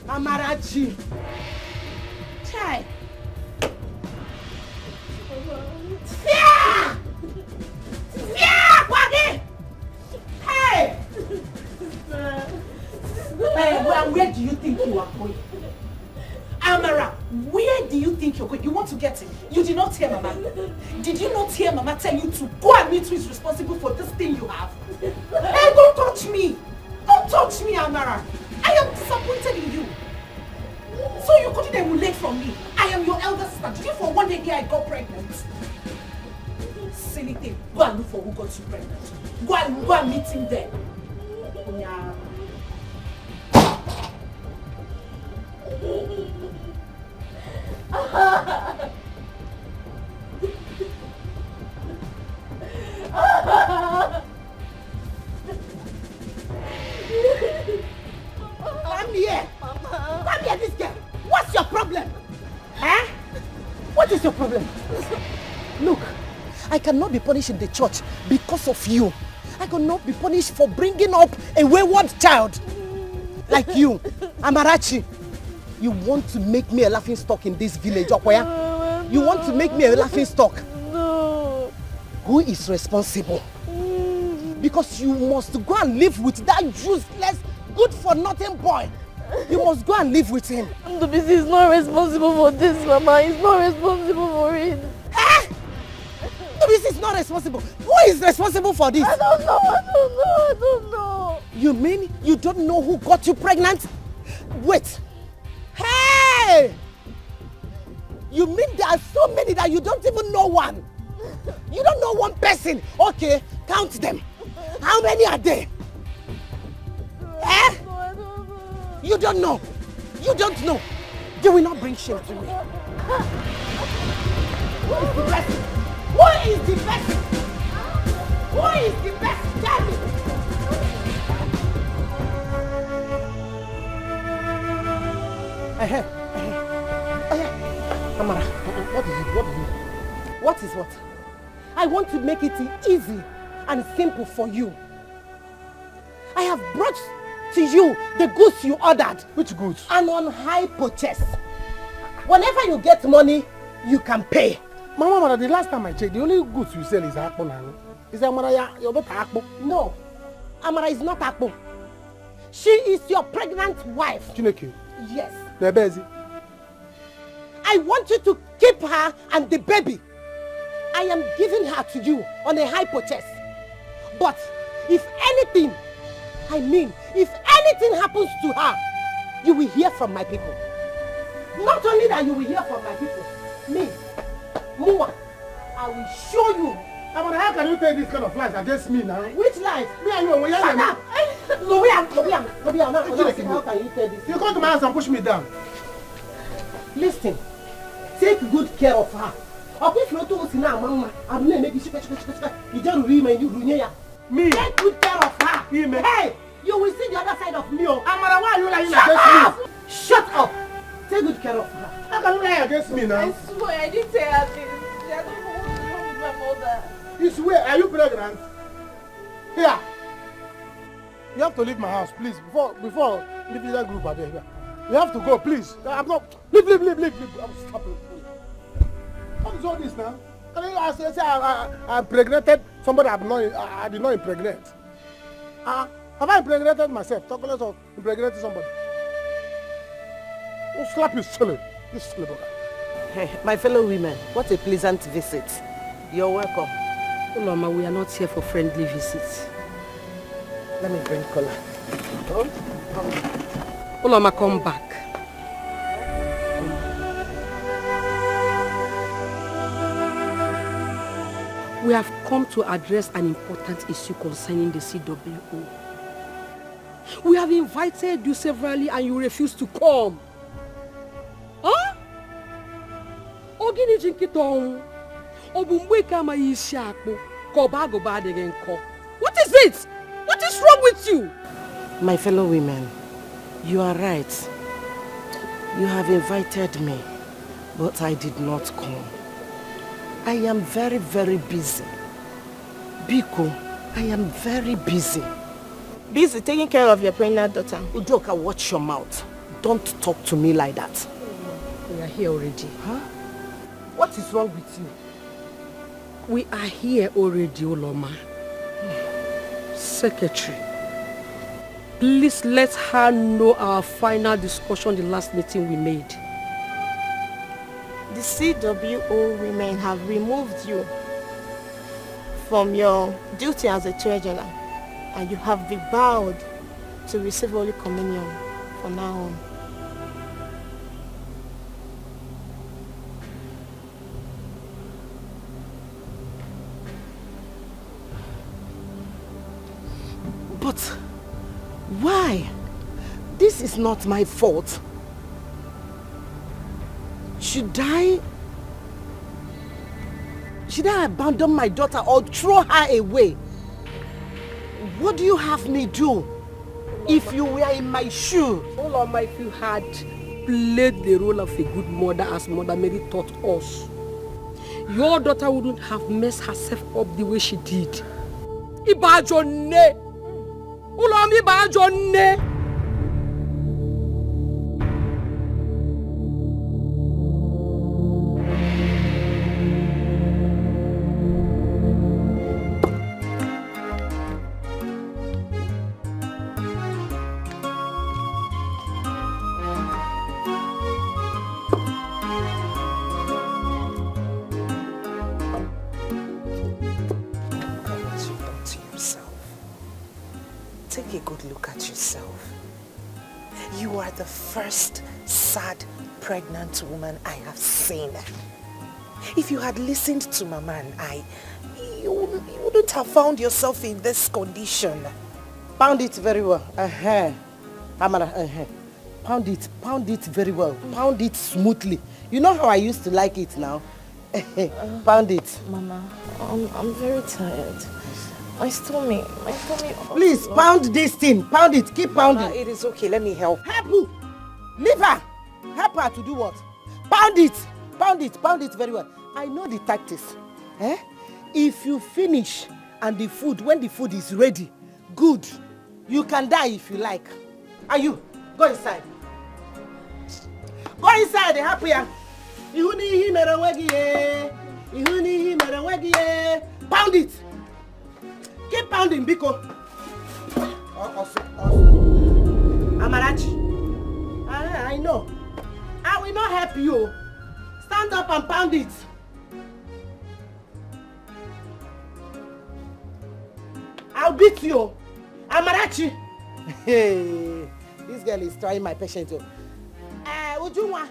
Amarachi. Chai. Yeah! Yeah, Kwagi! Hey! Where do you think you are going? Amara, where do you think you're going? You want to get him? You did not hear Mama. Did you not hear Mama tell you to go and meet who is responsible for this thing you have? Hey, don't touch me! Don't touch me, Amara! I am disappointed in you. So you couldn't emulate from me. I am your elder sister. Did you for one day I got pregnant? Silly thing. Go and look for who got you pregnant. Go and meet him there. Yeah. Come here. Come here, this girl. What's your problem? Eh? What is your problem? Look, I cannot be punished in the church because of you. I cannot be punished for bringing up a wayward child like you, Amarachi. You want to make me a laughing stock in this village, Okoya? You want to make me a laughing stock? No. Who is responsible? Because you must go and live with that useless, good-for-nothing boy. You must go and live with him. Ndubisi is not responsible for this, Mama. He's not responsible for it. Eh? Ndubisi is not responsible. Who is responsible for this? I don't know. You mean you don't know who got you pregnant? Wait. Hey! You mean there are so many that you don't even know one? You don't know one person? Okay, count them. How many are there? Eh? You don't know. You don't know. You will not bring shame to me. Who is the person? Who is the person? Who is the person? Tell me. Amara, what is it? What is what? I want to make it easy and simple for you. I have brought to you the goods you ordered. Which goods? And on high purchase. Whenever you get money, you can pay. Mama, the last time I checked, the only goods you sell is akpo now. Is Amara your daughter akpo? No, Amara is not akpo. She is your pregnant wife. Chineke? Yes. Nebezi? I want you to keep her and the baby I am giving her to you on a high purchase. But if anything, if anything happens to her, you will hear from my people. Not only that you will hear from my people, me, Mua, I will show you. How can you take this kind of lies against me now? Which lies? Me and you, shut up! How can you tell this? You come to my house and push me down. Listen, take good care of her. Me? Take good care of her. Hey, you will see the other side of me. Amara, why are you lying against me? Shut up! Take good care of her. How can you lie against me now? I swear, I didn't tell her this. I don't know what's wrong with my mother. You swear, are you pregnant? Here. You have to leave my house, please. Before leaving that group are there. You have to go, please. I'm not. Leave. I'm stopping. What is all this now? Can you say I impregnated somebody I did not impregnate? Have I impregnated myself? Talk less of impregnating somebody. I'll slap you silly. You silly brother. Hey, my fellow women, what a pleasant visit. You're welcome. Uloma, we are not here for friendly visits. Let me bring Kola. Uloma, come back. We have come to address an important issue concerning the CWO. We have invited you severally and you refuse to come. Huh? Ogini jinkitong. Obumbweka ma yishaku. Kobagoba degenko. What is it? What is wrong with you? My fellow women, you are right. You have invited me, but I did not come. I am very, very busy. Biko, I am very busy. Busy taking care of your pregnant daughter. Udoka, watch your mouth. Don't talk to me like that. We are here already. Huh? What is wrong with you? We are here already, Uloma. Secretary, please let her know our final discussion the last meeting we made. The CWO women have removed you from your duty as a treasurer, and you have been vowed to receive Holy Communion from now on. But why? This is not my fault. Should I abandon my daughter or throw her away? What do you have me do if you were in my shoe? Uloma, if you had played the role of a good mother as Mother Mary taught us, your daughter wouldn't have messed herself up the way she did. Ibajone! Uloma, Ibajone! The first sad pregnant woman I have seen. If you had listened to Mama and I, you wouldn't have found yourself in this condition. Pound it very well. Amara, Pound it very well. Pound it smoothly. You know how I used to like it now? Pound it. Mama, I'm very tired. My stomach. Please, pound this thing. Pound it. Keep pounding. Mama, it is okay. Let me help. Help who? Leave her. Help her to do what? Pound it. Pound it very well. I know the tactics. If you finish and when the food is ready, good. You can die if you like. Are you? Go inside. Go inside. Happy. Pound it. Keep pounding, Biko. Amarachi. I know. I will not help you. Stand up and pound it. I'll beat you. Amarachi. Hey, this girl is trying my patience. Ujunwa,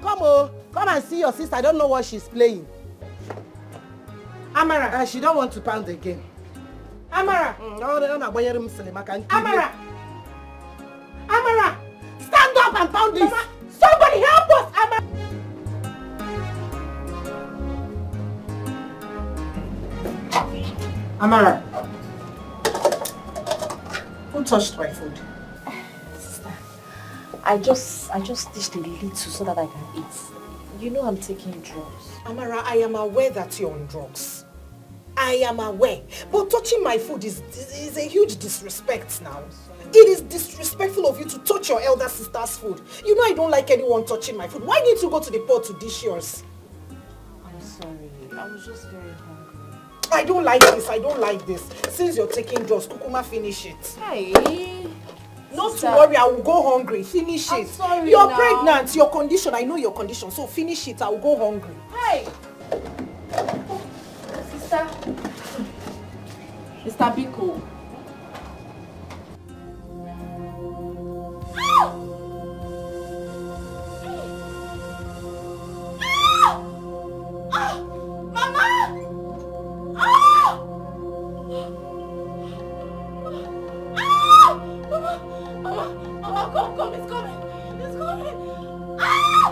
come and see your sister. I don't know what she's playing. Amara, she don't want to pound again. Amara, Amara, stand up and pound this. Mama, somebody help us, Amara. Amara, who touched my food? Sister, I just dished a little so that I can eat. You know I'm taking drugs. Amara, I am aware that you're on drugs. I am aware. But touching my food is a huge disrespect now. It is disrespectful of you to touch your elder sister's food. You know I don't like anyone touching my food. Why didn't you go to the pot to dish yours? I'm sorry. I was just very hungry. I don't like this. Since you're taking drugs, Kukuma, finish it. Hey. Not to worry, I will go hungry. Finish it. I'm sorry. You're now. pregnant. Your condition, I know your condition. So finish it. I will go hungry. Hey. Sister. Mr. Biko. Come, it's coming. It's coming. Ah!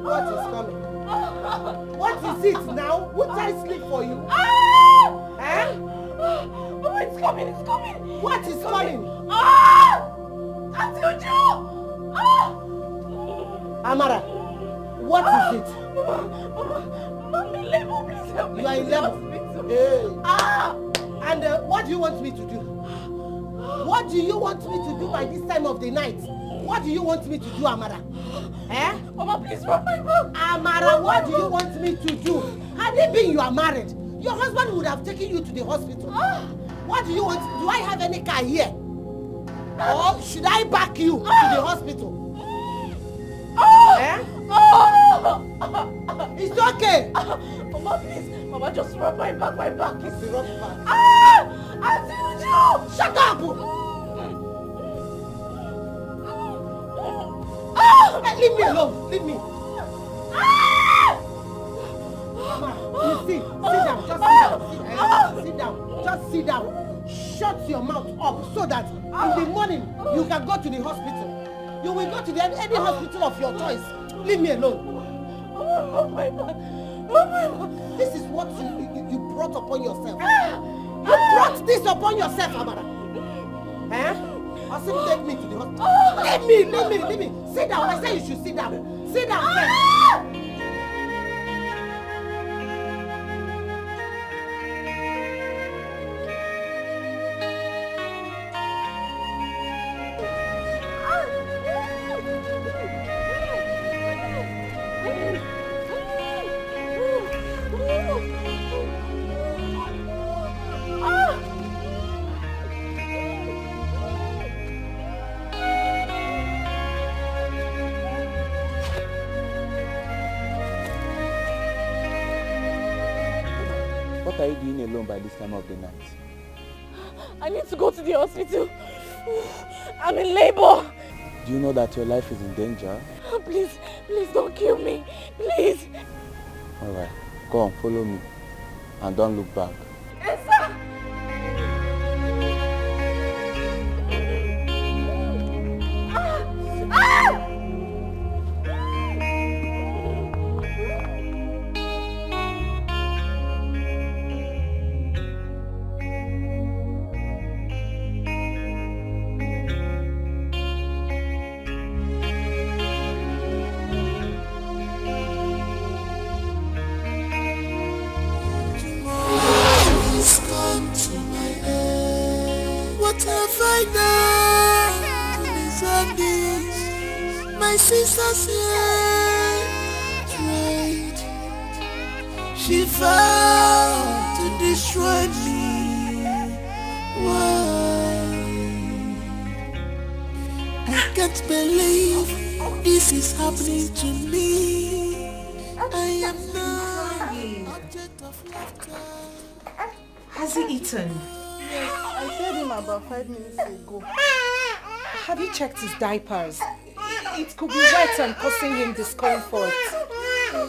What is coming? What is it now? Would I sleep for you? Ah! Eh? Oh, it's coming. What is coming? Ah! Auntie Uju! Ah! Amara, what is it? I'm in labor, please help me. You are in labor? Hey. Ah! And what do you want me to do? What do you want me to do by this time of the night? What do you want me to do, Amara? Eh? Mama, please rub my back. Amara, what do you want me to do? Had it been you are married, your husband would have taken you to the hospital. What do you want? Do I have any car here? Or should I back you to the hospital? Eh? It's okay. Mama, please. Mama, just rub my back. My back is rough back. Ah! Auntie Uju! Shut up! Leave me alone. Leave me. Mama, you see, sit down. Just sit down. Just sit down. Shut your mouth up so that in the morning you can go to the hospital. You will go to any hospital of your choice. Leave me alone. This is what you brought upon yourself. You brought this upon yourself, Amara. Eh? I said take me to the hospital. Leave me. Sit down. I said you should sit down. Sit down first. What are you doing alone by this time of the night? I need to go to the hospital. I'm in labor. Do you know that your life is in danger? Please don't kill me. Please. Alright, come, follow me. And don't look back. Yes, sir. My sister's here tried. She vowed to destroy me. Why? I can't believe this is happening to me. I am not night of laughter. Has he eaten? Yes, I fed him about 5 minutes ago. Have you checked his diapers? It could be wet and causing him discomfort. Let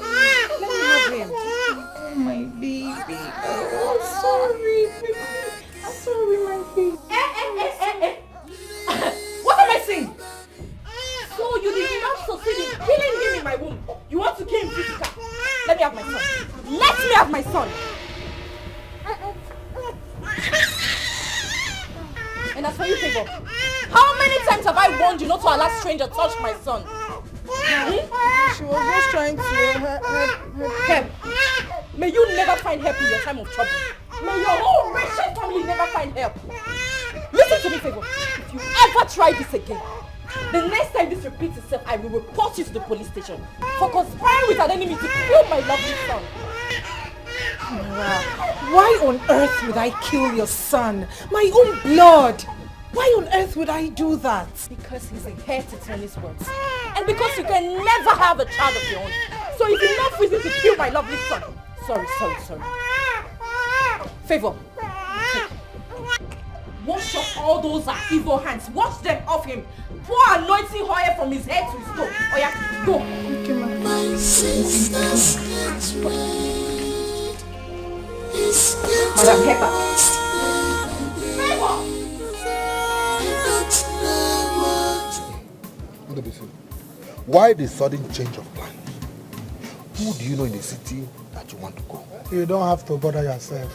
me have him. Oh, my baby. Oh, sorry, baby. I'm sorry, my baby. What am I saying? So you did not succeed in killing him in my womb. You want to kill him physically? Let me have my son. Let me have my son. And as for you, Favor, how many times have I warned you not to allow stranger touch my son? She was just trying to help. May you never find help in your time of trouble. May your whole wretched family never find help. Listen to me, Favor. If you ever try this again, the next time this repeats itself, I will report you to the police station for conspiring with an enemy to kill my lovely son. Why on earth would I kill your son? My own blood! Why on earth would I do that? Because he's a heir to Tony's words. And because you can never have a child of your own. So it's enough reason to kill my lovely son. Sorry. Favor. Wash off all those evil hands. Wash them off him. Pour anointing oil from his head to his toe. Oh yeah, go. My sisters get red. Madam Pepper. Why the sudden change of plan? Who do you know in the city that you want to go? You don't have to bother yourself.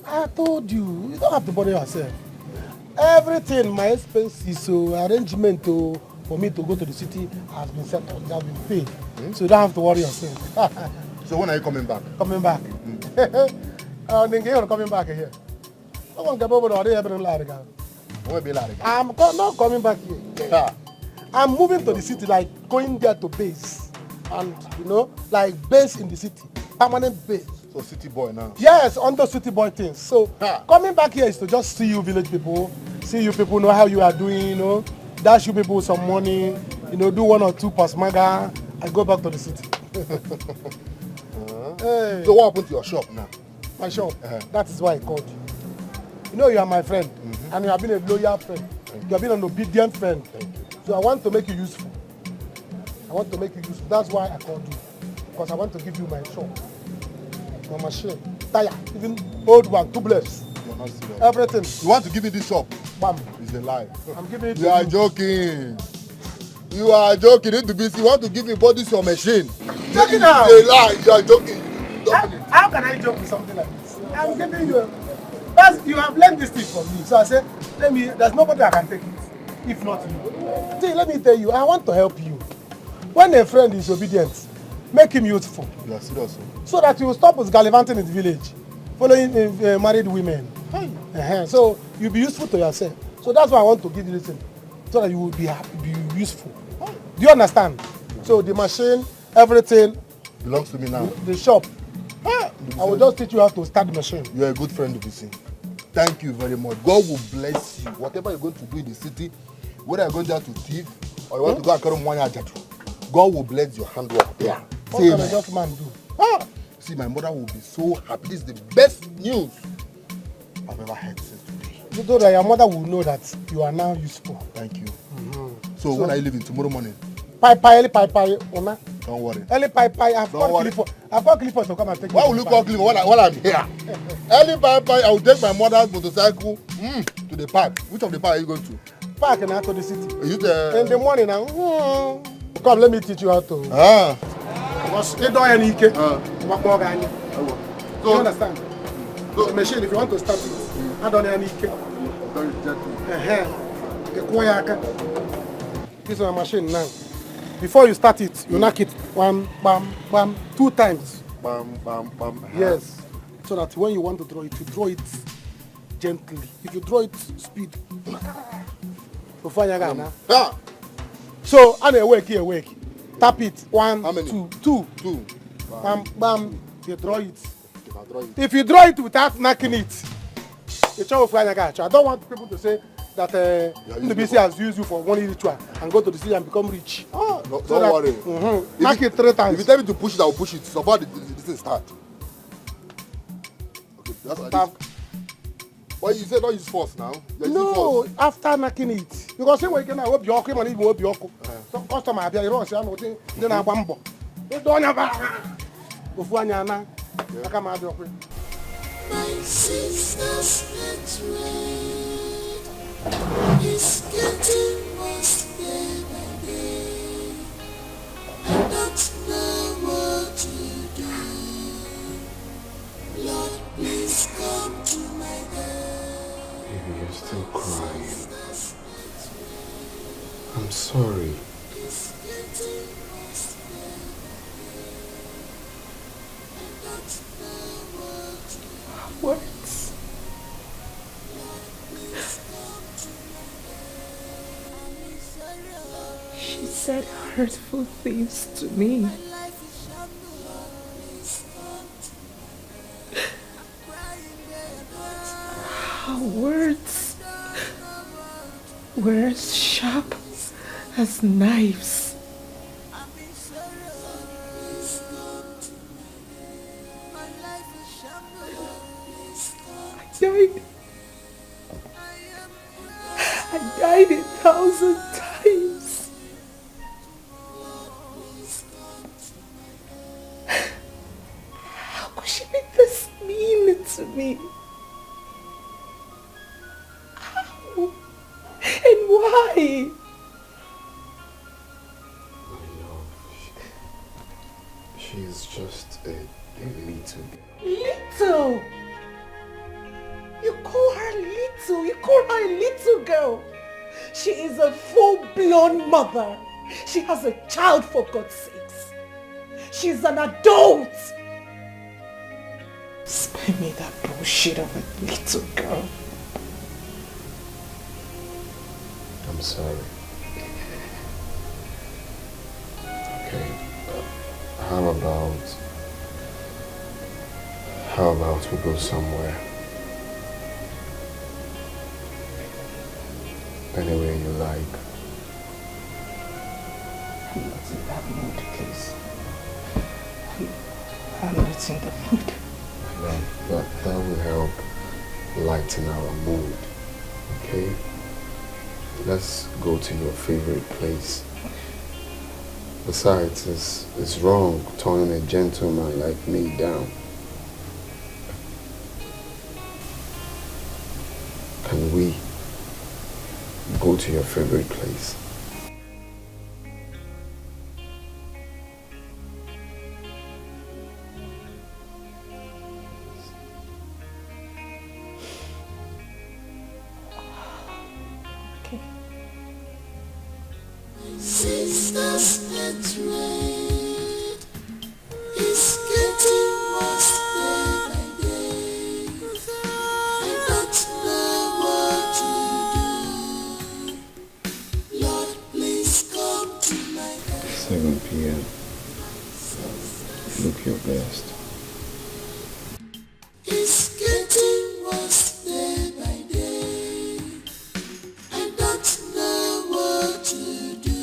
I told you, you don't have to bother yourself. Everything, my expenses, arrangement for me to go to the city has been settled, has been paid. So you don't have to worry yourself. So when are you coming back? Coming back. You're coming back here. I'm not coming back here. I'm moving to the city, like going there to base. And, like base in the city. Permanent base. So city boy now? Yes, under city boy things. So coming back here is to just see you village people. See you people, know how you are doing, dash you people some money, do 1 or 2 pasmaga and go back to the city. Hey. So what happened to your shop now? My shop? That is why I called you. You are my friend, and you have been a loyal friend. You have been an obedient friend. So I want to make you useful. That's why I called you. Because I want to give you my shop. My machine, tire, even old one, tubeless. You're not serious. Everything. You want to give me this shop? Bam. It's a lie. I'm giving it to you. You are joking. You are joking. You want to give me bodies your machine. Joking now. It's a lie. You are joking. How can I joke with something like this? I'm giving you you have learned this thing from me. So I said, there's nobody that can take it. If not you. See, let me tell you, I want to help you. When a friend is obedient, make him useful. You are serious. So that you will stop with gallivanting in the village, following married women. So you'll be useful to yourself. So that's why I want to give you this thing. So that you will be happy, be useful. Do you understand? So the machine, everything belongs to me now. The shop. I will just teach you how to start the machine. You are a good friend, Dubisi. Thank you very much. God will bless you. Whatever you're going to do in the city, whether you're going there to thief or you want to go and carry money, God will bless your handwork there. What can a just man do? See, my mother will be so happy. This is the best news I've ever heard since today. So that your mother will know that you are now useful. Thank you. So when are you leaving? Tomorrow morning? Don't worry. I've got Clifford to come and take Why will you call Clifford while I'm here? I will take my mother's motorcycle to the park. Which of the park are you going to? Park and out to the city. In the morning now. Come, let me teach you how to. Because you don't any Do you understand? So the machine, if you want to start it, I don't any This is a machine now. Before you start it, you knock it 1, bam, bam, 2 times. Bam, bam, bam. Yes. So that when you want to draw it, you draw it gently. If you draw it speed, so I'm awake. Tap it 1, 2. Bam, bam. You draw it. If you draw it without knocking it, I don't want people to say that the BC has used you for one ritual and go to the city and become rich. Don't worry. Knock it 3 times. If you tell me to push it, I will push it. So far, this is start. That's what I did. Well, you said don't use force now. No, after knocking it. Because when you hope your cream and even hope your some customer have your rush and then I bumbo. You don't have Ufuanyana. I come out of it. My sister's betrayed. It's getting worse day by day. I don't know what to do. Lord, please come to my aid. Baby, you're still crying. I'm sorry. It's getting worse day by day. I don't know what to do. Words. She said hurtful things to me. Her words were as sharp as knives. I died 1,000 times. How could she be this mean to me? How? And why? She's just a little girl. Little? You call her little? You call her a little girl? She is a full-blown mother. She has a child, for God's sakes. She's an adult. Spare me that bullshit of a little girl. I'm sorry. Okay, how about we go somewhere? Anywhere you like. I'm not in that mood, please. I'm not in the mood. But that will help lighten our mood, okay? Let's go to your favorite place. Besides, it's wrong turning a gentleman like me down. Can we go to your favorite place? Sisters betrayed. It's getting worse day by day. I don't know what to do. Lord, please come to my aid. 7 p.m. Look your best. It's getting worse day by day. I don't know what to do.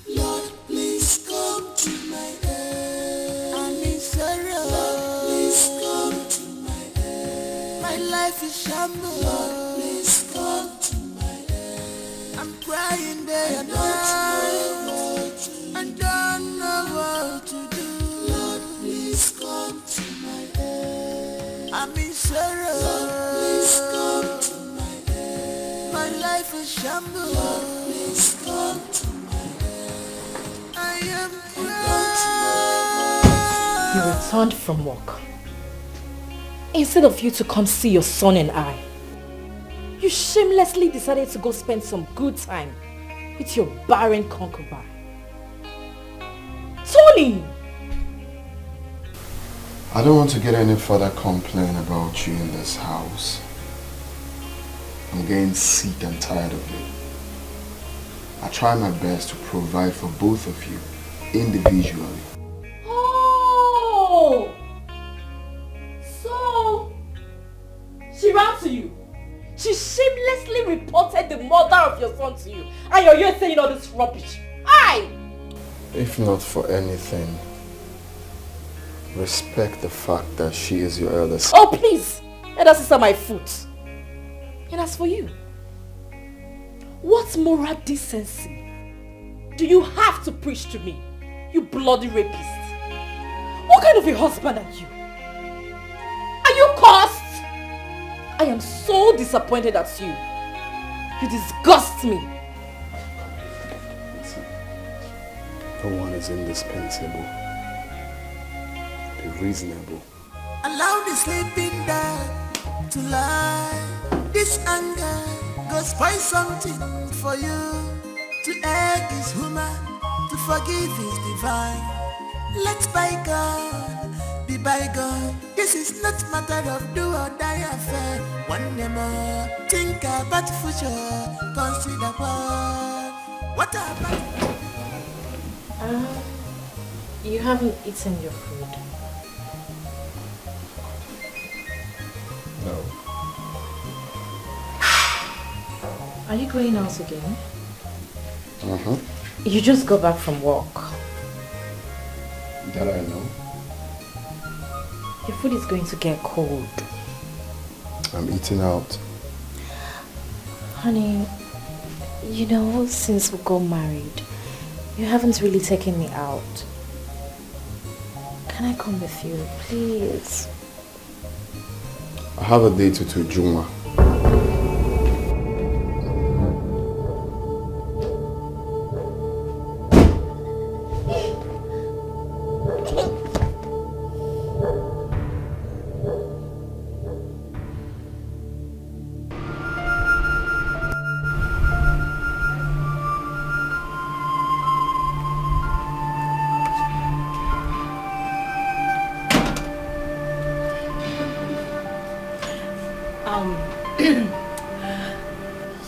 Lord, please come to my aid. I'm in sorrow. Lord, please come to my aid. My life is shambles. Lord, please come to my aid. I'm crying day and night. I don't know what to do. Lord, please come to my aid. I'm in sorrow. Lord, please come to my aid. My life is shambles. Lord, please come to my aid. I am crying. You returned from work. Instead of you to come see your son and I, you shamelessly decided to go spend some good time with your barren concubine. Tony! I don't want to get any further complaint about you in this house. I'm getting sick and tired of it. I try my best to provide for both of you individually. Oh! So, she ran to you. She shamelessly reported the mother of your son to you. And you're here saying all this rubbish. Aye! If not for anything, Respect the fact that she is your elder sister. Oh, please! Let us sister my foot. And as for you, what moral decency do you have to preach to me, you bloody rapist? What kind of a husband are you? Are you cursed? I am so disappointed at you. You disgust me. No one is indispensable. Be reasonable. Allow the sleeping dog to lie. This anger goes find something for you. To err is human, to forgive is divine. Let bygone be bygone. This is not matter of do or die affair. One day more, think about future. Consider what about. You haven't eaten your food. No. Are you going out again? Uh-huh. You just got back from work. That I know. Your food is going to get cold. I'm eating out. Honey, you know, since we got married, you haven't really taken me out. Can I come with you, please? I have a date to Juma.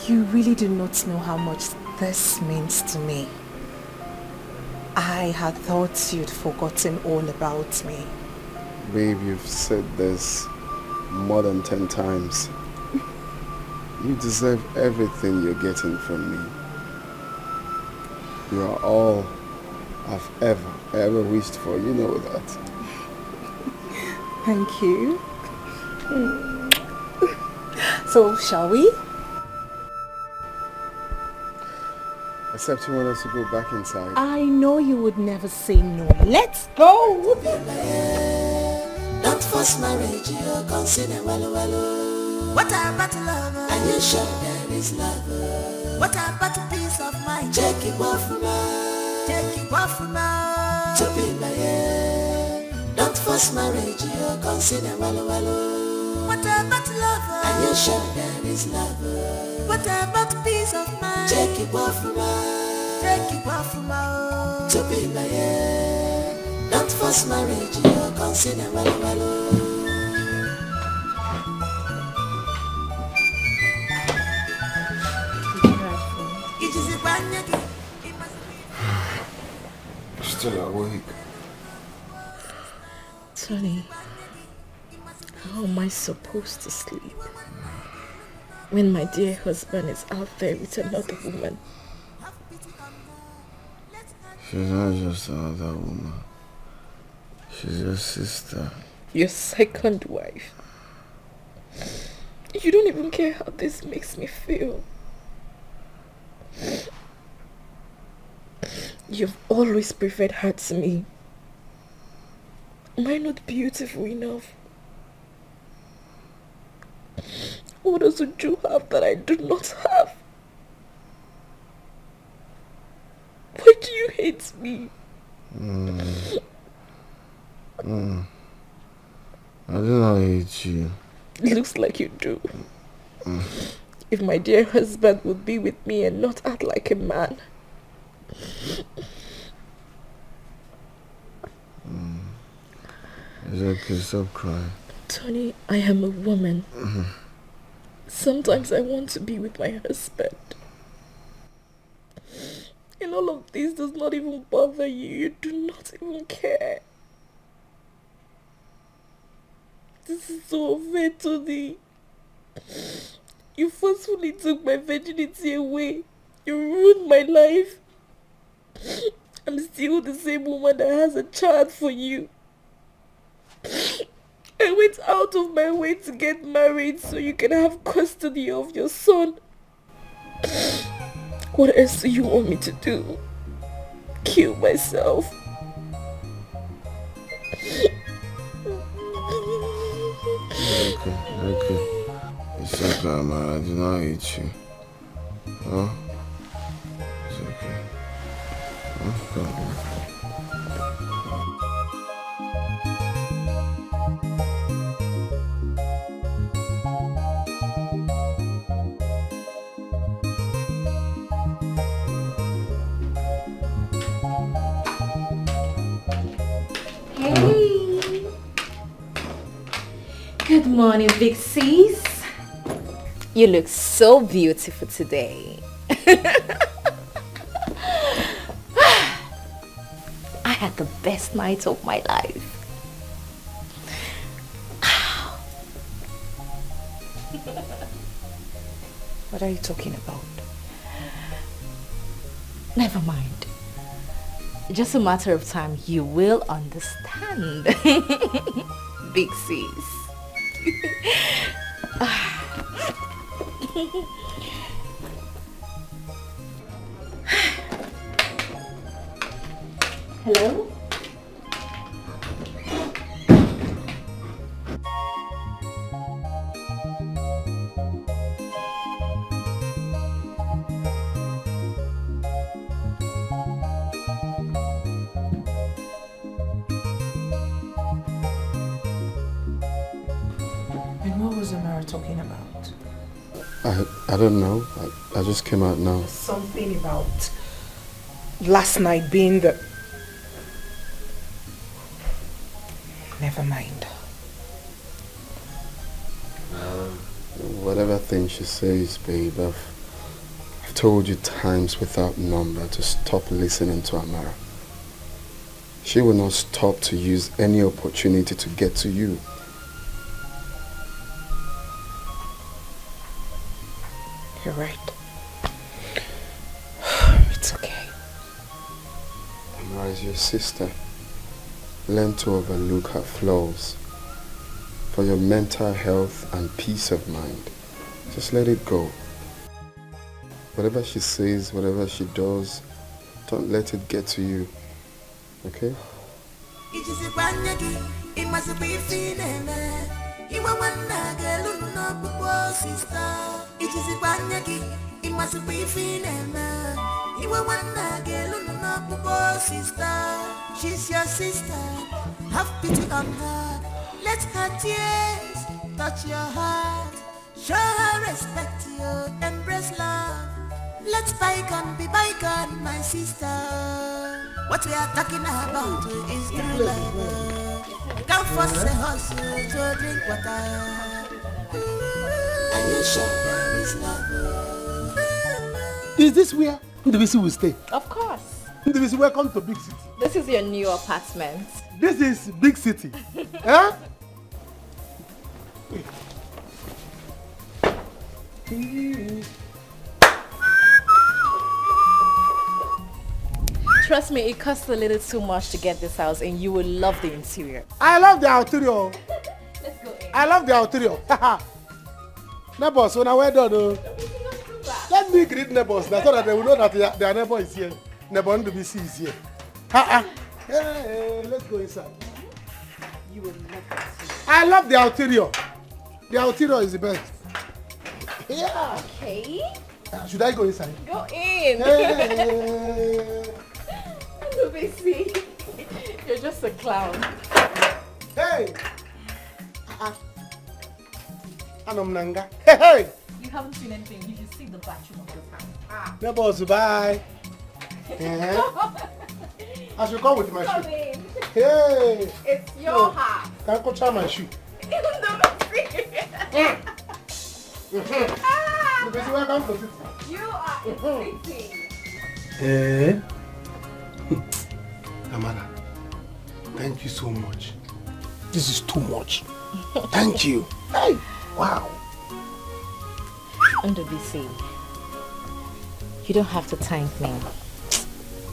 You really do not know how much this means to me. I had thought you'd forgotten all about me. Babe, you've said this more than 10 times. You deserve everything you're getting from me. You are all I've ever wished for. You know that. Thank you. So, shall we? Except you want us to go back inside. I know you would never say no. Let's go! Don't force marriage, you consider well. What about love? Are you sure there is love? What about peace of mind? Take it off now. Take it off now. To be like don't force marriage, you consider well. What about love? Are you sure there is love? What about peace of mind? Take it off now. Take it off now. To be like don't force marriage, you consider well. Still awake. Tony, how am I supposed to sleep when my dear husband is out there with another woman? She's not just another woman. She's your sister. Your second wife. You don't even care how this makes me feel. You've always preferred her to me. Am I not beautiful enough? What does you have that I do not have? Why do you hate me? I do not hate you. It looks like you do. If my dear husband would be with me and not act like a man. It's okay, stop crying. Tony, I am a woman. Sometimes I want to be with my husband. And all of this does not even bother you. You do not even care. This is so unfair, Tony. You forcefully took my virginity away. You ruined my life. I'm still the same woman that has a child for you. I went out of my way to get married so you can have custody of your son. What else do you want me to do? Kill myself? Okay. It's okay, man. I did not hate you. Huh? It's okay. Okay. Hey! Good morning, big sis. You look so beautiful today. I had the best night of my life. What are you talking about? Never mind. Just a matter of time, you will understand. Big sis. Hello? And what was Amara talking about? I don't know. I just came out now. Something about last night being the... Never mind. Whatever thing she says, babe, I've told you times without number to stop listening to Amara. She will not stop to use any opportunity to get to you. You're right. It's okay. Amara is your sister. Learn to overlook her flaws. For your mental health and peace of mind, just let it go. Whatever she says, whatever she does, don't let it get to you. Okay? She's your sister, have pity on her. Let her tears touch your heart. Show her respect, you embrace love. Let's bygone be bygone, my sister. What we are talking about is true love. Come force a hustle to drink water. And you sure there is love. Is this where Ndubisi will stay? Of course. Ndubisi, welcome to Big City. This is your new apartment. This is Big City. Huh? Trust me, it costs a little too much to get this house and you will love the interior. I love the interior. Let's go in. I love the interior. Neighbors, when I went done, let me greet neighbors so that they will know that their neighbor is here. Neighbor Ndubisi is here. Hey, let's go inside. You will love this. I love the interior. The interior is the best. Yeah. Okay. Should I go inside? Go in. Hey. Ndubisi, you're just a clown. Hey. Anomnanga. Hey. You haven't seen anything. You should see the bathroom of this house. Neighbors, bye. I should come with my Come shoe. in. Hey. It's your house. Can I go try my shoe? Ndubisi, welcome to City. You are in city. Eh? Amara, thank you so much. This is too much. Thank you. Hey, wow. Ndubisi, you don't have to thank me.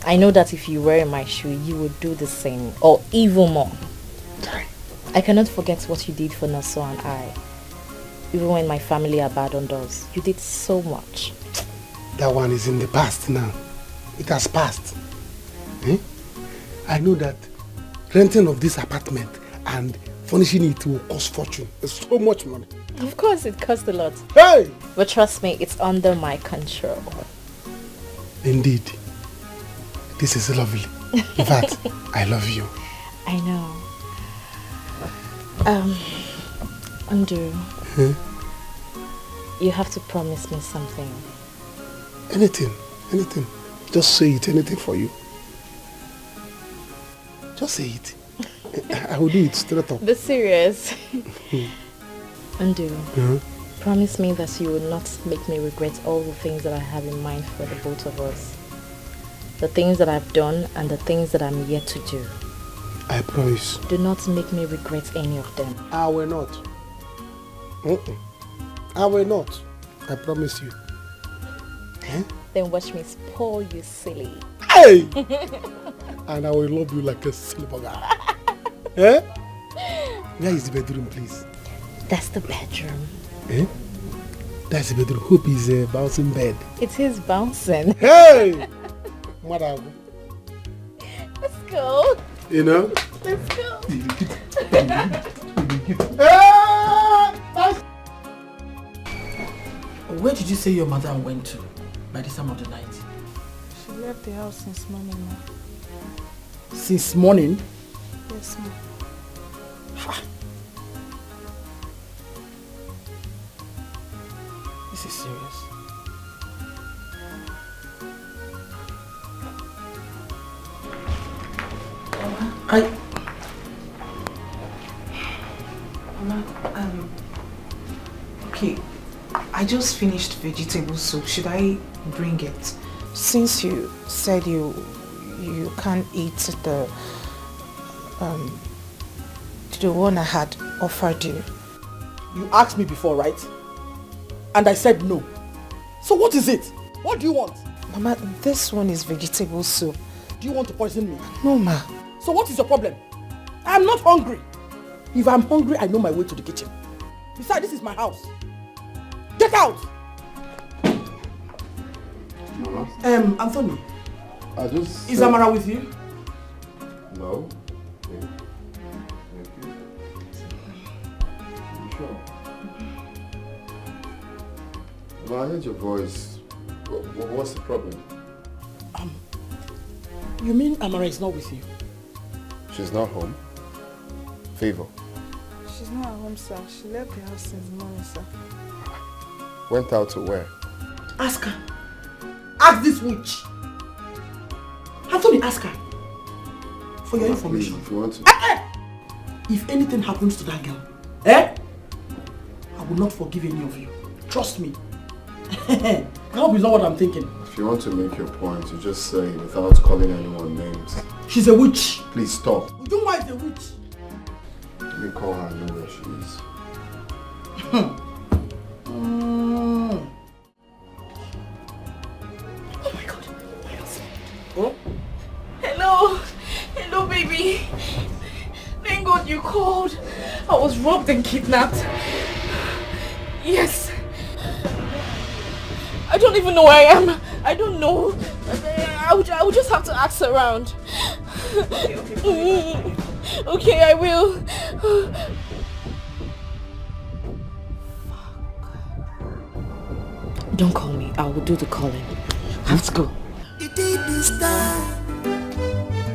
I know that if you were in my shoe, you would do the same or even more. I cannot forget what you did for Naso and I. Even when my family abandoned us, you did so much. That one is in the past now. It has passed. Eh? I know that renting of this apartment and furnishing it will cost fortune. It's so much money. Of course, it cost a lot. Hey! But trust me, it's under my control. Indeed. This is lovely. In fact, I love you. I know. Andrew. Huh? You have to promise me something. Anything. Just say it, anything for you. Just say it. I will do it straight up. Be serious. Andrew, Uh-huh. promise me that you will not make me regret all the things that I have in mind for the both of us. The things that I've done and the things that I'm yet to do. I promise. Do not make me regret any of them. I will not. I will not. I promise you. Eh? Then watch me spoil you silly. Hey! And I will love you like a silver guy. Eh? Where is the bedroom, please? That's the bedroom. Eh? That's the bedroom. Hope is a bouncing bed. It is bouncing. Hey! Madam. Let's go. You know? Let's go. Where did you say your mother went to by this time of the night? She left the house since morning, ma. Since morning? Yes, ma. This is serious. Mama, okay, I just finished vegetable soup. Should I bring it? Since you said you can't eat the one I had offered you. You asked me before, right? And I said no. So what is it? What do you want? Mama, this one is vegetable soup. Do you want to poison me? No, ma. So what is your problem? I am not hungry. If I'm hungry, I know my way to the kitchen. Besides, this is my house. Get out! Mama? Anthony. Is Amara with you? No. Okay. Thank you. You sure? Well, I heard your voice. What's the problem? You mean Amara is not with you? She's not home. Favor. She's not at home, sir. She left the house since morning, sir. Went out to where? Ask her. Ask this witch. Anthony, ask her. For your information. Please, if you want to. If anything happens to that girl, I will not forgive any of you. Trust me. I hope it's not what I'm thinking. If you want to make your point, you just say it without calling anyone names. She's a witch. Please stop. Ujunwa is a witch. Let me call her and know where she is. Oh my God. Oh? Hello. Hello, baby. Thank God you called. I was robbed and kidnapped. Yes. I don't even know where I am. I don't know. I would just have to ask around. Okay, I will. Don't call me. I will do the calling. I have to go. It is the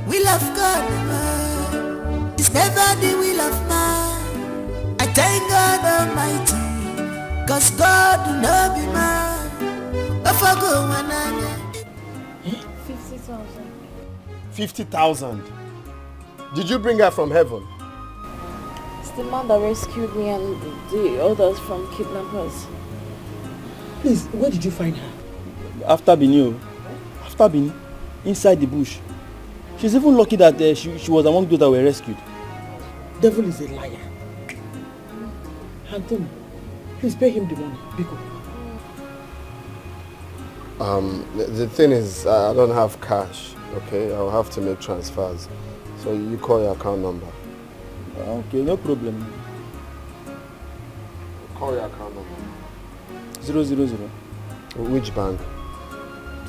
will of God, man. It's never the will of man. I thank God Almighty, cause God will not be man. If I go when I'm 50,000. 50,000. Did you bring her from heaven? It's the man that rescued me and the others from kidnappers. Please, where did you find her? After Benin, inside the bush. She's even lucky that she was among those that were rescued. Devil is a liar. Anthony, please pay him the money. Biko. The thing is, I don't have cash, okay? I'll have to make transfers. So you call your account number. Okay, no problem. Call your account number. 000. Which bank?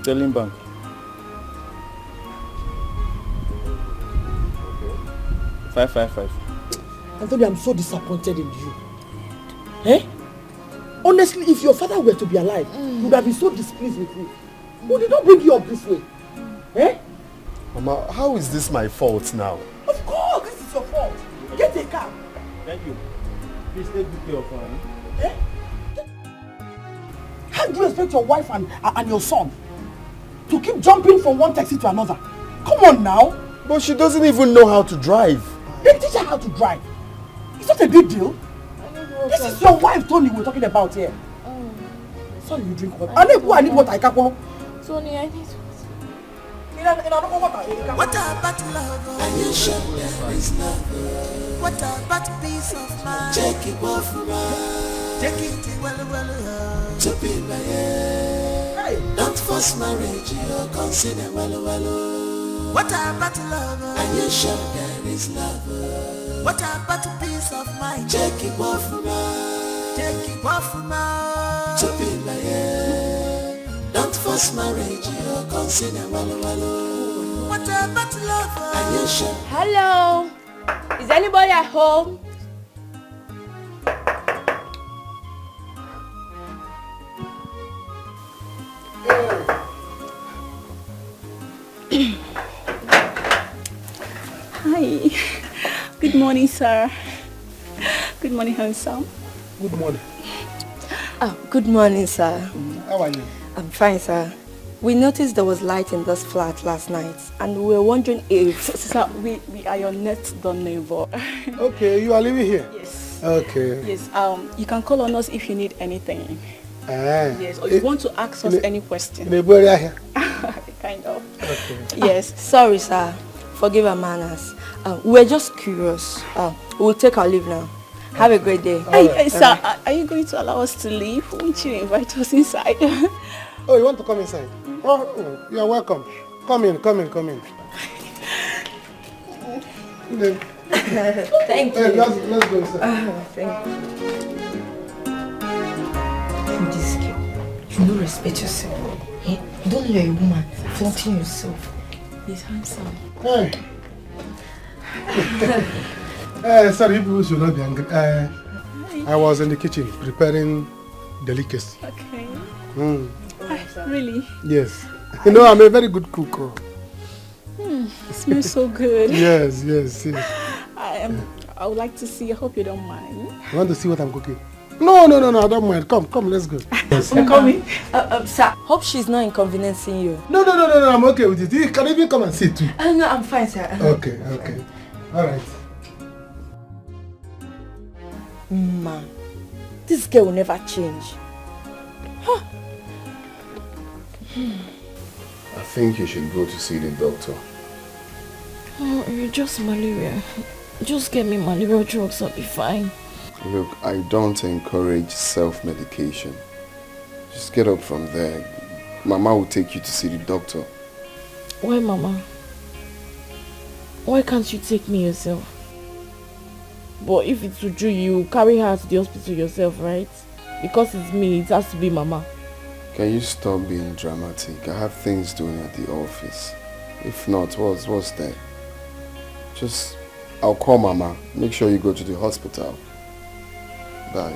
Sterling Bank. Okay. 555. Anthony, I'm so disappointed in you. Eh? Honestly, if your father were to be alive, he would have been so displeased with you. Who did not bring you up this way? Eh? Mama, how is this my fault now? Of course, this is your fault. Get a car. Thank you. Please take good care of her. Eh? How do you expect your wife and your son to keep jumping from one taxi to another? Come on now. But she doesn't even know how to drive. Then teach her how to drive. It's not a big deal. This is your wife, Tony, we're talking about here. Sorry, you drink water. I need water. I can't follow. Tony, I need water. What about love? And you should there is love. What about peace of mind? Take it off mind. Take it well. To be my head. Don't force marriage, you consider well. What about love? And you should there is love. What about peace of mind? Take it off mind. Take it off mind. To be my head. Don't force marriage, you consider well. What about love? And you should. Hello? Is anybody at home? Hi. Good morning, sir. Good morning, handsome. Good morning. Oh, good morning, sir. How are you? I'm fine, sir. We noticed there was light in this flat last night, and we were wondering if... Sir, we are your next door neighbor. Okay, you are living here? Yes. Okay. Yes, you can call on us if you need anything. Yes, or you want to ask us any question. In the area here? Kind of. Okay. Yes, sorry, sir. Forgive our manners. We're just curious. We'll take our leave now. Have a great day. Hey, sir, are you going to allow us to leave? Won't you invite us inside? Oh, you want to come inside? Oh, you are welcome. Come in. Thank you. Let's go inside. Thank you. You this girl, you don't respect yourself. Eh? You don't let a woman flaunting yourself. He's handsome. Hey. Sorry, people should not be angry. I was in the kitchen preparing delicacy. Okay. Really? Yes. You know, I'm a very good cook. It smells so good. Yes. I would like to see. I hope you don't mind. You want to see what I'm cooking? No, I don't mind. Come, let's go. Yes. Coming? Sir, hope she's not inconveniencing you. No, I'm okay with it. You can even come and sit too. No, I'm fine, sir. Okay. All right. Ma, this girl will never change. Huh. I think you should go to see the doctor. Oh, you're just malaria. Just get me malaria drugs, I'll be fine. Look, I don't encourage self-medication. Just get up from there. Mama will take you to see the doctor. Why, Mama? Why can't you take me yourself? But if it's Uju, you carry her to the hospital yourself, right? Because it's me, it has to be Mama. Can you stop being dramatic? I have things doing at the office. If not, what's there? I'll call Mama. Make sure you go to the hospital. Bye.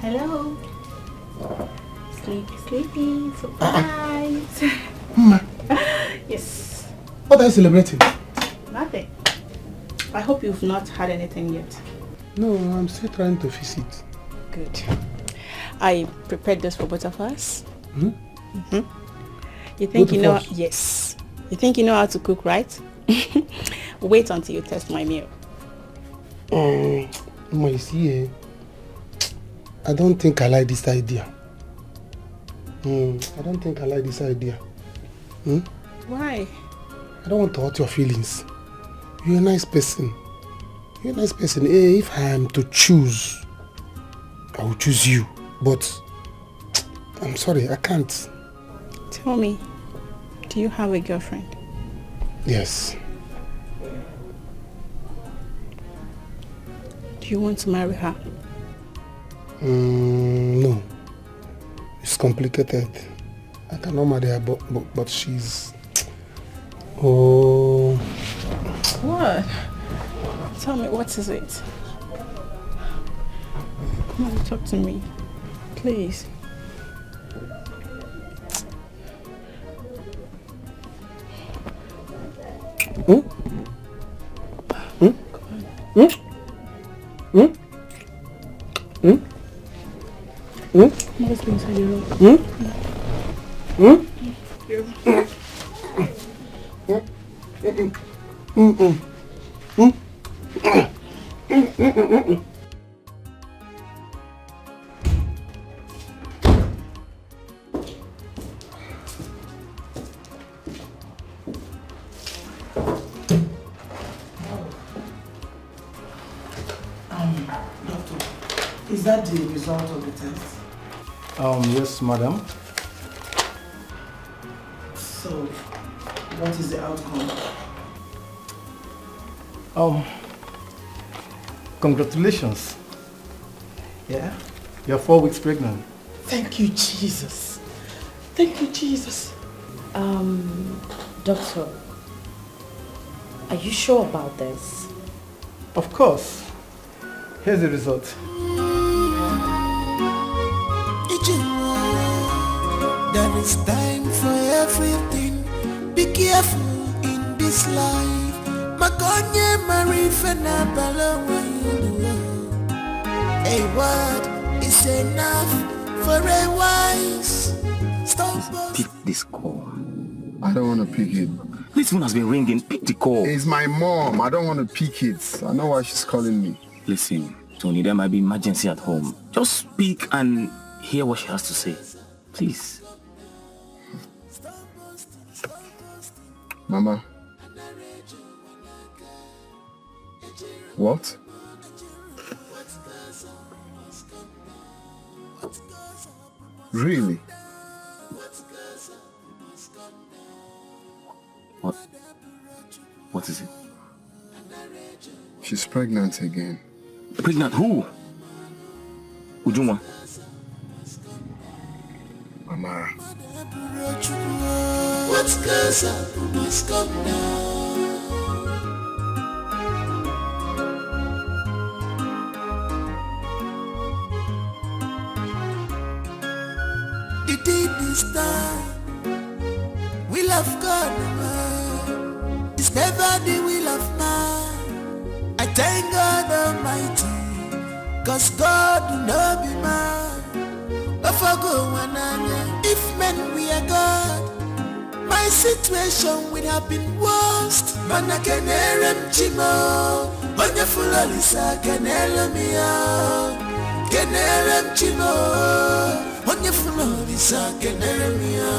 Hello. Sleepy. Surprise. Yes. What are you celebrating? Nothing. I hope you've not had anything yet. No, I'm still trying to fix it. Good. I prepared this for both of us. You think you know? Yes. You think you know how to cook, right? Wait until you test my meal. You see, I don't think I like this idea. I don't think I like this idea. Why? I don't want to hurt your feelings. You're a nice person. You're a nice person. If I am to choose, I will choose you. But I'm sorry, I can't. Tell me, do you have a girlfriend? Yes. Do you want to marry her? No. It's complicated. I cannot marry her, but she's... Oh... What? Tell me, what is it? Come on, talk to me. Please. Hmm? Hmm? Hmm? Hmm? Hmm? Hmm? Let's go inside the room. Hmm? Hmm? Doctor, is that the result of the test? Yes, madam. So, what is the outcome? Congratulations. Yeah, you're 4 weeks pregnant. Thank you, Jesus. Thank you, Jesus. Doctor, are you sure about this? Of course. Here's the result. There is time for everything. Be careful in this life. Makonye marifena a word is enough for a wise. Stop. Pick this call. I don't want to pick it. This phone has been ringing. Pick the call. It's my mom. I don't want to pick it. I know why she's calling me. Listen, Tony, there might be emergency at home. Just speak and hear what she has to say. Please. Mama. What? Really? What is it? She's pregnant again. Pregnant who? Ujuma. Amara. What goes up must come down. It did this time. Will of God, man. It's never the will of man. I thank God Almighty, cause God will not be man. If men we are God, my situation would have been worst. Mana kenerem chimo, wonderful Alisa kenele mia. Kenerem chimo, wonderful Alisa kenele mia.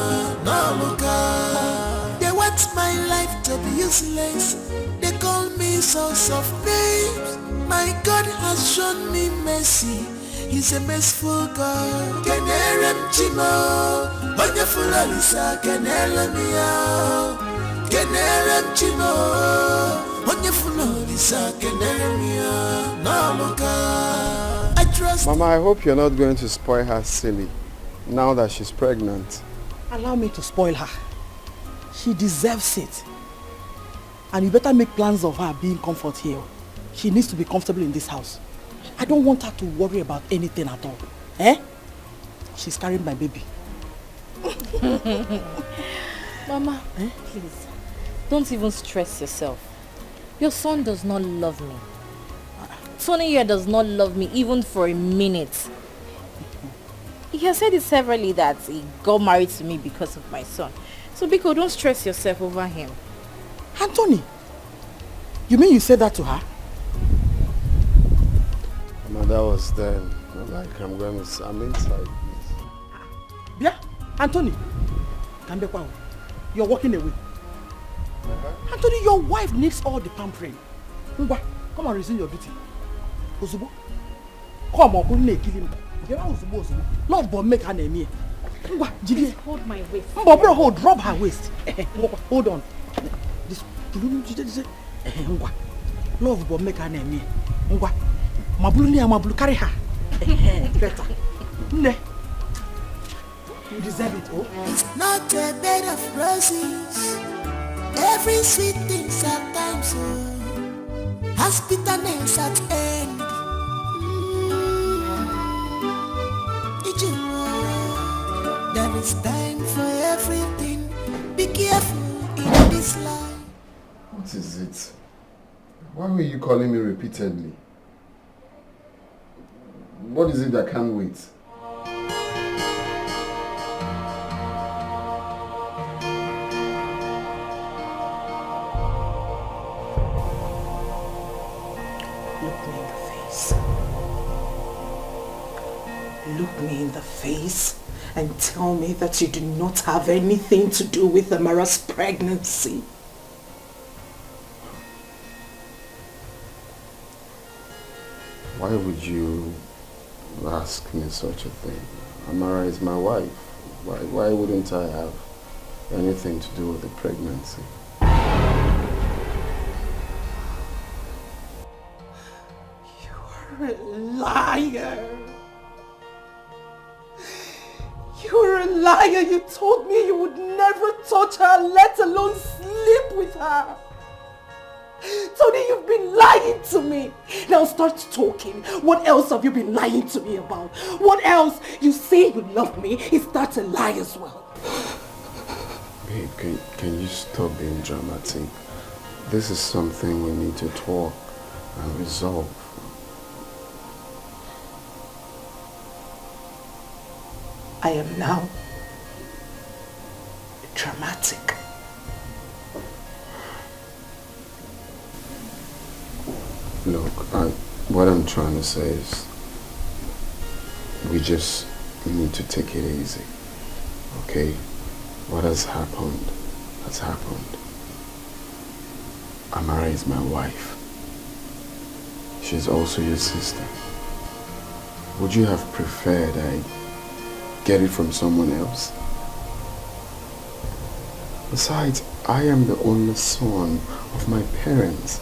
No loka, they want my life to be useless. They call me source of names. My God has shown me mercy. He's a merciful God. Kenerem chimo, wonderful Alisa kenele mia. Kenerem chimo, wonderful Alisa kenele mia. No loka, I trust. Mama, I hope you're not going to spoil her silly now that she's pregnant. Allow me to spoil her. She deserves it. And you better make plans of her being comfort here. She needs to be comfortable in this house. I don't want her to worry about anything at all. Eh? She's carrying my baby. Mama, please, don't even stress yourself. Your son does not love me. Tony here does not love me even for a minute. He has said it severally that he got married to me because of my son. So Biko, don't stress yourself over him. Anthony, you mean you said that to her? Mama, that was then. I'm inside. Yeah, Anthony. You're walking away. Anthony, your wife needs all the pampering. Come and resume your duty. Ozubo. Come on, couldn't kill him. You're not Ozubo. Love but make her name. Please hold my waist. Bro, hold, drop her waist. Hold on. This love but make her name. Mabulu carry her. Better. You deserve it, oh. It's not a bed of roses. Every sweet thing's at time, so has bitterness at end. There is time for everything. Be careful in this life. What is it? Why were you calling me repeatedly? What is it that can't wait? Look me in the face and tell me that you do not have anything to do with Amara's pregnancy. Why would you ask me such a thing? Amara is my wife. Why wouldn't I have anything to do with the pregnancy? You're a liar. You're a liar. You told me you would never touch her, let alone sleep with her. Tony, you've been lying to me. Now start talking. What else have you been lying to me about? What else? You say you love me. Is that a lie as well? Babe, can you stop being dramatic? This is something we need to talk and resolve. I am now dramatic. Look, what I'm trying to say is we just need to take it easy, okay? What has happened has happened. Amara is my wife. She's also your sister. Would you have preferred I get it from someone else? Besides, I am the only son of my parents.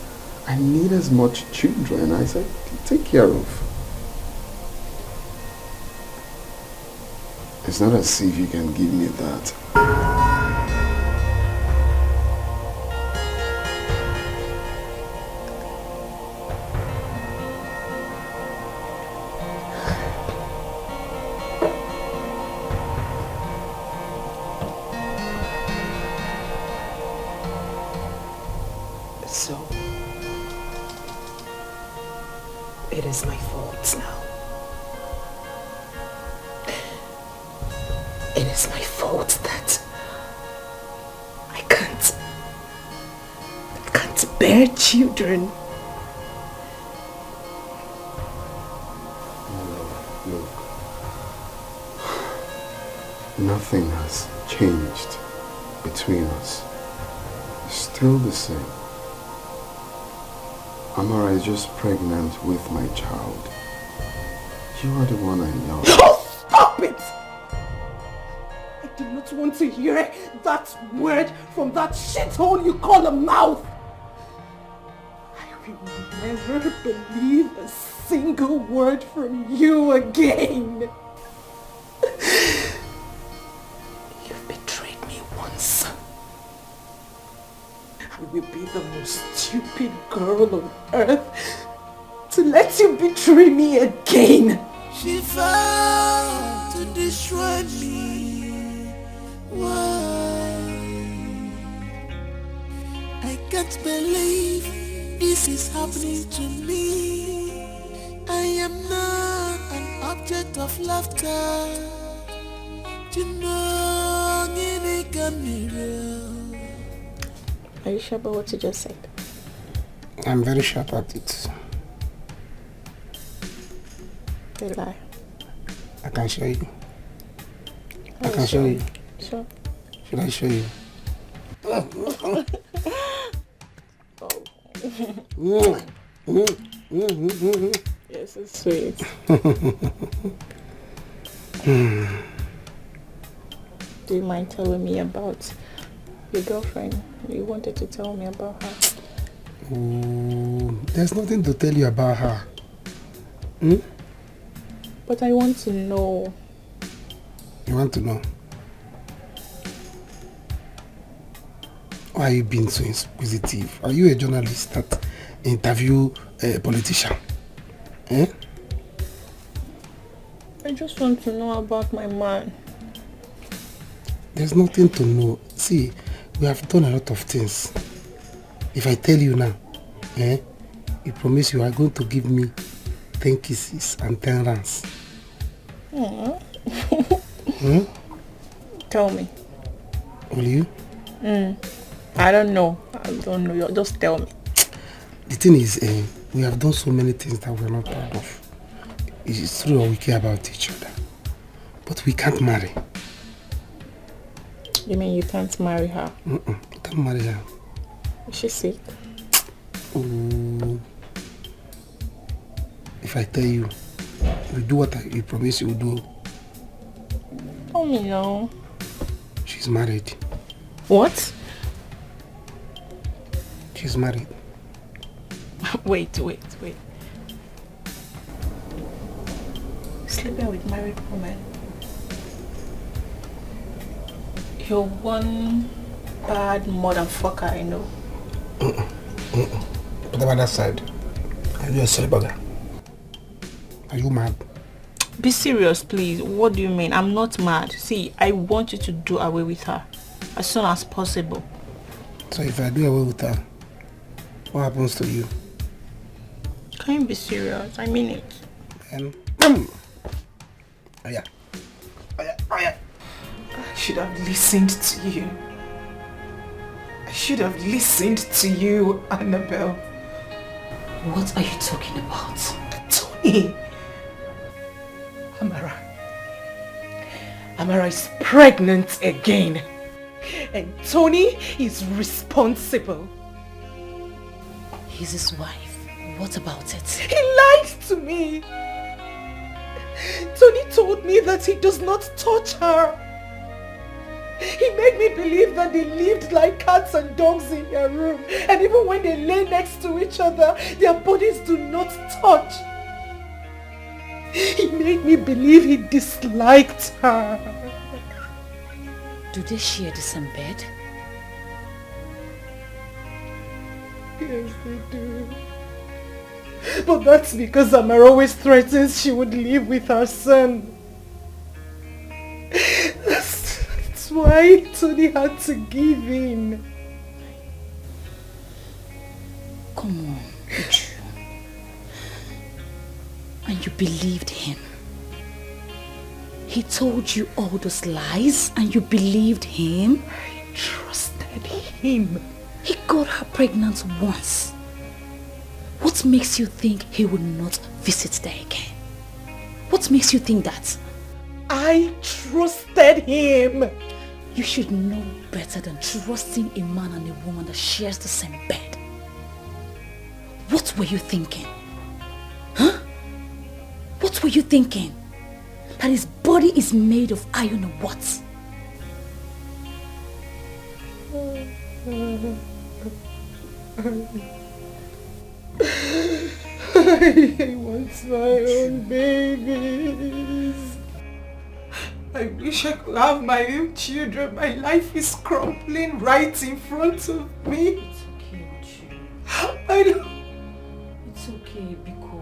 I need as much children as I can take care of. It's not as if you can give me that. So, it is my fault now. It is my fault that I can't bear children. Look, nothing has changed between us. It's still the same. Amara is just pregnant with my child. You are the one I love. Oh, stop it! I do not want to hear that word from that shithole you call a mouth. I will never believe a single word from you again. You've betrayed me once. I will be the most stupid girl on earth to let you betray me again. She vowed to destroy me. Why? I can't believe this is happening to me. I am not an object of laughter. You know, are you sure about what you just said? I'm very sure about it. You lie. I can show you. I can show you. Sure. Should I show you? Yes, it's sweet. Do you mind telling me about your girlfriend? You wanted to tell me about her. Oh, there's nothing to tell you about her. But I want to know. You want to know? Why are you being so inquisitive? Are you a journalist that interview a politician? I just want to know about my man. There's nothing to know. See, we have done a lot of things. If I tell you now, you promise you are going to give me 10 kisses and 10 rands. Tell me. Will you? I don't know. Just tell me. The thing is, we have done so many things that we're not proud of. It's true that we care about each other. But we can't marry. You mean you can't marry her? You can't marry her. Is she sick? Oh. If I tell you, you do what you promise you will do. Tell me now. She's married. What? She's married. Wait. Sleeping with married women. You're one bad motherfucker, I know. What about that side? Are you a celibate? Are you mad? Be serious, please. What do you mean? I'm not mad. See, I want you to do away with her as soon as possible. So if I do away with her, what happens to you? Can you be serious? I mean it. Oh yeah. I should have listened to you. I should have listened to you, Annabelle. What are you talking about? Tony! Amara is pregnant again. And Tony is responsible. He's his wife. What about it? He lied to me. Tony told me that he does not touch her. He made me believe that they lived like cats and dogs in their room. And even when they lay next to each other, their bodies do not touch. He made me believe he disliked her. Do they share the same bed? Yes, they do. But that's because Amara always threatens she would live with her son. That's why Tony had to give in. Come on, Uju. And you believed him. He told you all those lies and you believed him? I trusted him. He got her pregnant once. What makes you think he would not visit there again? What makes you think that? I trusted him. You should know better than trusting a man and a woman that shares the same bed. What were you thinking? Huh? What were you thinking? That his body is made of iron or what? I want my own babies. I wish I could have my own children. My life is crumbling right in front of me. It's okay, Uchi. I know. It's okay, Biko.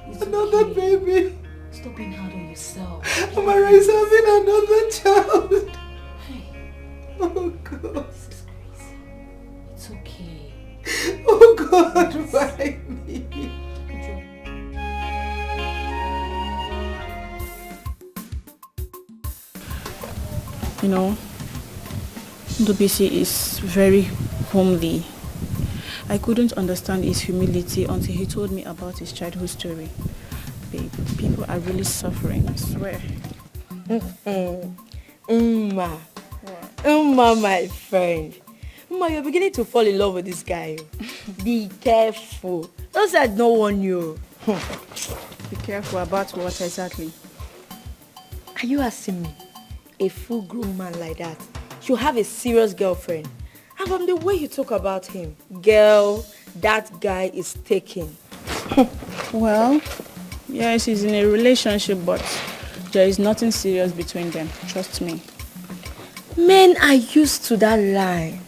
It's Another okay. baby. Stop being hard on yourself. Amara is having another child. Hey. Oh God. This is crazy. It's okay. Oh God, why me? You know, Ndubisi is very homely. I couldn't understand his humility until he told me about his childhood story. Babe, people are really suffering, I swear. Uma, my friend. Mama, you're beginning to fall in love with this guy. Be careful. Don't say I don't warn you. Be careful about what exactly? Are you asking me? A full-grown man like that should have a serious girlfriend. And from the way you talk about him, girl, that guy is taken. Well, yes, he's in a relationship, but there is nothing serious between them. Trust me. Men are used to that line.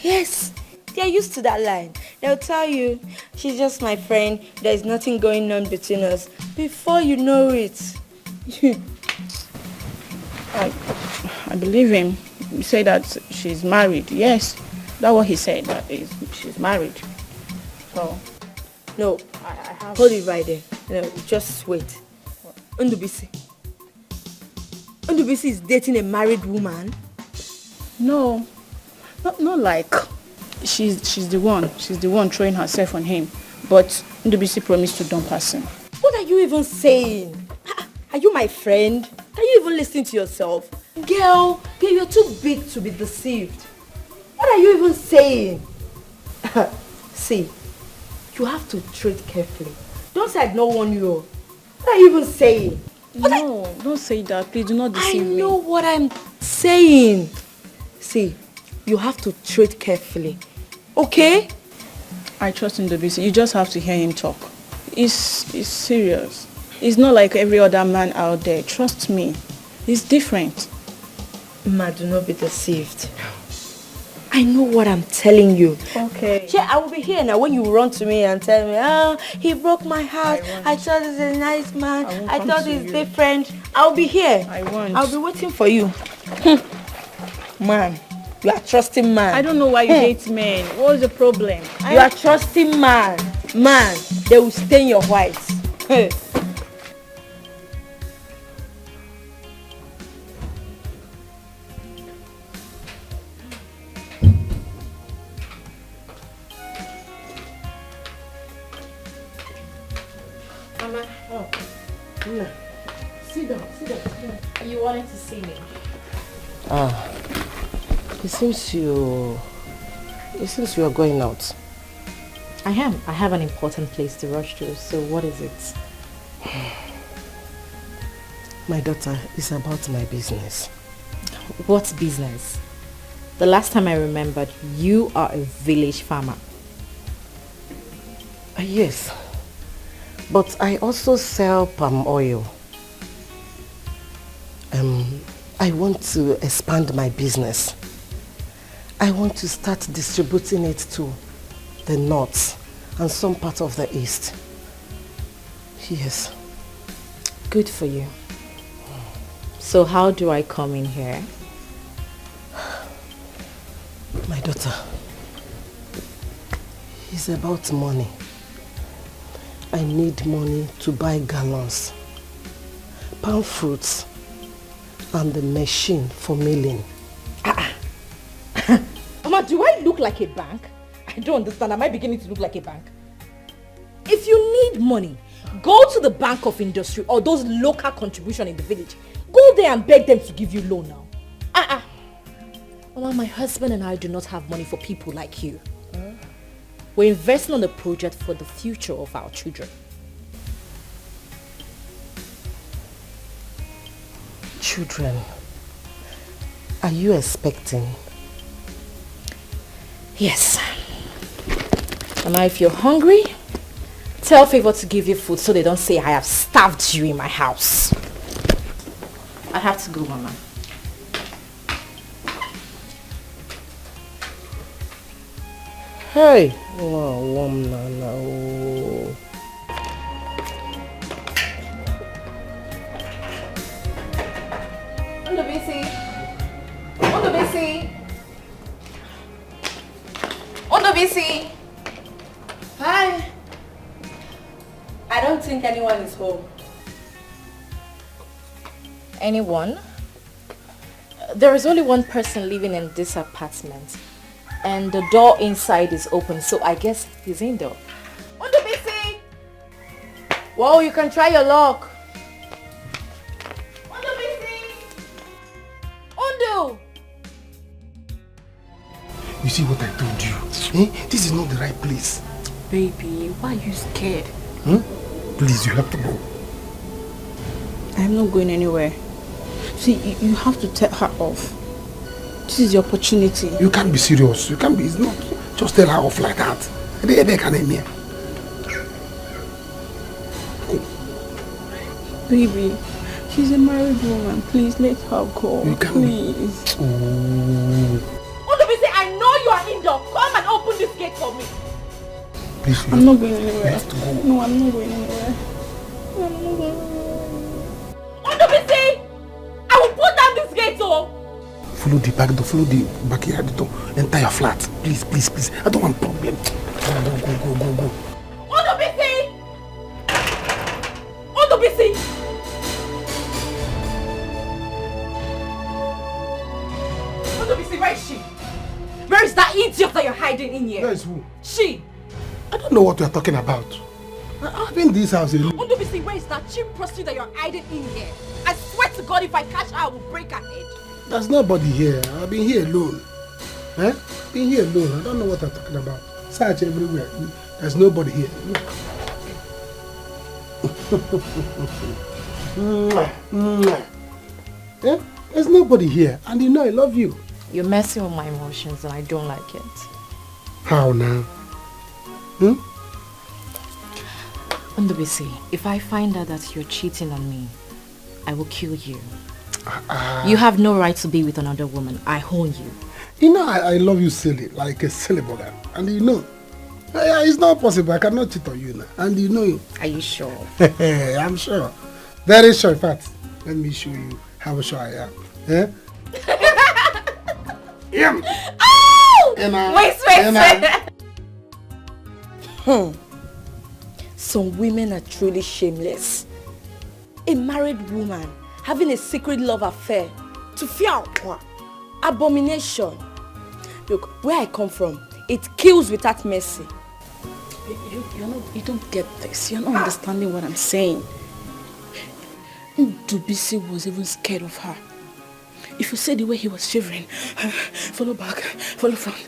Yes, they are used to that line. They'll tell you, she's just my friend, there's nothing going on between us. Before you know it. I believe him. He said that she's married. Yes, that's what he said, that she's married. So, no, hold it right there. No, just wait. Ndubisi is dating a married woman? No, not like she's the one throwing herself on him, but Ndubisi promised to dump her. What are you even saying? Are you my friend? Can you even listen to yourself? Girl, you're too big to be deceived. What are you even saying? See, you have to tread carefully. Don't say I don't warn you. What are you even saying? No, don't say that. Please do not deceive me. I know what I'm saying. See, you have to tread carefully. Okay? I trust in Ndubisi. You just have to hear him talk. He's serious. He's not like every other man out there. Trust me. He's different. Ma, do not be deceived. I know what I'm telling you. Okay. Yeah, I will be here now when you run to me and tell me, he broke my heart. I thought he's a nice man. I thought he's different. I'll be here. I'll be waiting for you. Man, you are trusting man. I don't know why you hate men. What's the problem? You are trusting man. Man, they will stain your whites. Mama, no. Sit down. You wanted to see me? It seems you are going out. I am. I have an important place to rush to, so what is it? My daughter, it's about my business. What business? The last time I remembered, you are a village farmer. Yes, but I also sell palm oil. I want to expand my business. I want to start distributing it to the north and some part of the east. Yes. Good for you. So how do I come in here? My daughter, it's about money. I need money to buy gallons, palm fruits, and the machine for milling. Mama, do I look like a bank? I don't understand. Am I beginning to look like a bank? If you need money, go to the Bank of Industry or those local contribution in the village. Go there and beg them to give you loan now. Mama, my husband and I do not have money for people like you. We're investing on a project for the future of our children. Children, are you expecting? Yes. Mama, if you're hungry, tell Favor to give you food so they don't say I have starved you in my house. I have to go, Mama. Hey! Wow, nana. Ondobisi! Hi! I don't think anyone is home. Anyone? There is only one person living in this apartment. And the door inside is open, so I guess he's indoor. Ondobisi! Whoa, you can try your luck. Ondobisi! Ondo! You see what I told you? Eh? This is not the right place. Baby, why are you scared? Please, you have to go. I'm not going anywhere. See, you have to tell her off. This is your opportunity. You can't be serious. You can't be. It's not. Just tell her off like that. Baby, she's a married woman. Please let her go. You can't. Please. Ondobisi, I know you are indoor. Come and open this gate for me. Please, I'm not going anywhere. You have to go. No, I'm not going anywhere. No, I'm not going anywhere. Ondobisi, I will put down this gate, oh. Follow the back door. Follow the backyard door. Enter your flat. Please, please, please. I don't want problem. Go. Ondobisi! Ondobisi! Ondobisi, where is she? Where is that idiot that you're hiding in here? Where is who? She! I don't know what you're talking about. I've been in this house alone. Ondobisi, where is that cheap prostitute that you're hiding in here? I swear to God, if I catch her, I will break her head. There's nobody here. I've been here alone. Eh? Been here alone. I don't know what I'm talking about. Search everywhere. There's nobody here. Yeah? There's nobody here. And you know I love you. You're messing with my emotions and I don't like it. How now? Ondobisi, if I find out that you're cheating on me, I will kill you. You have no right to be with another woman. I own you. You know I love you silly, like a silly boy. And you know, it's not possible. I cannot cheat on you now. And you know it. Are you sure? I'm sure. Very sure. In fact, let me show you how sure I am. Eh? Oh! Wait. Some women are truly shameless. A married woman having a secret love affair to fear abomination. Look, where I come from, it kills without mercy. You don't get this. You're not understanding what I'm saying. Ondobisi was even scared of her. If you see the way he was shivering, follow back, follow front.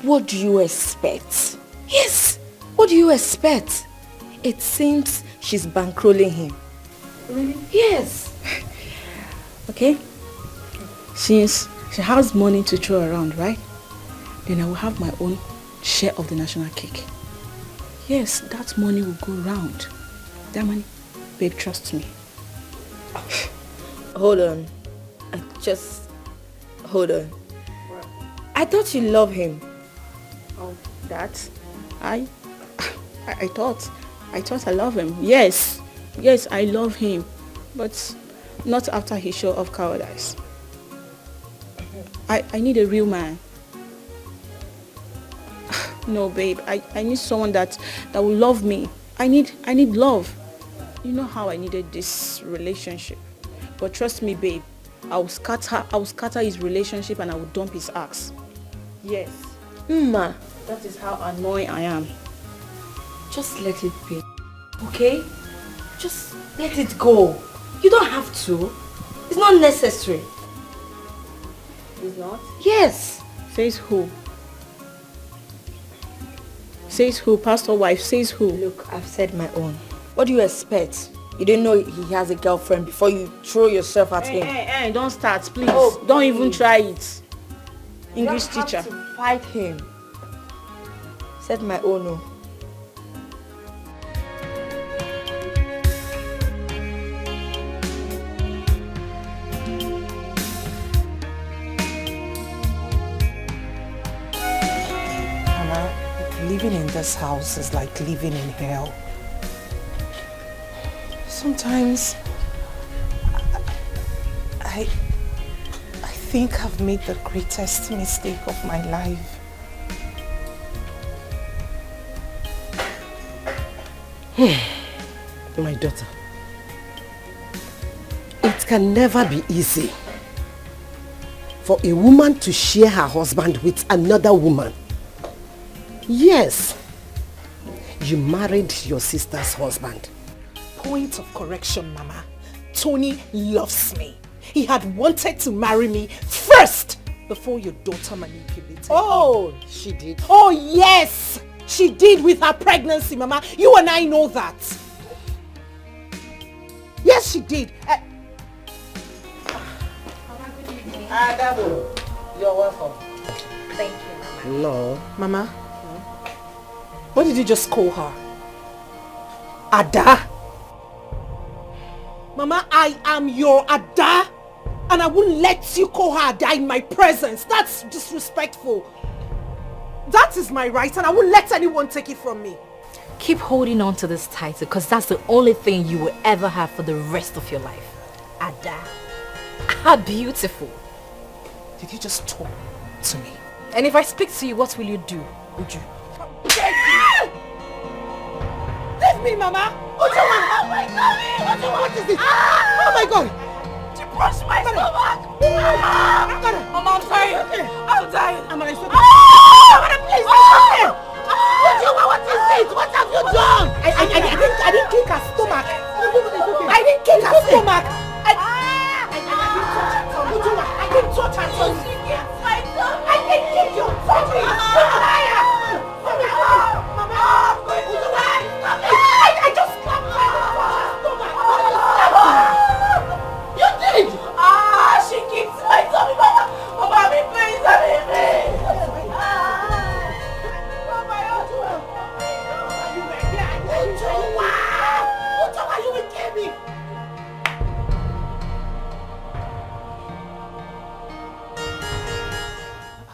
What do you expect? Yes, what do you expect? It seems she's bankrolling him. Really? Yes. Okay. Since she has money to throw around, right? Then I will have my own share of the national cake. Yes, that money will go round. That money, babe, trust me. Hold on. Just hold on. What? I thought you love him. Oh, that? I thought I love him. Yes, I love him, but not after his show of cowardice. I need a real man. No, babe, I need someone that will love me. I need love. You know how I needed this relationship. But trust me, babe, I will scatter his relationship and I will dump his axe. Yes. Ma, that is how annoying I am. Just let it be. Okay? Just let it go. You don't have to. It's not necessary. It's not? Yes. Says who? Says who? Pastor wife, says who? Look, I've said my own. What do you expect? You didn't know he has a girlfriend before you throw yourself at him. Hey, don't start, please. Oh, don't even try it. English you teacher. Have to fight him. Said my own. No. Living in this house is like living in hell. Sometimes I think I've made the greatest mistake of my life. My daughter, it can never be easy for a woman to share her husband with another woman. Yes, you married your sister's husband. Point of correction, Mama. Tony loves me. He had wanted to marry me first before your daughter manipulated Oh, me. she did. Oh, yes! She did with her pregnancy, Mama. You and I know that. Yes, she did. Adabo, you're welcome. Thank you, Mama. No. Mama, what did you just call her? Ada? Mama, I am your Ada, and I won't let you call her Ada in my presence. That's disrespectful. That is my right, and I won't let anyone take it from me. Keep holding on to this title, because that's the only thing you will ever have for the rest of your life. Ada. How beautiful. Did you just talk to me? And if I speak to you, what will you do? Would you? Leave me, Mama! Oh my God! What is this? Oh my God! She brushed my stomach! Mama, I'm sorry. Okay. I'm dying. Amara, it's okay. Amara, please, it's okay. What is this? What have you done? I didn't kick her stomach. I didn't kick her stomach. I didn't touch her tongue. I didn't kick your tummy. I just clapped my stomach. You did? She kicked my tummy, Mama. Mama, please,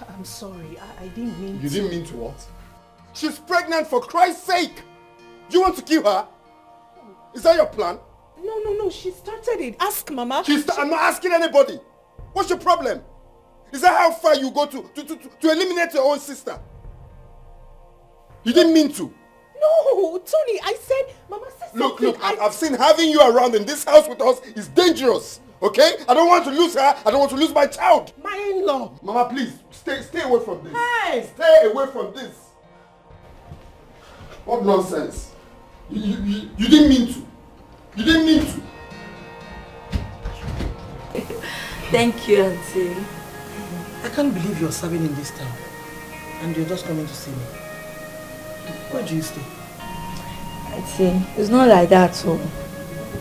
I'm sorry, I didn't mean to. You didn't mean to what? She's pregnant, for Christ's sake! Do you want to kill her? Is that your plan? No, she started it. Ask Mama. I'm not asking anybody. What's your problem? Is that how far you go to eliminate your own sister? You didn't mean to. No, Tony, I said, Mama said Look, something. I've seen having you around in this house with us is dangerous. Okay? I don't want to lose her. I don't want to lose my child. My in-law. Mama, please, stay away from this. Hey! Stay away from this. What nonsense. You didn't mean to. You didn't mean to. Thank you, Auntie. I can't believe you're serving in this town. And you're just coming to see me. Where do you stay? Auntie, it's not like that, so.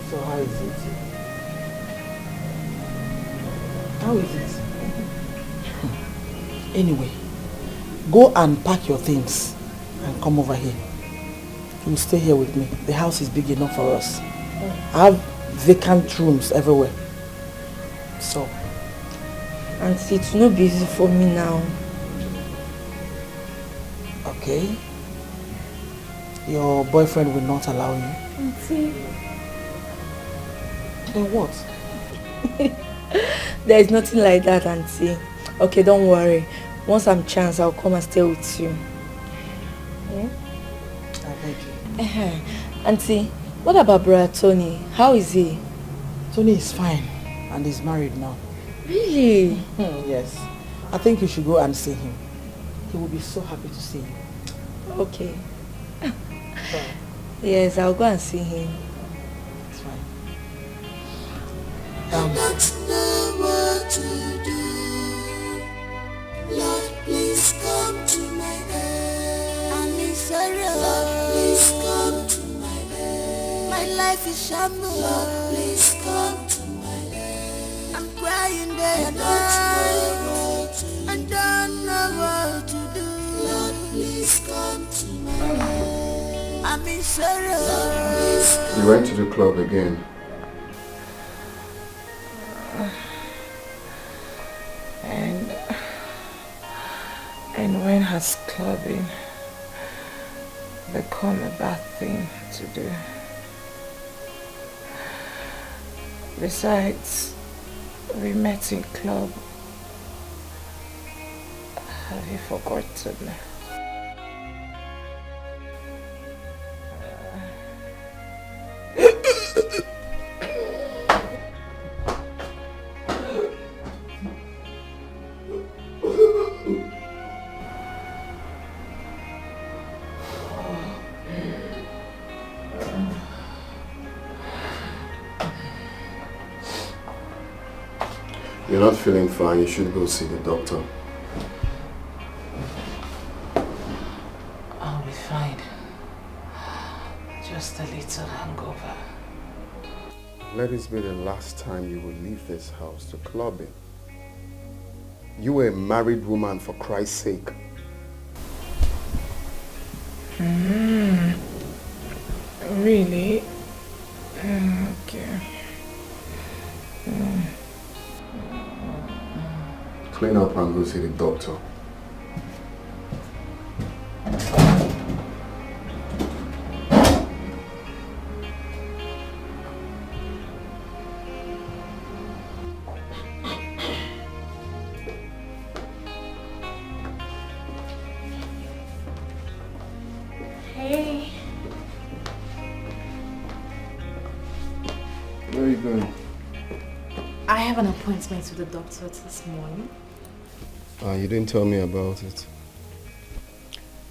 So how is it? How is it? Anyway, go and pack your things and come over here. You will stay here with me. The house is big enough for us. I have vacant rooms everywhere. So. Auntie, it's not busy for me now. Okay. Your boyfriend will not allow you. Auntie. Then what? There is nothing like that, Auntie. Okay, don't worry. Once I'm chance, I'll come and stay with you. Yeah? I beg you. Auntie, what about brother Tony? How is he? Tony is fine and he's married now. Really? Yes. I think you should go and see him. He will be so happy to see you. Okay. Yes, I'll go and see him. It's fine. I don't know what to do. Lord, please come to my aid. I'm in sorrow. Lord, please come to my aid. My life is shambles. Lord, please come to my aid. I'm crying day and night. I don't know what to do. Lord, please come to my aid. I'm in sorrow. You went to the club again. And when has clubbing become a bad thing to do? Besides, we met in club. Have you forgotten? You're not feeling fine. You should go see the doctor. I'll be fine. Just a little hangover. Let this be the last time you will leave this house to clubbing. You were a married woman, for Christ's sake. Really? Okay. Clean up and go see the doctor. Hey. Where are you going? I have an appointment with the doctor this morning. You didn't tell me about it.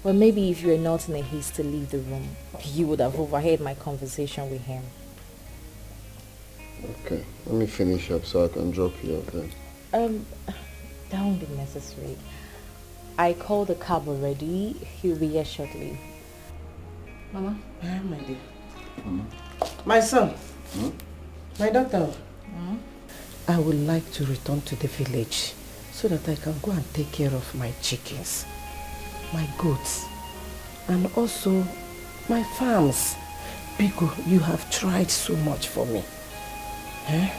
Well, maybe if you were not in a haste to leave the room, you would have overheard my conversation with him. Okay, let me finish up so I can drop you off then. That won't be necessary. I called the cab already. He'll be here shortly. Mama? My dear. My son. My daughter. I would like to return to the village so that I can go and take care of my chickens, my goats, and also my farms. Biko, you have tried so much for me. Eh?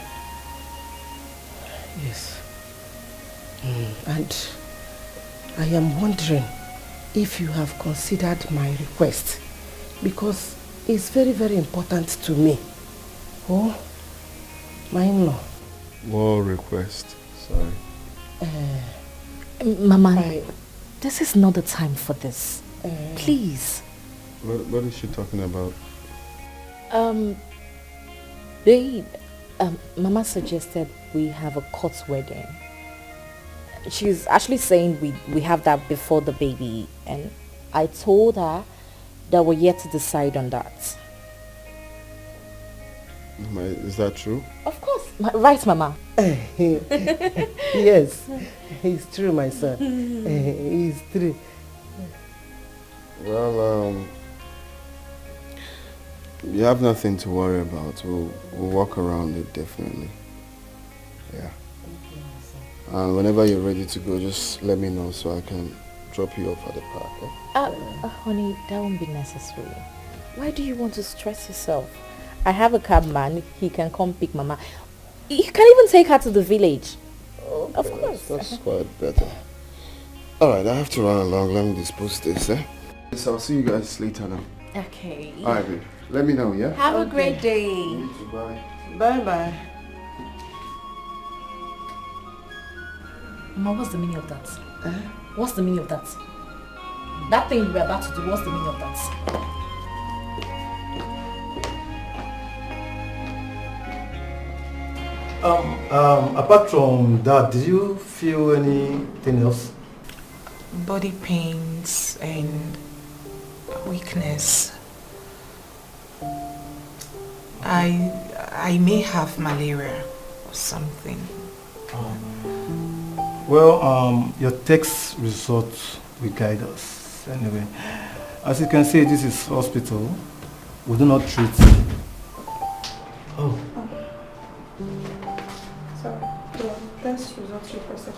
Yes. And I am wondering if you have considered my request, because it's very, very important to me. Oh, my in-law. What request? Sorry. Mama, this is not the time for this. Please. What is she talking about? Babe, Mama suggested we have a court wedding. She's actually saying we have that before the baby, and I told her that we're yet to decide on that. Is that true? Of course. Right, Mama? Yes, it's true, my son. It's true. Well, you have nothing to worry about. We'll walk around it definitely. Yeah. And whenever you're ready to go, just let me know so I can drop you off at the park. Honey, that won't be necessary. Why do you want to stress yourself? I have a cabman. He can come pick Mama. He can even take her to the village. Okay, of course. That's quite better. Alright, I have to run along. Let me dispose this, Yes, I'll see you guys later now. Okay. Alright, babe. Let me know, yeah? Have a great day. You too, bye. Bye-bye. Mama, what's the meaning of that? What's the meaning of that? That thing you were about to do, what's the meaning of that? Apart from that, did you feel anything else? Body pains and weakness. I may have malaria or something. Well, your test results will guide us. Anyway, as you can see, this is hospital. We do not treat. Oh. Sorry, the test results requested.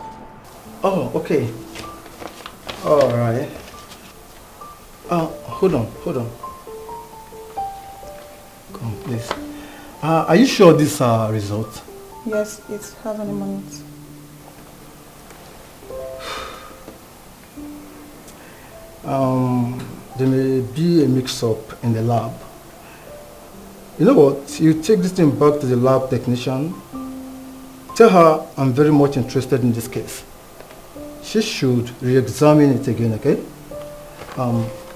Oh, okay. All right. Hold on. Come, please. Are you sure this result? Yes, it has an amount. There may be a mix-up in the lab. You know what? You take this thing back to the lab technician. Tell her I'm very much interested in this case. She should re-examine it again, okay?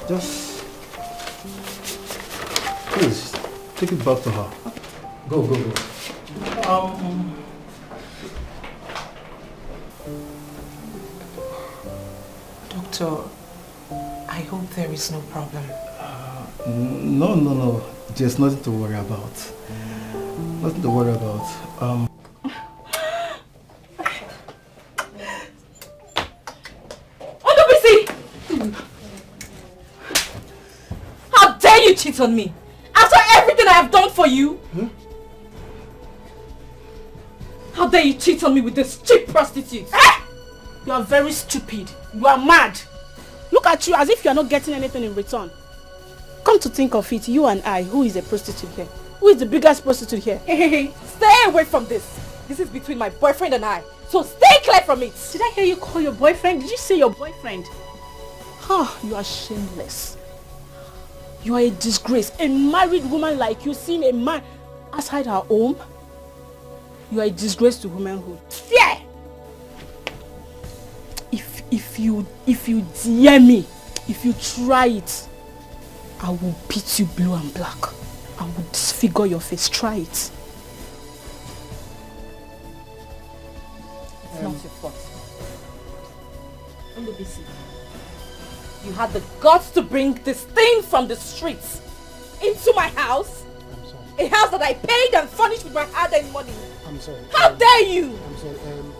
Just please take it back to her. Go. Doctor, I hope there is no problem. No. There's nothing to worry about. Nothing to worry about. you cheat on me? After everything I have done for you? How dare you cheat on me with this cheap prostitute? You are very stupid. You are mad. Look at you as if you are not getting anything in return. Come to think of it, you and I, who is a prostitute here? Who is the biggest prostitute here? Hey, stay away from this. This is between my boyfriend and I. So stay clear from it. Did I hear you call your boyfriend? Did you say your boyfriend? You are shameless. You are a disgrace. A married woman like you seeing a man outside her home? You are a disgrace to womanhood. Fear! If you dare me, if you try it, I will beat you blue and black. I will disfigure your face. Try it. It's not your fault. Olubisi, you had the guts to bring this thing from the streets into my house. I'm sorry. A house that I paid and furnished with my hard-earned money. I'm sorry. How dare you? I'm sorry.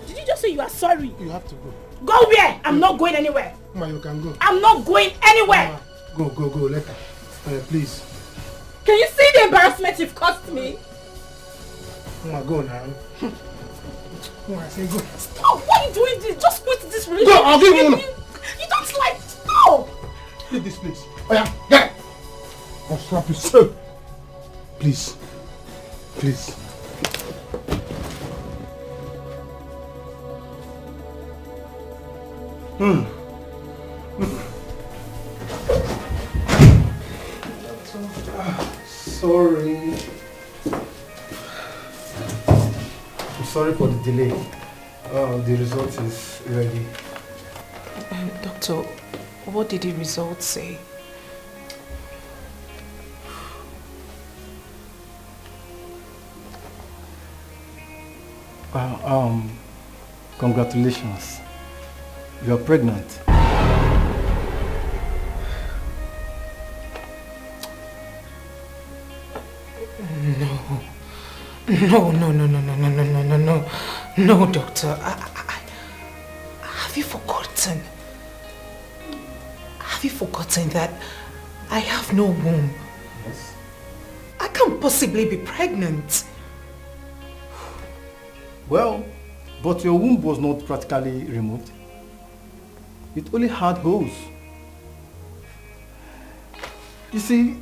Did you just say you are sorry? You have to go. Go where? I'm not going anywhere. Ma, you can go. I'm not going anywhere. Go, later. Please. Can you see the embarrassment you've caused me? Ma, go now. Ma, I say go. Stop! Why are you doing this? Just quit this relationship. Go, I'll give you one. You don't like. Stop! Leave this place. Oh yeah, get it. I'll slap you so. Please. Please. Sorry. I'm sorry for the delay. The result is ready. Doctor, what did the result say? Congratulations. You're pregnant. No, doctor. Have you forgotten? Have you forgotten that I have no womb? Yes. I can't possibly be pregnant. Well, but your womb was not practically removed. It only had holes. You see,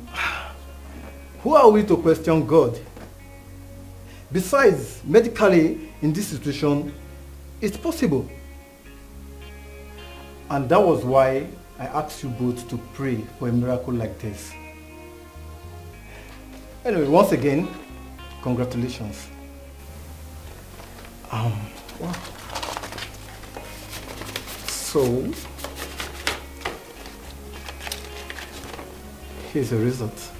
who are we to question God? Besides, medically, in this situation, it's possible. And that was why I asked you both to pray for a miracle like this. Anyway, once again, congratulations. So, here's the result.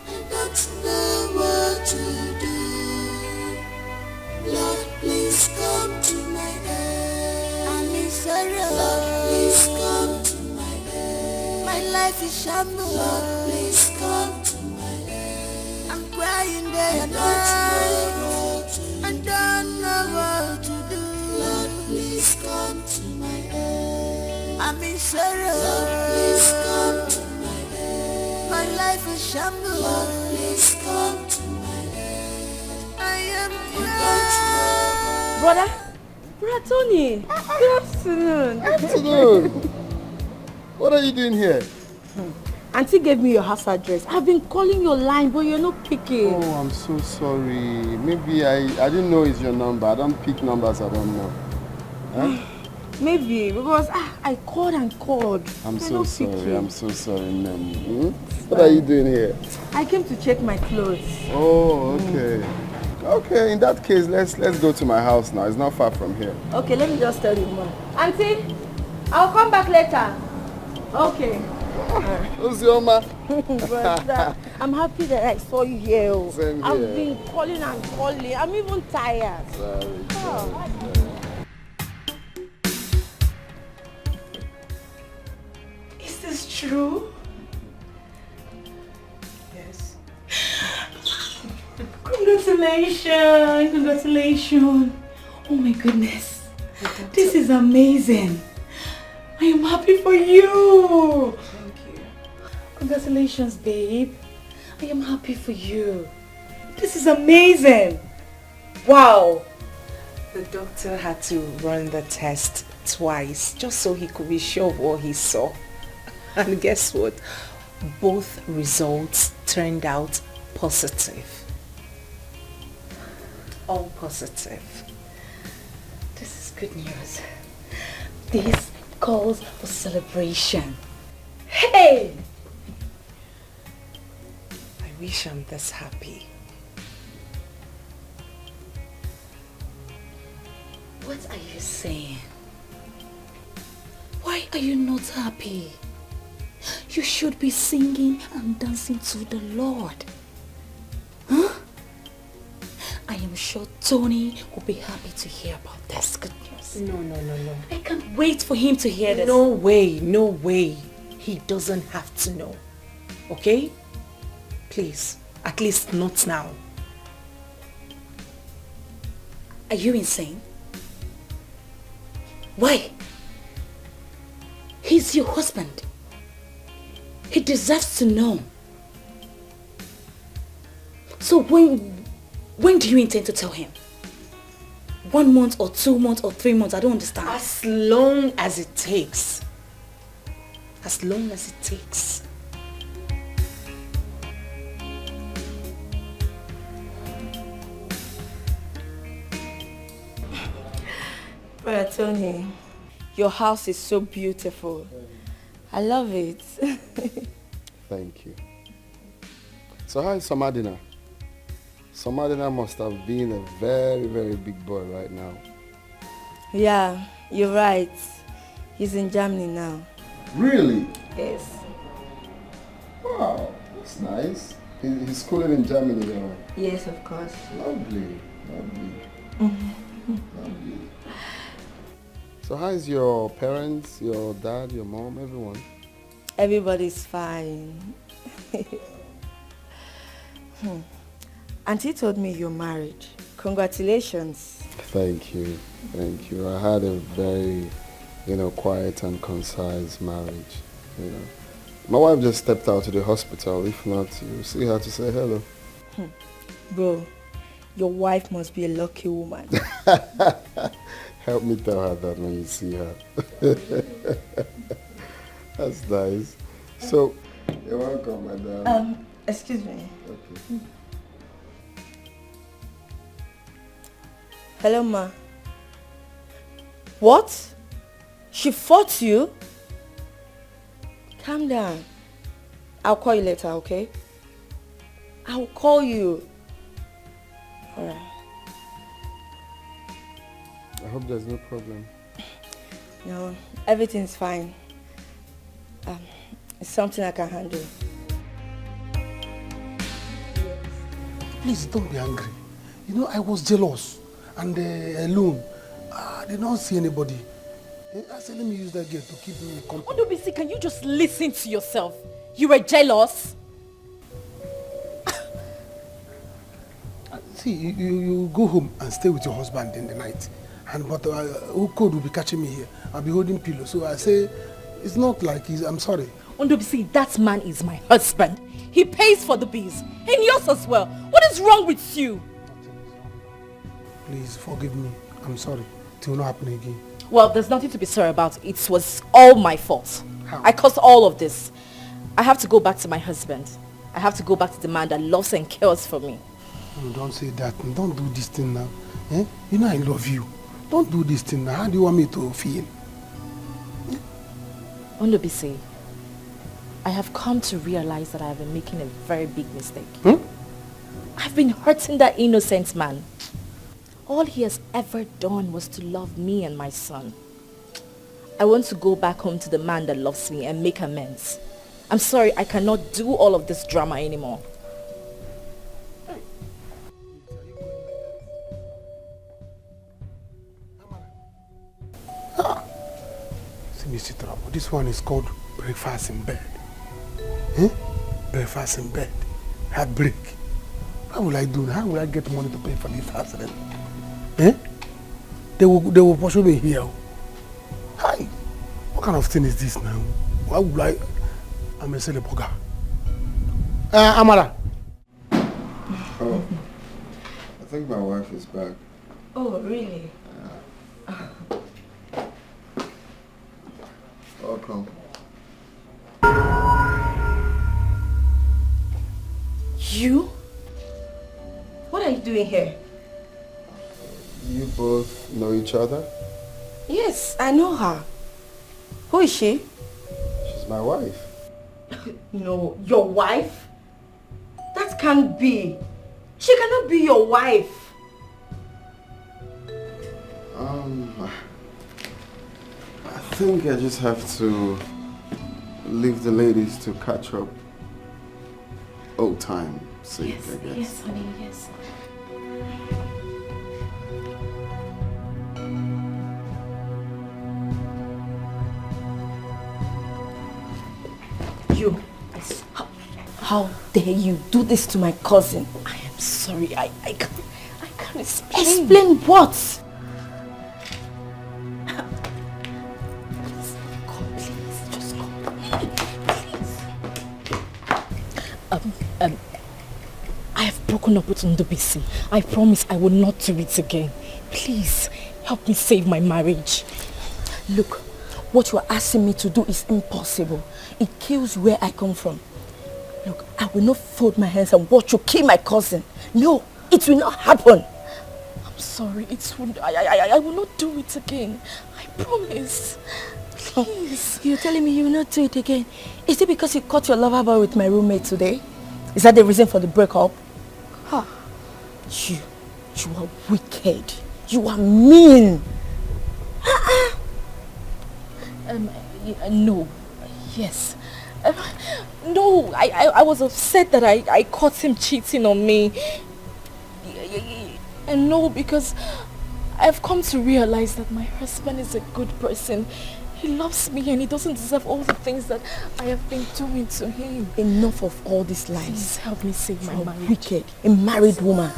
Don't know what to do. Lord, please come to my aid. I'm in sorrow. Lord, please come to my aid. My life is shambles. Lord, please come to my aid. I'm crying day and night. I don't know what to do. Lord, please come to my aid. I'm in sorrow. Lord, please come to my aid. My life is shambles. Lord, please come to my aid. I am Brother Tony, good afternoon. Afternoon. What are you doing here? Auntie gave me your house address. I've been calling your line, but you're not picking. Oh, I'm so sorry. Maybe I didn't know it's your number. I don't pick numbers I don't know. Huh? Maybe, because I called and called. I'm They're so not sorry. picking. I'm so sorry, ma'am. What are you doing here? I came to check my clothes. Oh, okay. Okay, in that case, let's go to my house now. It's not far from here. Okay, let me just tell you more. Auntie, I'll come back later. Okay. Ozioma. But I'm happy that I saw you here. Same I've here. been calling and calling. I'm even tired. Sorry. Is this true? Yes. Congratulations! Congratulations! Oh my goodness. This is amazing. I am happy for you. Thank you. Congratulations, babe. I am happy for you. This is amazing. Wow. The doctor had to run the test twice just so he could be sure of what he saw. And guess what? Both results turned out positive. All positive. This is good news. This calls for celebration. Hey! I wish I'm this happy. What are you saying? Why are you not happy? You should be singing and dancing to the Lord. Huh? I am sure Tony will be happy to hear about this good news. No. I can't wait for him to hear this. No way. He doesn't have to know. Okay? Please, at least not now. Are you insane? Why? He's your husband. He deserves to know. So when do you intend to tell him? 1 month or 2 months or 3 months? I don't understand. As long as it takes. As long as it takes. Brother Tony, your house is so beautiful. I love it. Thank you. So how is Samadina? Samadina must have been a very, very big boy right now. Yeah, you're right. He's in Germany now. Really? Yes. Wow, that's nice. He's schooling in Germany, though. Yes, of course. Lovely. So how is your parents, your dad, your mom, everyone? Everybody's fine. Auntie told me you're married. Congratulations. Thank you. I had a very, quiet and concise marriage, My wife just stepped out to the hospital. If not, you see her to say hello. Bro, your wife must be a lucky woman. Help me tell her that when you see her. That's nice. So, you're welcome, madam. Excuse me. Okay. Hello, ma. What? She fought you? Calm down. I'll call you later, okay? I'll call you. Alright. I hope there's no problem. No, everything's fine. It's something I can handle. Please don't be angry. I was jealous and alone. I did not see anybody. I said, let me use that girl to keep me company. Onobisi, can you just listen to yourself? You were jealous? See, you go home and stay with your husband in the night. But who could will be catching me here? I'll be holding pillow. So I say, it's not like I'm sorry. Onobisi, that man is my husband. He pays for the bills. And yours as well. What is wrong with you? Please forgive me. I'm sorry. It will not happen again. Well, there's nothing to be sorry about. It was all my fault. How? I caused all of this. I have to go back to my husband. I have to go back to the man that loves and cares for me. No, don't say that. Don't do this thing now. Eh? I love you. Don't do this thing now. How do you want me to feel? Onobisi, I have come to realize that I have been making a very big mistake. I've been hurting that innocent man. All he has ever done was to love me and my son. I want to go back home to the man that loves me and make amends. I'm sorry, I cannot do all of this drama anymore. See me sit trouble. This one is called breakfast in bed. Eh? Breakfast in bed. Heartbreak. How will I do that? How will I get money to pay for this house then? Eh? They will pursue me here. Hi. What kind of thing is this now? Why would I'm a celebrity. Amara. Oh, I think my wife is back. Oh, really? Welcome. You? What are you doing here? You both know each other? Yes, I know her. Who is she? She's my wife. No, your wife? That can't be. She cannot be your wife. I think I just have to leave the ladies to catch up. Old time sake, Yes, I guess. yes, honey, yes. You, how dare you do this to my cousin? I am sorry. I can't explain. Explain what? I have broken up with Ndobisi. I promise I will not do it again. Please, help me save my marriage. Look, what you are asking me to do is impossible. It kills where I come from. Look, I will not fold my hands and watch you kill my cousin. No, it will not happen. I'm sorry. I will not do it again. I promise. Please. You're telling me you will not do it again? Is it because you caught your lover boy with my roommate today? Is that the reason for the breakup? Huh. You are wicked. You are mean. No. Yes. No, I was upset that I caught him cheating on me. And no, because I've come to realize that my husband is a good person. He loves me and he doesn't deserve all the things that I have been doing to him. Enough of all these lies. Please help me save my marriage. Wicked. A married woman.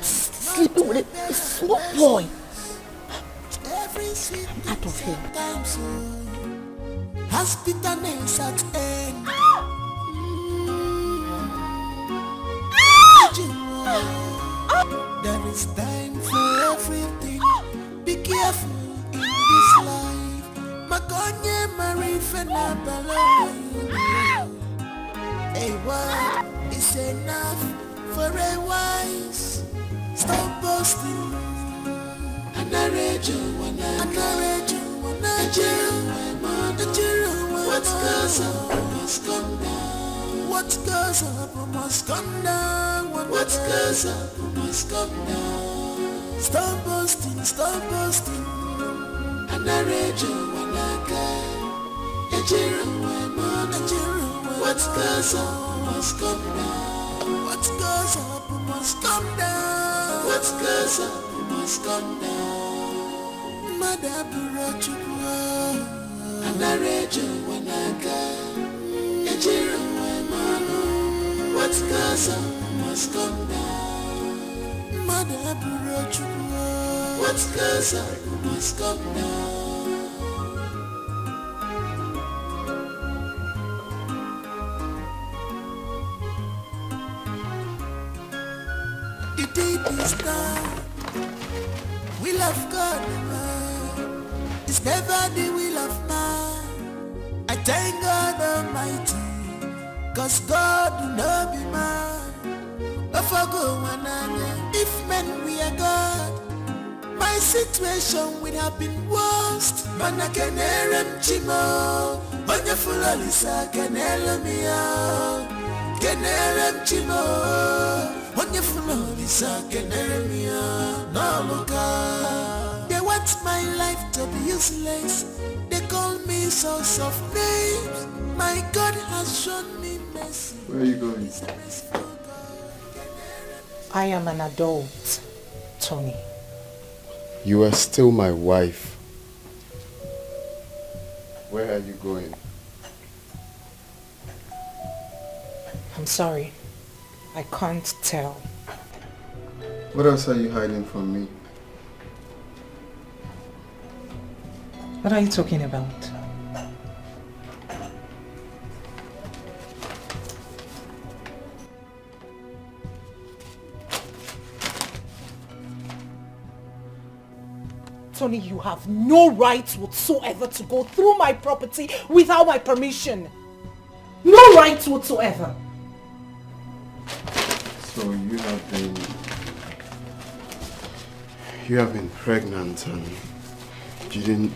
Sleeping with a small boy. I'm out of here. Hospital names at end. There is time for everything. Be careful in this life. Makonye marifena baloi. A word is enough for a wise. Stop boasting. What goes up must come down. What goes up must come down. What goes up must come down. Stop boasting, stop boasting. What goes up must come down. What goes up must come down. What goes up must come down. Madabura chukwa. What goes up must come down. Madabura chukwa. What goes up must come down. You did this now. We love God, man. It's never the will of man. I thank God Almighty, cause God will not be man. If men we are God, my situation would have been worst. Man I can chimo. When you full of Lisa can me out. Can chimo. When you full of Lisa can me out. No look out. They want my life to be useless. They call me so soft names. My God has shown me mercy. Where are you going? I am an adult, Tony. You are still my wife. Where are you going? I'm sorry. I can't tell. What else are you hiding from me? What are you talking about? Tony, you have no right whatsoever to go through my property without my permission. No right whatsoever. So you have been pregnant and you didn't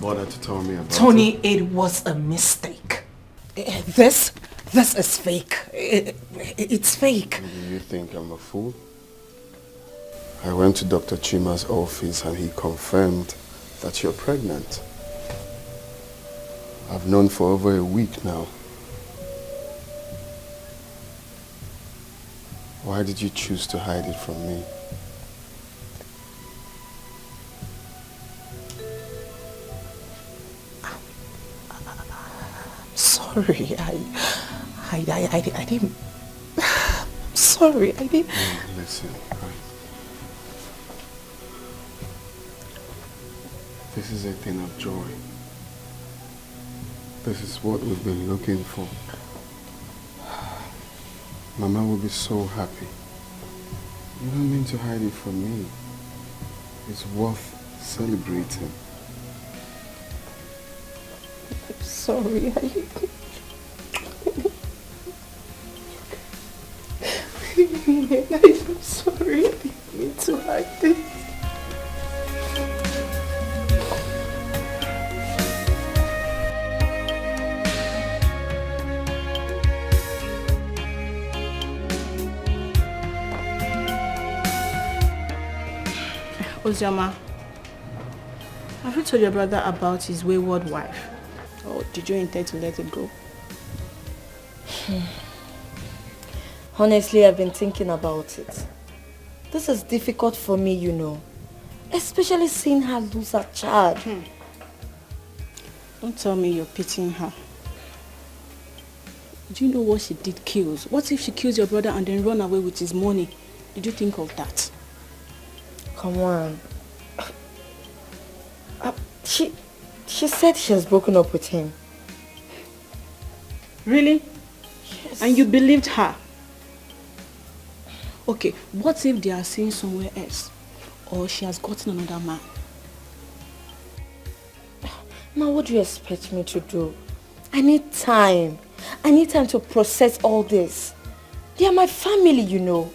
bother to tell me about Tony, it was a mistake. This is fake. It's fake. Do you think I'm a fool? I went to Dr. Chima's office and he confirmed that you're pregnant. I've known for over a week now. Why did you choose to hide it from me? Sorry, I didn't. Sorry, I didn't. Listen, this is a thing of joy. This is what we've been looking for. Mama will be so happy. You don't mean to hide it from me. It's worth celebrating. I'm sorry, I'm sorry, I didn't mean to hide it. Ozoma, have you told your brother about his wayward wife? Or did you intend to let it go? Honestly, I've been thinking about it. This is difficult for me, you know. Especially seeing her lose her child. Don't tell me you're pitying her. Do you know what she did kills? What if she kills your brother and then run away with his money? Did you think of that? Come on. She said she has broken up with him. Really? Yes. And you believed her? Okay, what if they are seeing somewhere else? Or she has gotten another man? Now, what do you expect me to do? I need time. I need time to process all this. They are my family, you know.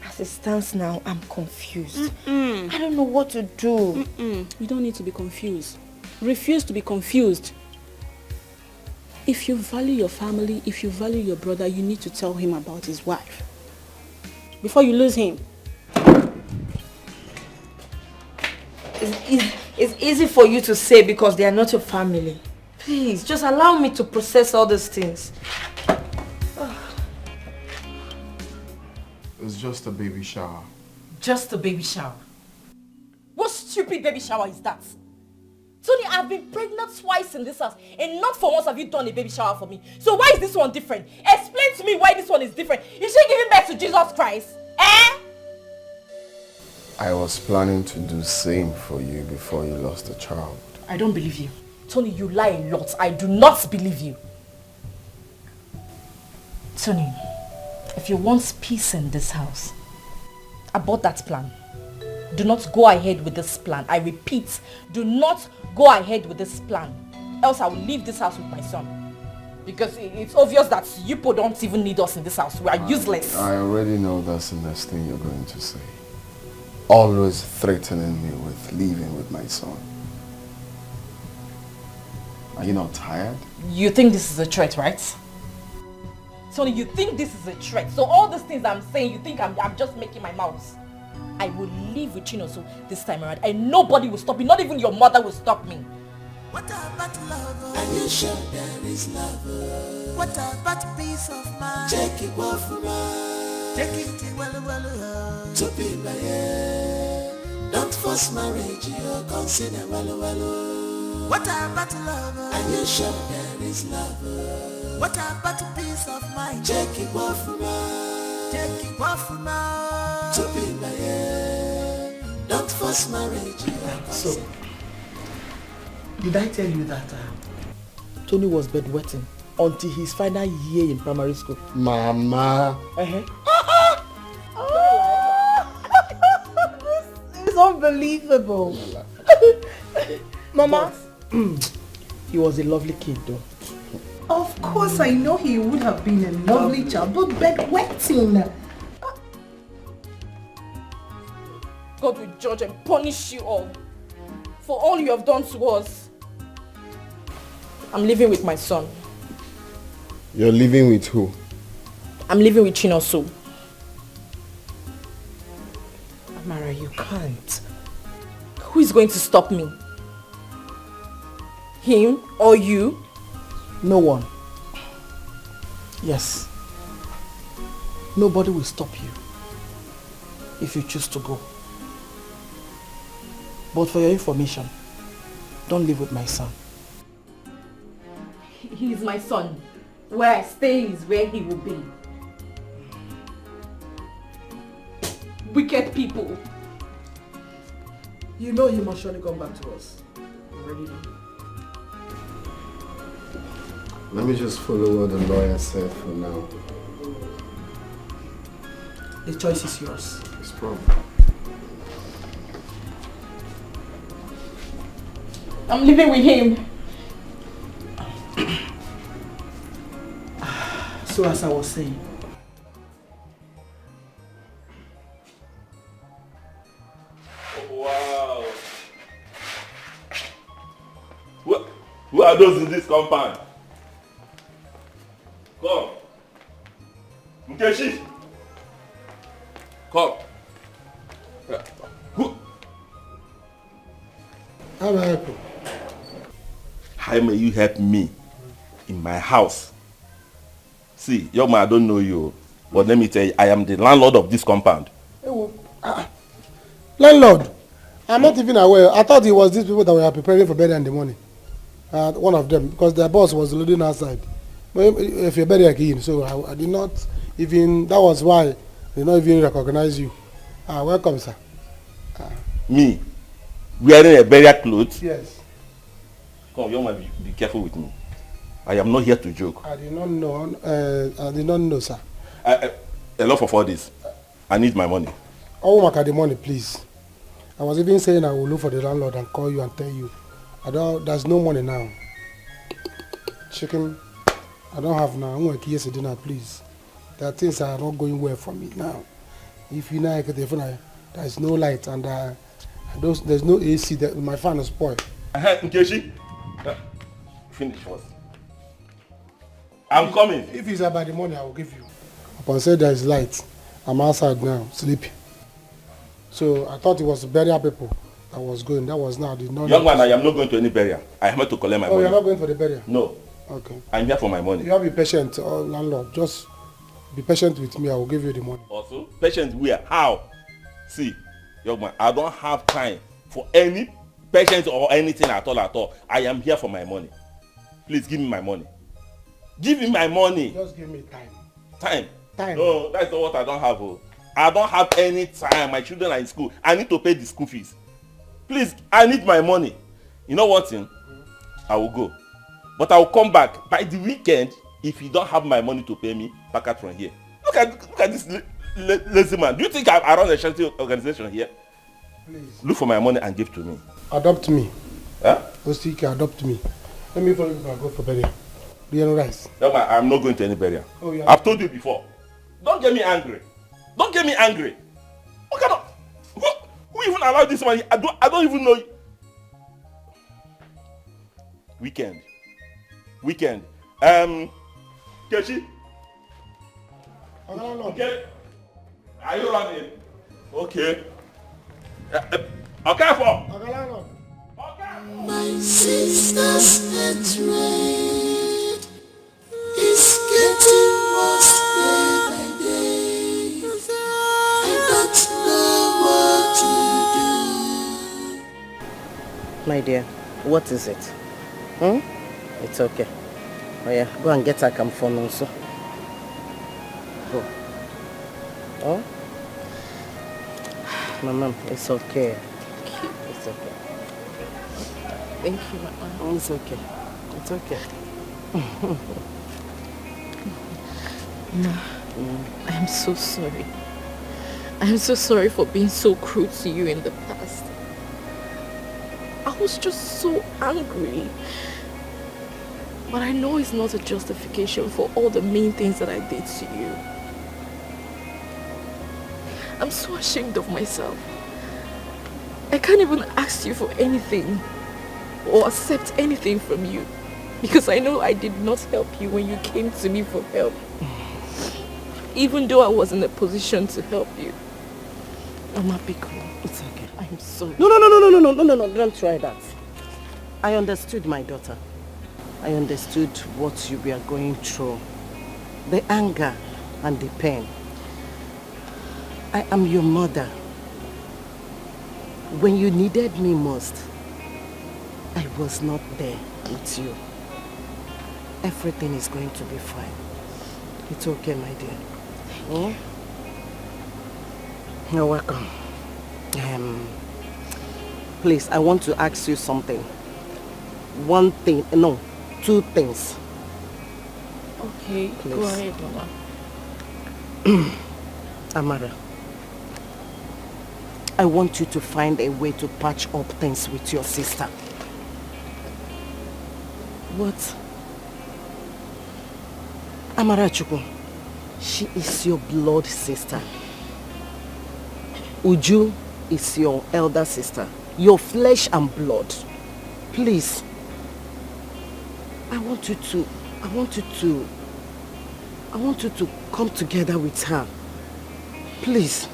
As it stands now, I'm confused. I don't know what to do. You don't need to be confused. Refuse to be confused. If you value your family, if you value your brother, you need to tell him about his wife. Before you lose him. It's easy for you to say because they are not your family. Please, just allow me to process all these things. It's just a baby shower. Just a baby shower? What stupid baby shower is that? Tony, I've been pregnant twice in this house and not for once have you done a baby shower for me. So why is this one different? Explain to me why this one is different. Is she giving birth to Jesus Christ? I was planning to do same for you before you lost a child. I don't believe you. Tony, you lie a lot. I do not believe you. Tony, if you want peace in this house, abort that plan. Do not go ahead with this plan. I repeat, do not go ahead with this plan. Else I will leave this house with my son. Because it's obvious that you people don't even need us in this house. We are useless. I already know that's the next thing you're going to say. Always threatening me with leaving with my son. Are you not tired? You think this is a threat, right? Tony, you think this is a threat. So all these things I'm saying, you think I'm just making my mouth. I will leave with Chinoso this time around and nobody will stop me. Not even your mother will stop me. What about love? Are you sure there is love? What about peace of mind? Take it well for mine. Take it well, to be my head. Don't force marriage, you consider well. What about love? Are you sure there is love? What about peace of mind? Take it well for mine. Take it well for mine. To be my head. Don't force marriage, you So, did I tell you that Tony was bedwetting until his final year in primary school? Mama. This is Unbelievable. Mama, he was a lovely kid though. Of course I know he would have been a lovely child, but bedwetting. God will judge and punish you all for all you have done to us. I'm living with my son. You're living with who? I'm living with Chinoso. Amara, you can't. Who is going to stop me? Him or you? No one. Yes. Nobody will stop you if you choose to go. But for your information, don't live with my son. He is my son. Where I stay is where he will be. Wicked people. You know he must surely come back to us. You already know. Let me just follow what the lawyer said for now. The choice is yours. It's problem. I'm living with him. So as I was saying, wow. Who are those in this compound? Come. Nkechi. Come. Who? How may I help you? How may you help me in my house? See, young man, I don't know you, but let me tell you, I am the landlord of this compound. Landlord, I'm not even aware. I thought it was these people that were preparing for burial in the morning. One of them, because their boss was loading outside. But if you're burial again, so I did not even, that was why I did not even recognize you. Welcome, sir. Me? Wearing a burial clothes? Yes. Come, young man, be careful with me. I am not here to joke. I did not know, sir. A lot of all this. I need my money. Oh, my God, the money, please. I was even saying I will look for the landlord and call you and tell you. There's no money now. Chicken, I don't have now. I'm going to yesterday dinner, please. There are things that are not going well for me now. If you know, there's no light and there's no AC. My fan is spoiled. Nkechi, finish first. I'm coming. If it's about the money, I will give you. Upon say there is light, I'm outside now, sleeping. So I thought it was burial people that was going. That was now the non. Young man, I am not going to any burial. I am here to collect my money. Oh, you're not going for the burial? No. Okay. I'm here for my money. You have to be patient, landlord. Just be patient with me. I will give you the money. Also, patient where? How? See, young man, I don't have time for any patience or anything at all. I am here for my money. Please give me my money. Give me my money. Just give me time. Time? No, that's not what I don't have. I don't have any time. My children are in school. I need to pay the school fees. Please, I need my money. You know one thing? I will go. But I will come back by the weekend if you don't have my money to pay me back out from here. Look at this lazy man. Do you think I run a charity organization here? Please. Look for my money and give to me. Adopt me. Huh? Ostika, adopt me. Let me follow you and go for burial. Do you know rice? No, man, I'm not going to any burial. Oh, yeah. I've told you before. Don't get me angry. Don't get me angry. What kind of... Who even allowed this money? I don't even know. Weekend. Kechi? Okay. Are you running? Okay. Okay, for. My sister's hatred is getting worse day by day. I don't know what to do. My dear, what is it? It's okay. Oh yeah, go and get her camphor also. Go. Oh? Mama, it's okay. It's okay. Thank you, Mama. It's okay. It's okay. Ma, I am so sorry. I am so sorry for being so cruel to you in the past. was just so angry. But I know it's not a justification for all the mean things that I did to you. I'm so ashamed of myself. I can't even ask you for anything or accept anything from you because I know I did not help you when you came to me for help. Even though I was in a position to help you. Mama, be cool. It's okay. I'm sorry. No, don't try that. I understood, my daughter. I understood what you were going through. The anger and the pain. I am your mother. When you needed me most, I was not there with you. Everything is going to be fine. It's okay, my dear. Oh? You're welcome. Please, I want to ask you something. Two things. Okay, please. Go ahead, Mama. Amara, I want you to find a way to patch up things with your sister. What? Amara Chukwu, she is your blood sister. Uju is your elder sister. Your flesh and blood. Please. I want you to come together with her. Please,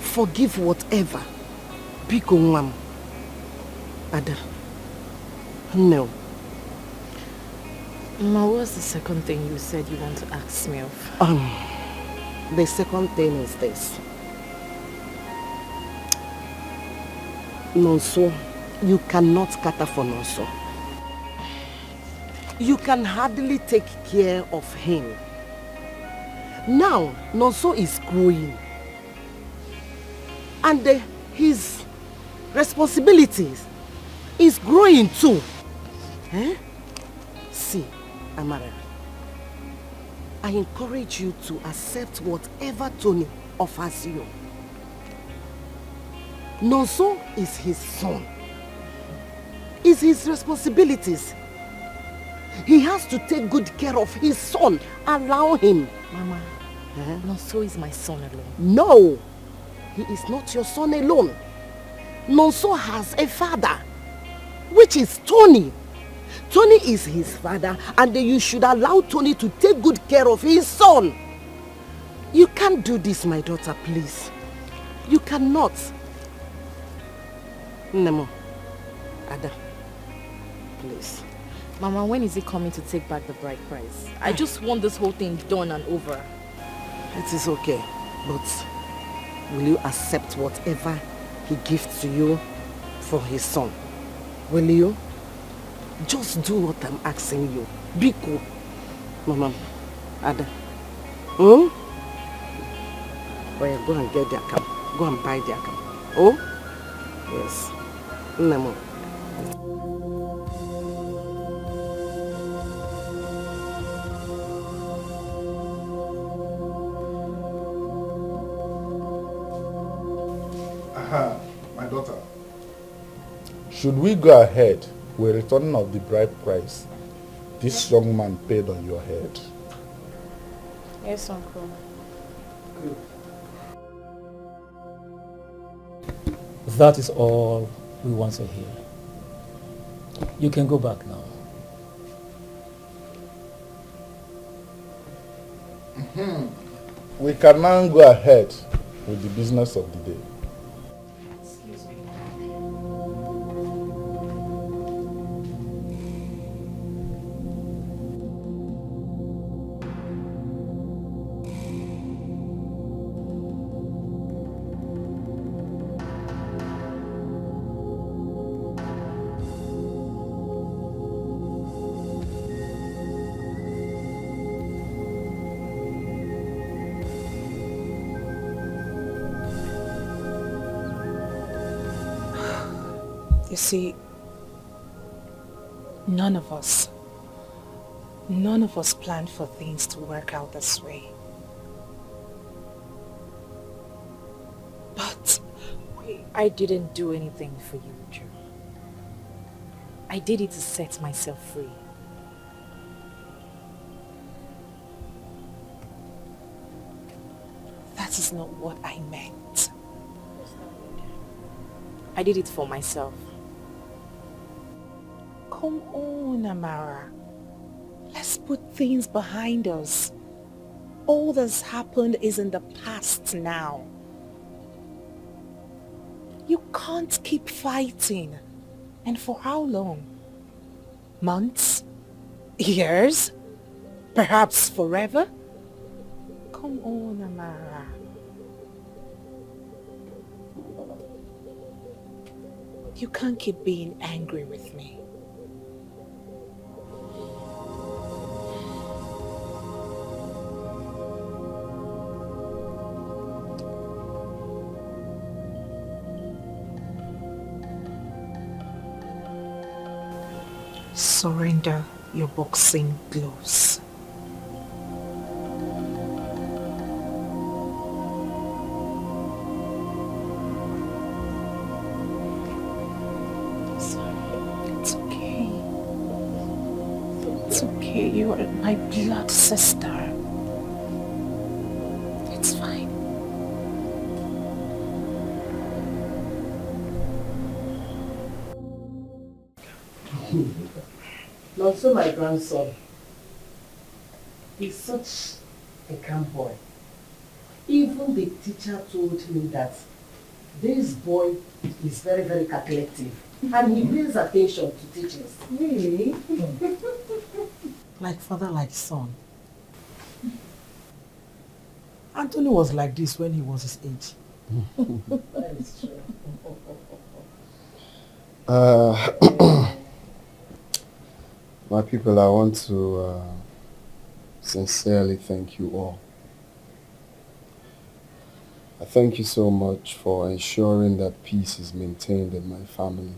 forgive whatever. Biko Nwam. Ada. No. Mama, what's the second thing you said you want to ask me of? The second thing is this. Nonso, you cannot cater for Nonso. You can hardly take care of him. Now, Nonso is growing. And his responsibilities is growing too. Eh? See, Amara, I encourage you to accept whatever Tony offers you. Nonso is his son. It's his responsibilities. He has to take good care of his son. Allow him. Mama, Nonso is my son alone. No, he is not your son alone. Nonso has a father, which is Tony. Tony is his father, and you should allow Tony to take good care of his son. You can't do this, my daughter, please. You cannot. Nemo, Ada, please. Mama, when is he coming to take back the bride price? I just want this whole thing done and over. It is okay, but will you accept whatever he gives to you for his son? Will you? Just do what I'm asking you. Be cool. Mama, Ada. Oh, yeah, go and get their account. Go and buy their account. Oh? Yes. Nemo. My daughter, should we go ahead with returning of the bride price this young man paid on your head? Yes, Uncle. Good. That is all we want to hear. You can go back now. We can now go ahead with the business of the day. You see, none of us planned for things to work out this way. But I didn't do anything for you, Joe. I did it to set myself free. That is not what I meant. I did it for myself. Come on, Amara. Let's put things behind us. All that's happened is in the past now. You can't keep fighting. And for how long? Months? Years? Perhaps forever? Come on, Amara. You can't keep being angry with me. Surrender your boxing gloves. It's okay. It's okay. You are my blood sister. It's fine. Not so my grandson. He's such a calm boy. Even the teacher told me that this boy is very, very calculative. And he pays attention to teachers. Really? Like father, like son. Anthony was like this when he was his age. That is true. My people, I want to sincerely thank you all. I thank you so much for ensuring that peace is maintained in my family.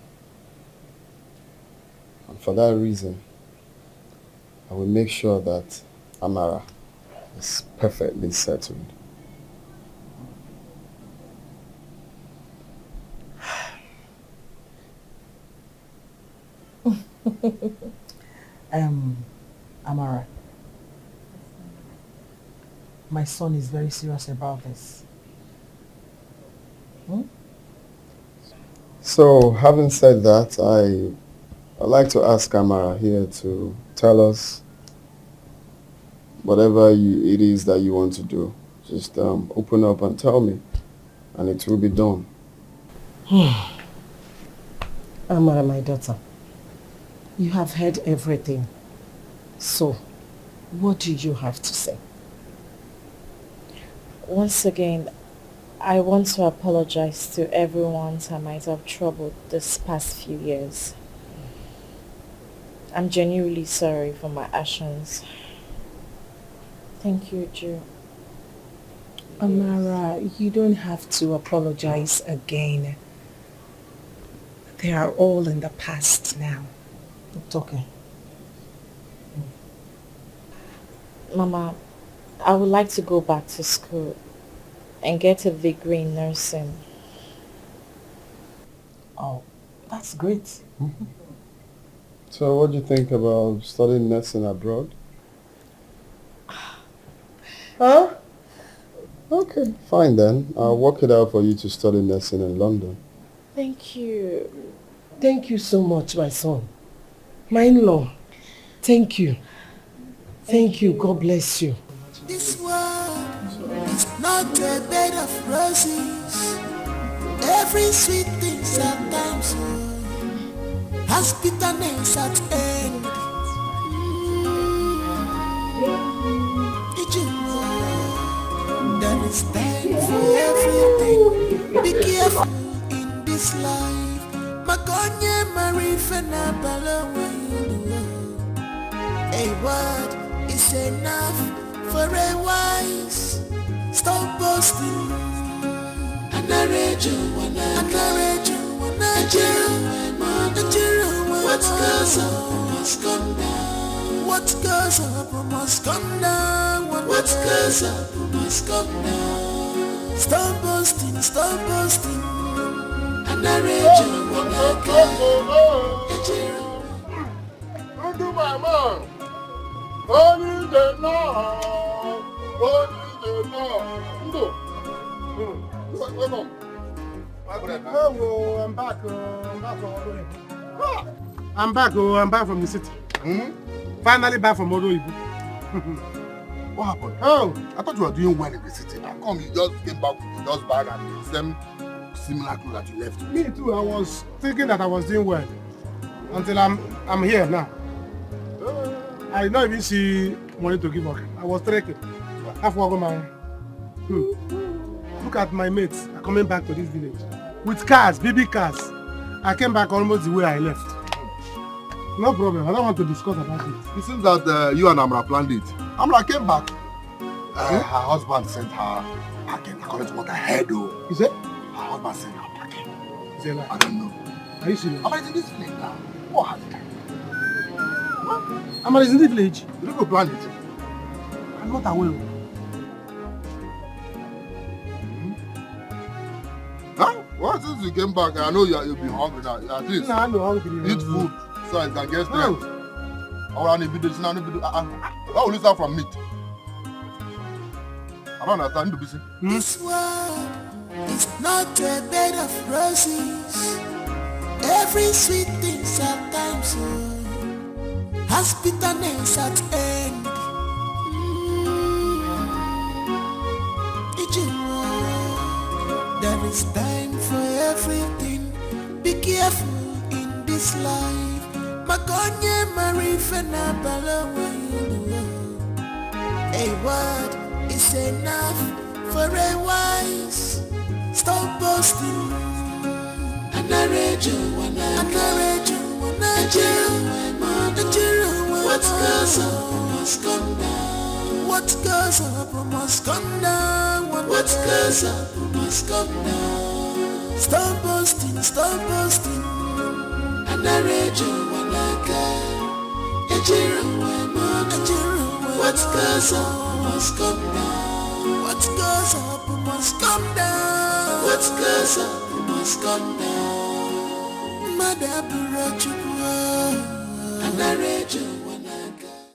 And for that reason, I will make sure that Amara is perfectly settled. Amara, my son is very serious about this. So, having said that, I'd like to ask Amara here to tell us whatever it is that you want to do. Just open up and tell me, and it will be done. Amara, my daughter, you have heard everything. So, what do you have to say? Once again, I want to apologize to everyone I might have troubled this past few years. I'm genuinely sorry for my actions. Thank you, Joe. Amara, you don't have to apologize again. They are all in the past now. It's okay. Mama, I would like to go back to school and get a degree in nursing. Oh, that's great. So what do you think about studying nursing abroad? Huh? Okay, fine then. I'll work it out for you to study nursing in London. Thank you. Thank you so much, my son. My in-law, thank you. Thank you. God bless you. This world is not a bed of roses. Every sweet thing sometimes has bitterness at end. There is time for everything. Be careful in this life. Makonye marifena balawa. A word is enough for a wise. Stop boasting. What goes up must come down. What goes up must come down. What goes up must come down. Stop boasting, stop boasting. do my man. Only the Lord. Only the Lord. Go. Welcome. Oh, I'm back. I'm back from Oroibu. I'm back. I'm back from the city. Finally back from Oroibu. What happened? Oh, I thought you were doing well in the city. How come you just came back with the dust bag and the same similar clothes that you left? Me too. I was thinking that I was doing well until I'm here now. I did not even see money to give up. I was trekking. Look at my mates are coming back to this village with cars, baby cars. I came back almost the way I left. No problem. I don't want to discuss about it. It seems that you and Amra planned it. Amra came back. Her husband sent her packing according to what I heard though. Is it? Her husband sent her packing. Is it like? I don't know. Are you serious? Amra is in this village now. What has it? Amra is in the village. You don't go plan it. I'm not aware. Huh? Well, since you came back, I know you'll be hungry now. At least I'm not hungry. Eat food so I can get strength. Or any video, why will you start from meat? I don't understand. You busy. This world is not a bed of roses. Every sweet thing's at times has bitterness at end. There is time for everything. Be careful in this life. Makonye marifena balawe. A word is enough for a wise. Stop boasting. What goes up must come down. What goes up must come down. What goes up must come down. Stop boasting, stop boasting. What goes up must come down. What goes up must come down. What goes up must come down. Madabura chukwa.